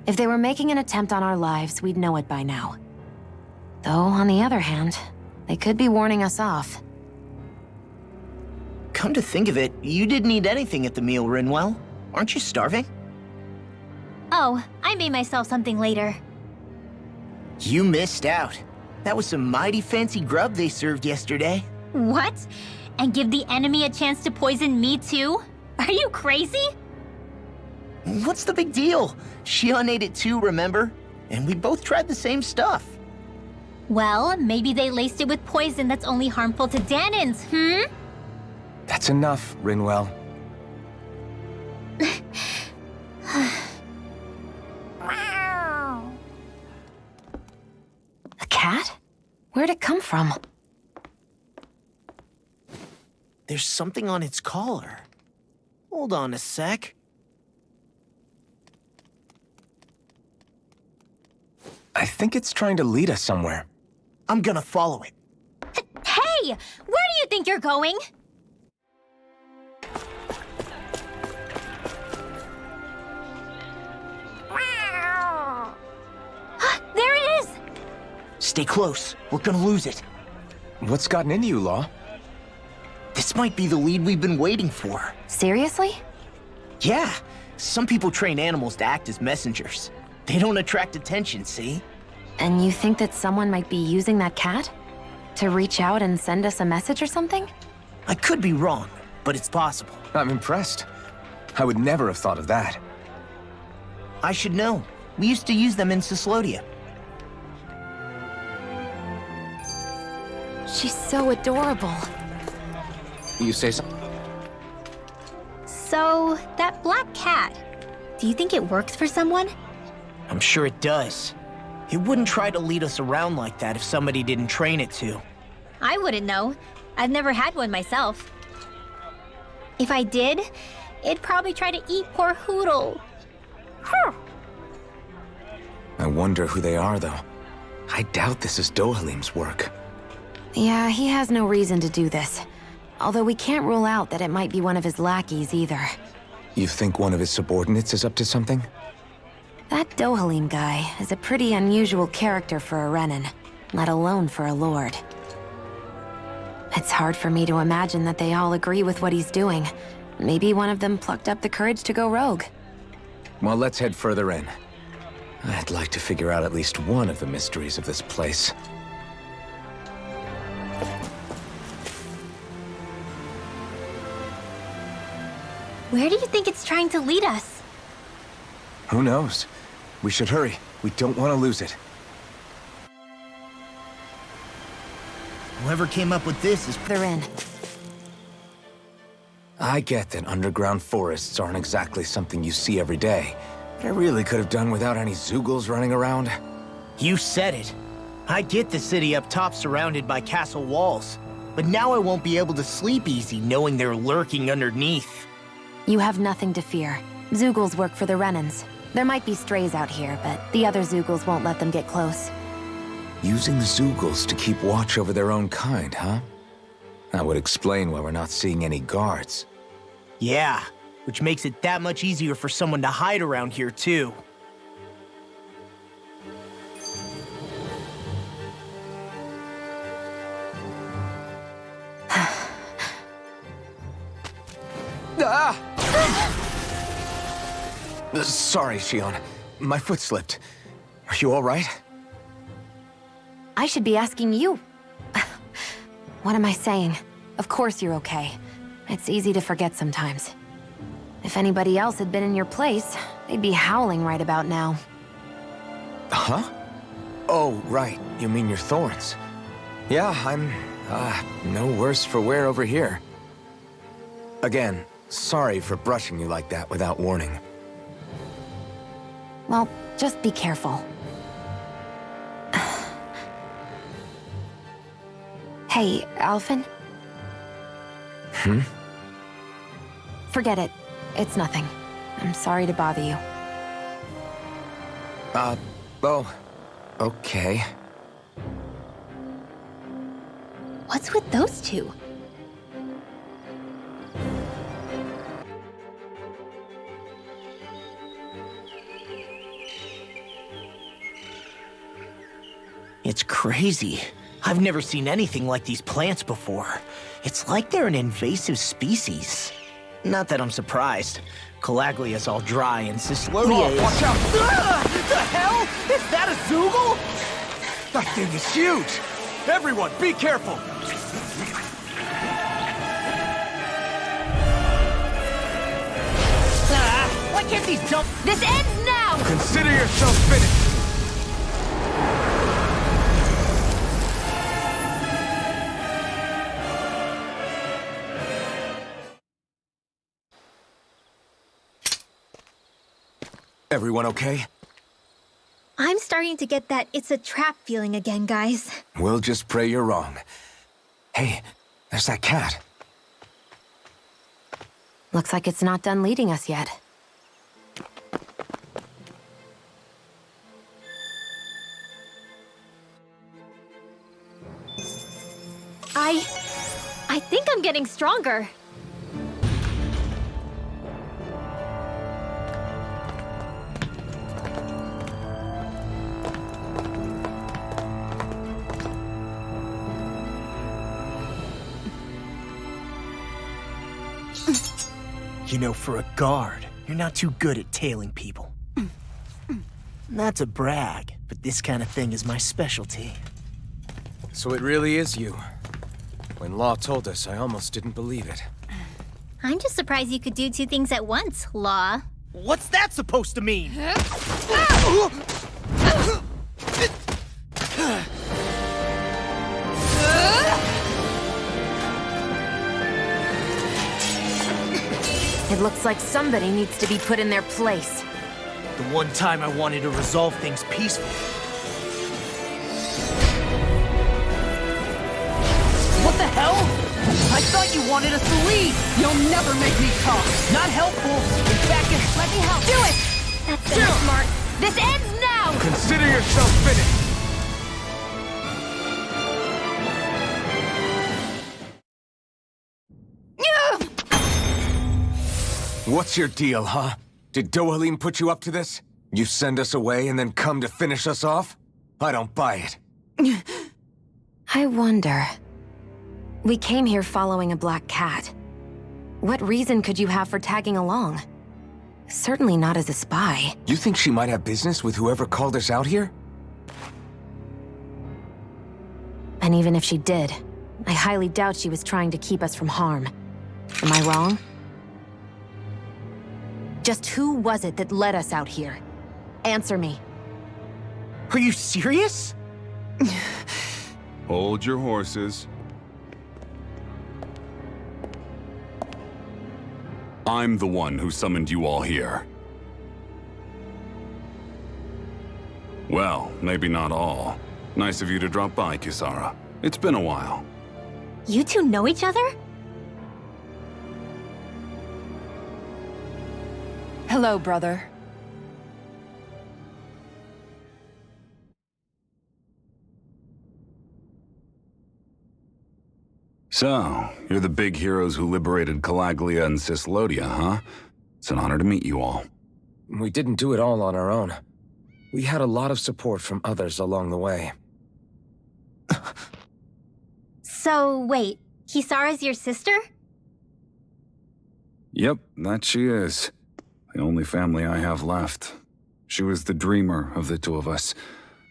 S3: If they were making an attempt on our lives, we'd know it by now. Though, on the other hand, they could be warning us off.
S10: Come to think of it, you didn't eat anything at the meal, Rinwell. Aren't you starving?
S2: Oh, I made myself something later.
S10: You missed out. That was some mighty fancy grub they served yesterday.
S2: What? And give the enemy a chance to poison me too? Are you crazy?
S10: What's the big deal? Shion ate it too, remember? And we both tried the same stuff.
S2: Well, maybe they laced it with poison that's only harmful to Danins,
S1: That's enough, Rinwell.
S3: A cat? Where'd it come from?
S10: There's something on its collar. Hold on a sec.
S1: I think it's trying to lead us somewhere.
S10: I'm gonna follow it.
S2: Hey! Where do you think you're going? There it is!
S10: Stay close. We're gonna lose it.
S1: What's gotten into you, Law?
S10: This might be the lead we've been waiting for.
S3: Seriously?
S10: Yeah. Some people train animals to act as messengers. They don't attract attention, see?
S3: And you think that someone might be using that cat? To reach out and send us a message or something?
S10: I could be wrong, but it's possible.
S1: I'm impressed. I would never have thought of that.
S10: I should know. We used to use them in Cislodia.
S3: She's so adorable.
S1: You say so?
S2: So, that black cat, do you think it works for someone?
S10: I'm sure it does. It wouldn't try to lead us around like that if somebody didn't train it to.
S2: I wouldn't know. I've never had one myself. If I did, it'd probably try to eat poor Hoodle.
S1: I wonder who they are, though. I doubt this is Dohalim's work.
S3: Yeah, he has no reason to do this. Although we can't rule out that it might be one of his lackeys either.
S1: You think one of his subordinates is up to something?
S3: That Dohalim guy is a pretty unusual character for a Renan, let alone for a Lord. It's hard for me to imagine that they all agree with what he's doing. Maybe one of them plucked up the courage to go rogue.
S1: Well, let's head further in. I'd like to figure out at least one of the mysteries of this place.
S2: Where do you think it's trying to lead us?
S1: Who knows? We should hurry. We don't want to lose it.
S10: Whoever came up with this is...
S3: They're in.
S1: I get that underground forests aren't exactly something you see every day, but I really could have done without any Zeugles running around.
S10: You said it. I get the city up top surrounded by castle walls, but now I won't be able to sleep easy knowing they're lurking underneath.
S3: You have nothing to fear. Zeugles work for the Renans. There might be strays out here, but the other Zeugles won't let them get close.
S1: Using Zeugles to keep watch over their own kind, huh? That would explain why we're not seeing any guards.
S10: Yeah, which makes it that much easier for someone to hide around here, too.
S1: Ah! Sorry, Shion. My foot slipped. Are you all right?
S3: I should be asking you. What am I saying? Of course you're okay. It's easy to forget sometimes. If anybody else had been in your place, they'd be howling right about now.
S1: Huh? Oh, right. You mean your thorns. Yeah, I'm, no worse for wear over here. Again, sorry for brushing you like that without warning.
S3: Well, just be careful. Hey, Alphen?
S1: Hmm?
S3: Forget it. It's nothing. I'm sorry to bother you.
S1: Oh, okay.
S2: What's with those two?
S10: It's crazy. I've never seen anything like these plants before. It's like they're an invasive species. Not that I'm surprised. Calaglia's all dry and Cislodia is...
S4: Watch out!
S10: The hell? Is that a Zoogle?
S4: That thing is huge! Everyone, be careful!
S10: Why can't these jump?
S2: This ends now!
S4: Consider yourself finished!
S1: Everyone okay?
S2: I'm starting to get that it's a trap feeling again, guys.
S1: We'll just pray you're wrong. Hey, there's that cat.
S3: Looks like it's not done leading us yet.
S2: I think I'm getting stronger.
S10: You know, for a guard, you're not too good at tailing people. Not to brag, but this kind of thing is my specialty.
S18: So it really is you. When Law told us, I almost didn't believe it.
S2: I'm just surprised you could do two things at once, Law.
S10: What's that supposed to mean?
S3: It looks like somebody needs to be put in their place.
S10: The one time I wanted to resolve things peacefully. What the hell? I thought you wanted us to leave!
S16: You'll never make me talk!
S10: Not helpful! In fact,
S2: Let me help! Do it! That's so smart! This ends now!
S4: Consider yourself finished!
S1: What's your deal, huh? Did Dohalim put you up to this? You send us away and then come to finish us off? I don't buy it.
S3: I wonder... We came here following a black cat. What reason could you have for tagging along? Certainly not as a spy.
S1: You think she might have business with whoever called us out here?
S3: And even if she did, I highly doubt she was trying to keep us from harm. Am I wrong? Just who was it that led us out here? Answer me.
S10: Are you serious?
S20: Hold your horses. I'm the one who summoned you all here. Well, maybe not all. Nice of you to drop by, Kisara. It's been a while.
S2: You two know each other?
S16: Hello, brother.
S20: So, you're the big heroes who liberated Calaglia and Cislodia, huh? It's an honor to meet you all.
S18: We didn't do it all on our own. We had a lot of support from others along the way.
S2: So, wait, Kisara's your sister?
S20: Yep, that she is. The only family I have left. She was the dreamer of the two of us,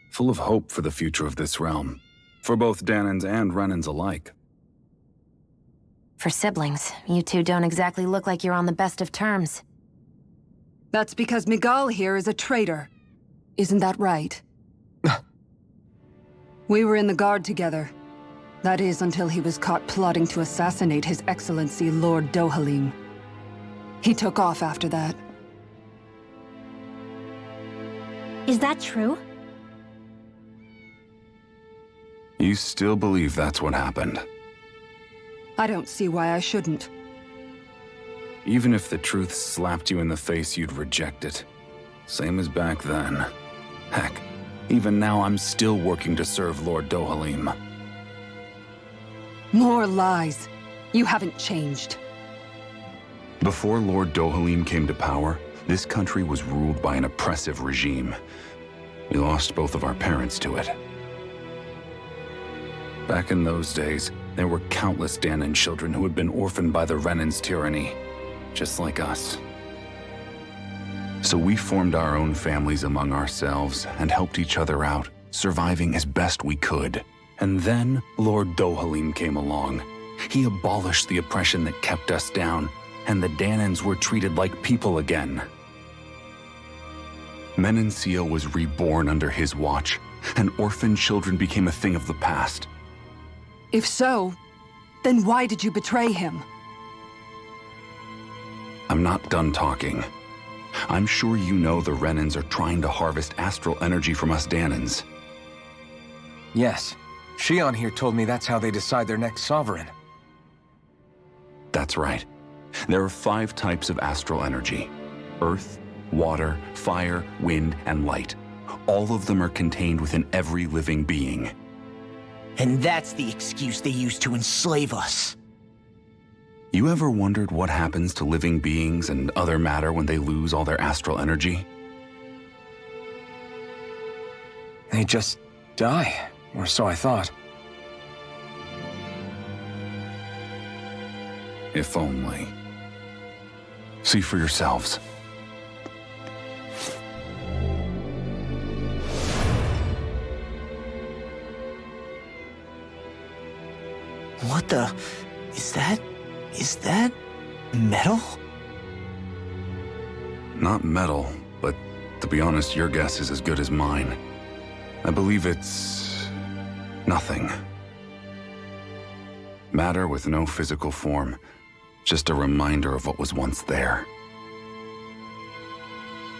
S20: full of hope for the future of this realm, for both Danans and Renans alike.
S3: For siblings, you two don't exactly look like you're on the best of terms.
S16: That's because Miguel here is a traitor. Isn't that right? We were in the Guard together. That is, until he was caught plotting to assassinate His Excellency Lord Dohalim. He took off after that.
S2: Is that true?
S20: You still believe that's what happened?
S16: I don't see why I shouldn't.
S20: Even if the truth slapped you in the face, you'd reject it. Same as back then. Heck, even now I'm still working to serve Lord Dohalim.
S16: More lies. You haven't changed.
S20: Before Lord Dohalim came to power, this country was ruled by an oppressive regime. We lost both of our parents to it. Back in those days, there were countless Danan children who had been orphaned by the Renan's tyranny, just like us. So we formed our own families among ourselves and helped each other out, surviving as best we could. And then Lord Dohalim came along. He abolished the oppression that kept us down, and the Danans were treated like people again. Menencia was reborn under his watch, and orphaned children became a thing of the past.
S16: If so, then why did you betray him?
S20: I'm not done talking. I'm sure you know the Renans are trying to harvest astral energy from us Danans.
S18: Yes. Shion here told me that's how they decide their next sovereign.
S20: That's right. There are 5 types of astral energy. Earth, water, fire, wind, and light. All of them are contained within every living being.
S10: And that's the excuse they use to enslave us.
S20: You ever wondered what happens to living beings and other matter when they lose all their astral energy?
S18: They just die, or so I thought.
S20: If only. See for yourselves.
S10: What the... Is that... metal?
S20: Not metal, but to be honest, your guess is as good as mine. I believe it's... nothing. Matter with no physical form. Just a reminder of what was once there.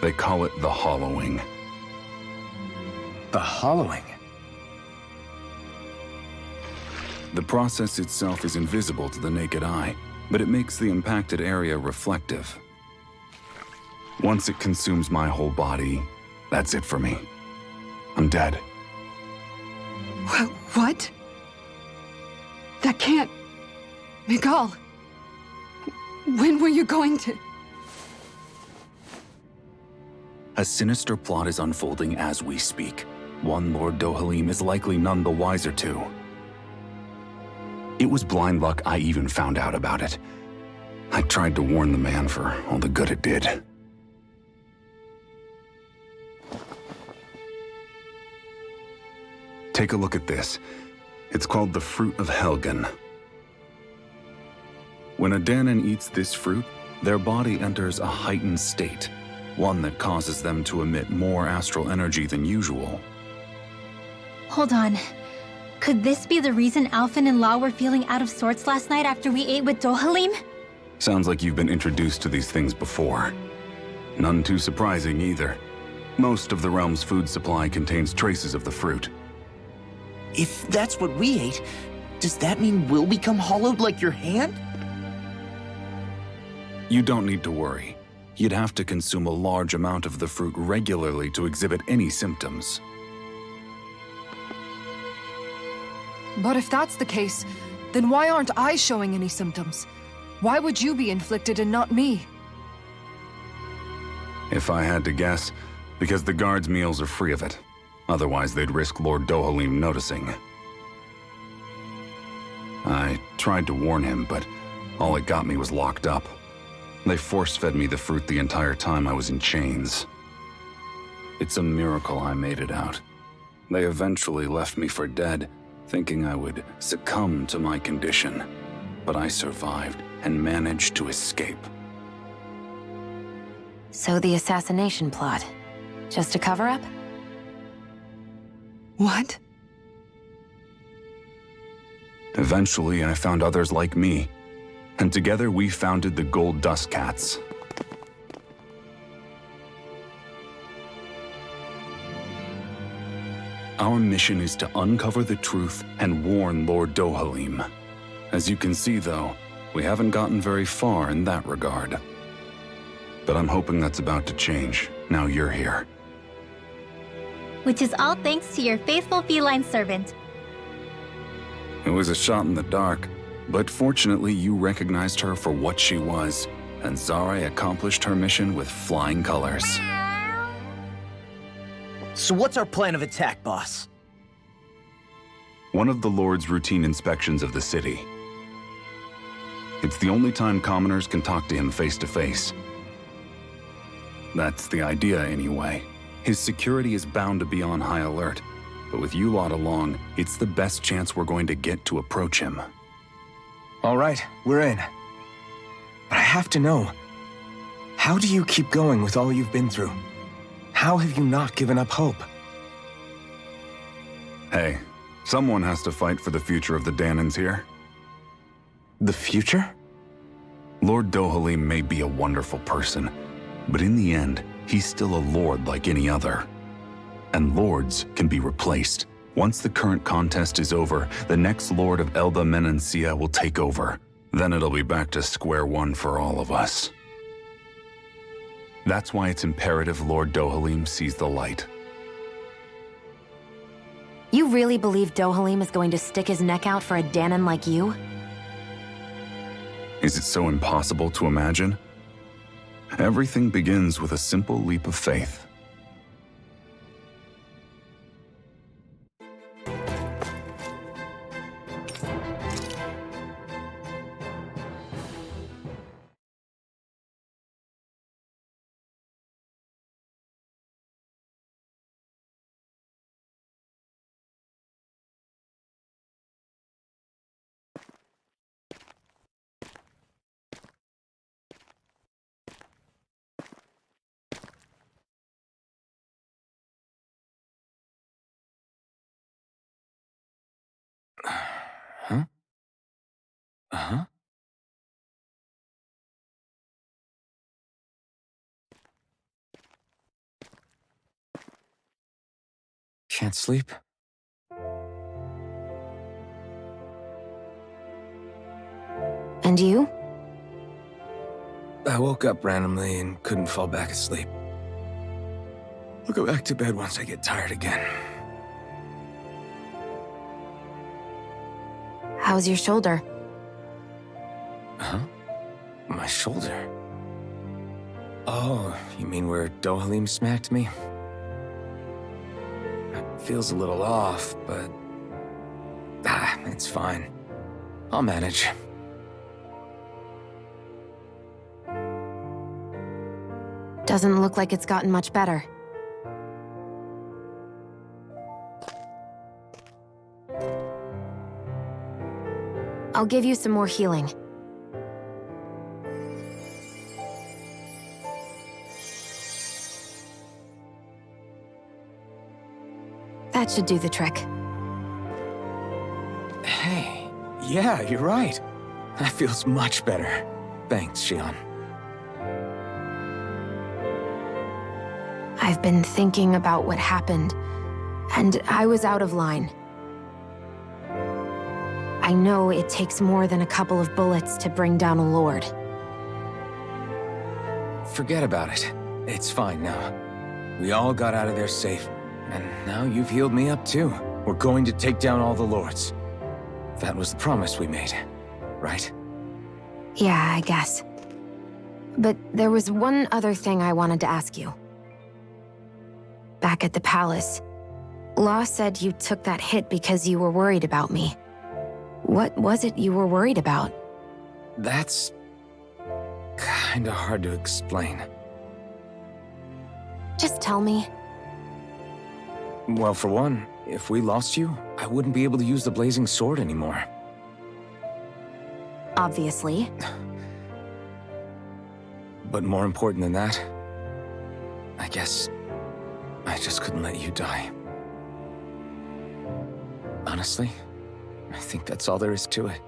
S20: They call it the hollowing.
S18: The hollowing?
S20: The process itself is invisible to the naked eye, but it makes the impacted area reflective. Once it consumes my whole body, that's it for me. I'm dead.
S16: What? That can't... Miguel, when were you going to...
S20: A sinister plot is unfolding as we speak. One Lord Dohalim is likely none the wiser to. It was blind luck I even found out about it. I tried to warn the man for all the good it did. Take a look at this. It's called the Fruit of Helgen. When a Danan eats this fruit, their body enters a heightened state, one that causes them to emit more astral energy than usual.
S2: Hold on. Could this be the reason Alphen and Law were feeling out of sorts last night after we ate with Dohalim?
S20: Sounds like you've been introduced to these things before. None too surprising either. Most of the realm's food supply contains traces of the fruit.
S10: If that's what we ate, does that mean we'll become hollowed like your hand?
S20: You don't need to worry. You'd have to consume a large amount of the fruit regularly to exhibit any symptoms.
S16: But if that's the case, then why aren't I showing any symptoms? Why would you be inflicted and not me?
S20: If I had to guess, because the guards' meals are free of it. Otherwise, they'd risk Lord Dohalim noticing. I tried to warn him, but all it got me was locked up. They force-fed me the fruit the entire time I was in chains. It's a miracle I made it out. They eventually left me for dead, thinking I would succumb to my condition. But I survived and managed to escape.
S3: So the assassination plot, just a cover-up?
S16: What?
S20: Eventually, I found others like me, and together we founded the Gold Dust Cats. Our mission is to uncover the truth and warn Lord Dohalim. As you can see, though, we haven't gotten very far in that regard. But I'm hoping that's about to change, now you're here.
S2: Which is all thanks to your faithful feline servant.
S20: It was a shot in the dark, but fortunately you recognized her for what she was, and Zare accomplished her mission with flying colors.
S10: So what's our plan of attack, boss?
S20: One of the Lord's routine inspections of the city. It's the only time commoners can talk to him face to face. That's the idea, anyway. His security is bound to be on high alert, but with you lot along, it's the best chance we're going to get to approach him.
S1: All right, we're in. But I have to know, how do you keep going with all you've been through? How have you not given up hope?
S20: Hey, someone has to fight for the future of the Danans here.
S1: The future?
S20: Lord Dohalim may be a wonderful person, but in the end, he's still a lord like any other. And lords can be replaced. Once the current contest is over, the next lord of Elda Menencia will take over. Then it'll be back to square one for all of us. That's why it's imperative Lord Dohalim sees the light.
S3: You really believe Dohalim is going to stick his neck out for a Danan like you?
S20: Is it so impossible to imagine? Everything begins with a simple leap of faith. Huh? Uh-huh.
S1: Can't sleep?
S3: And you?
S1: I woke up randomly and couldn't fall back asleep. I'll go back to bed once I get tired again.
S3: How's your shoulder?
S1: Huh? My shoulder? Oh, you mean where Dohalim smacked me? It feels a little off, but... it's fine. I'll manage.
S3: Doesn't look like it's gotten much better. I'll give you some more healing. That should do the trick.
S1: Hey, yeah, you're right. That feels much better. Thanks, Shion.
S3: I've been thinking about what happened, and I was out of line. I know it takes more than a couple of bullets to bring down a lord.
S1: Forget about it. It's fine now. We all got out of there safe, and now you've healed me up too. We're going to take down all the lords. That was the promise we made, right?
S3: Yeah, I guess. But there was one other thing I wanted to ask you. Back at the palace, Law said you took that hit because you were worried about me. What was it you were worried about?
S1: That's kinda hard to explain.
S3: Just tell me.
S1: Well, for one, if we lost you, I wouldn't be able to use the blazing sword anymore.
S3: Obviously.
S1: But more important than that, I guess I just couldn't let you die. Honestly, I think that's all there is to it.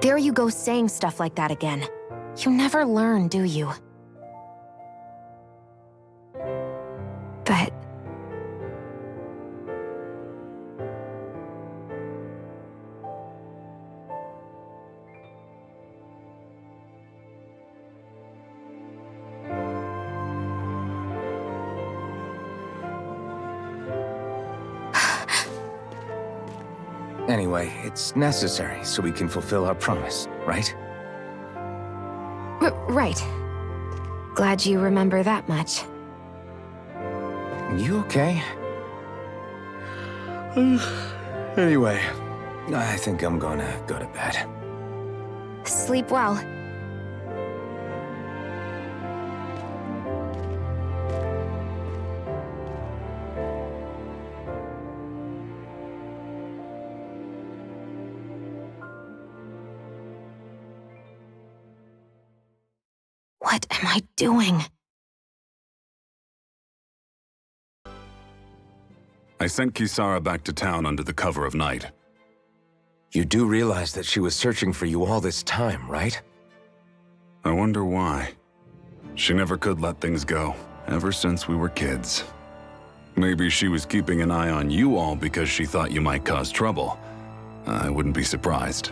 S3: There you go saying stuff like that again. You never learn, do you? But...
S1: Anyway, it's necessary so we can fulfill our promise, right?
S3: Right. Glad you remember that much.
S1: You okay? Anyway, I think I'm gonna go to bed.
S3: Sleep well. What am I doing?
S20: I sent Kisara back to town under the cover of night.
S1: You do realize that she was searching for you all this time, right?
S20: I wonder why. She never could let things go, ever since we were kids. Maybe she was keeping an eye on you all because she thought you might cause trouble. I wouldn't be surprised.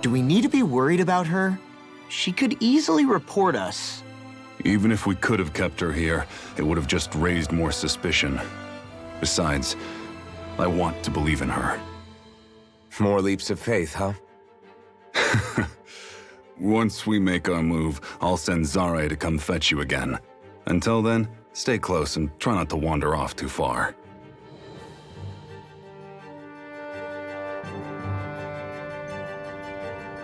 S10: Do we need to be worried about her? She could easily report us.
S20: Even if we could have kept her here, it would have just raised more suspicion. Besides, I want to believe in her.
S1: More leaps of faith, huh?
S20: Once we make our move, I'll send Zare to come fetch you again. Until then, stay close and try not to wander off too far.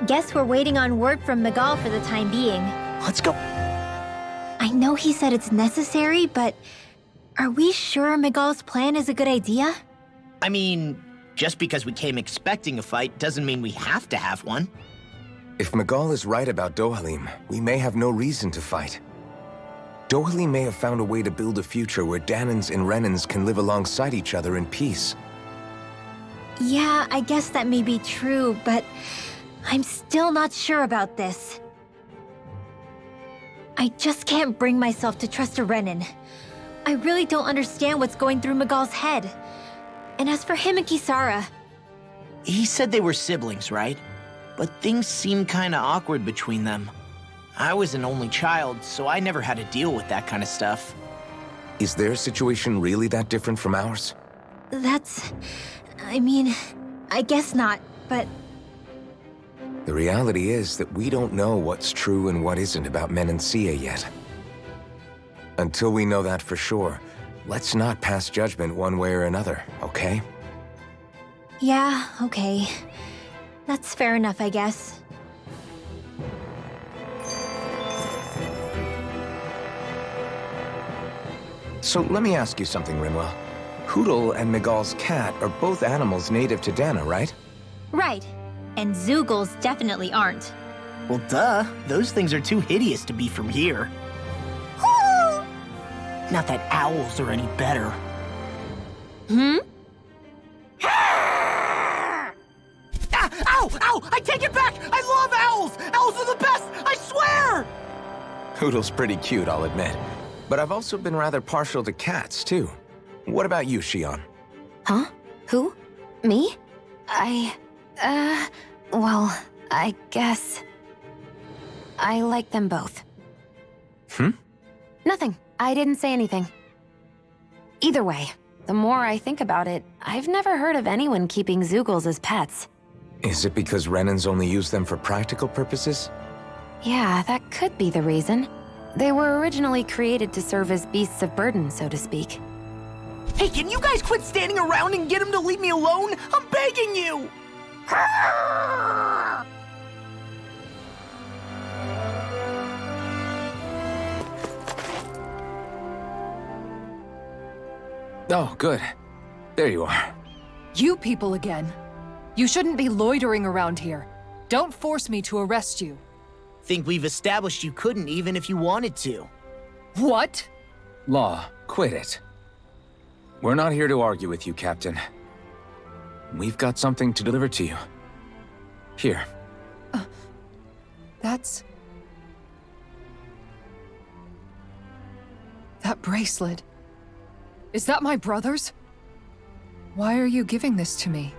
S2: Guess we're waiting on word from Miguel for the time being.
S10: Let's go.
S2: I know he said it's necessary, but are we sure Miguel's plan is a good idea?
S10: I mean, just because we came expecting a fight doesn't mean we have to have one.
S1: If Miguel is right about Dohalim, we may have no reason to fight. Dohalim may have found a way to build a future where Danans and Renans can live alongside each other in peace.
S2: Yeah, I guess that may be true, but I'm still not sure about this. I just can't bring myself to trust a Renan. I really don't understand what's going through Miguel's head. And as for him and Kisara...
S10: He said they were siblings, right? But things seemed kinda awkward between them. I was an only child, so I never had to deal with that kind of stuff.
S1: Is their situation really that different from ours?
S2: I mean, I guess not, but...
S1: The reality is that we don't know what's true and what isn't about Menencia yet. Until we know that for sure, let's not pass judgment one way or another, okay?
S2: Yeah, okay. That's fair enough, I guess.
S1: So let me ask you something, Rinwell. Hootle and Miguel's cat are both animals native to Dana, right?
S2: Right. And Zoogles definitely aren't.
S10: Well, duh. Those things are too hideous to be from here. Not that owls are any better.
S2: Hmm?
S10: Ow! Ow! I take it back! I love owls! Owls are the best! I swear!
S1: Hootle's pretty cute, I'll admit. But I've also been rather partial to cats, too. What about you, Shion?
S3: Huh? Who? Me? Well, I guess... I like them both. Nothing. I didn't say anything. Either way, the more I think about it, I've never heard of anyone keeping Zoogles as pets.
S1: Is it because Renans only use them for practical purposes?
S3: Yeah, that could be the reason. They were originally created to serve as beasts of burden, so to speak.
S10: Hey, can you guys quit standing around and get him to leave me alone? I'm begging you!
S1: Oh, good. There you are.
S16: You people again. You shouldn't be loitering around here. Don't force me to arrest you.
S10: Think we've established you couldn't even if you wanted to.
S16: What?
S1: Law, quit it. We're not here to argue with you, Captain. We've got something to deliver to you. Here.
S16: That's... That bracelet. Is that my brother's? Why are you giving this to me?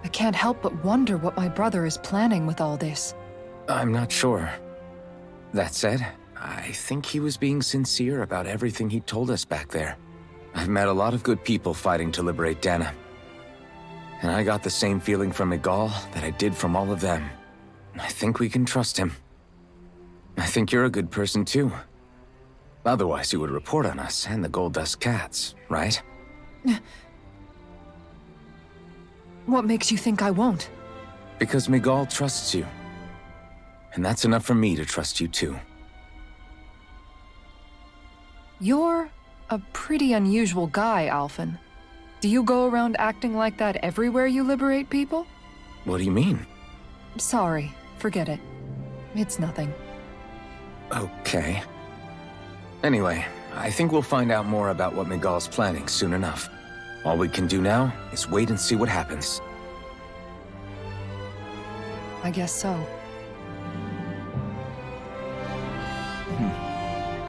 S16: I can't help but wonder what my brother is planning with all this.
S1: I'm not sure. That said, I think he was being sincere about everything he told us back there. I've met a lot of good people fighting to liberate Dana. And I got the same feeling from Miguel that I did from all of them. I think we can trust him. I think you're a good person too. Otherwise you would report on us and the Gold Dust Cats, right?
S16: What makes you think I won't?
S1: Because Miguel trusts you. And that's enough for me to trust you too.
S16: You're a pretty unusual guy, Alphen. Do you go around acting like that everywhere you liberate people?
S1: What do you mean?
S16: Sorry, forget it. It's nothing.
S1: Okay. Anyway, I think we'll find out more about what Miguel's planning soon enough. All we can do now is wait and see what happens.
S16: I guess so.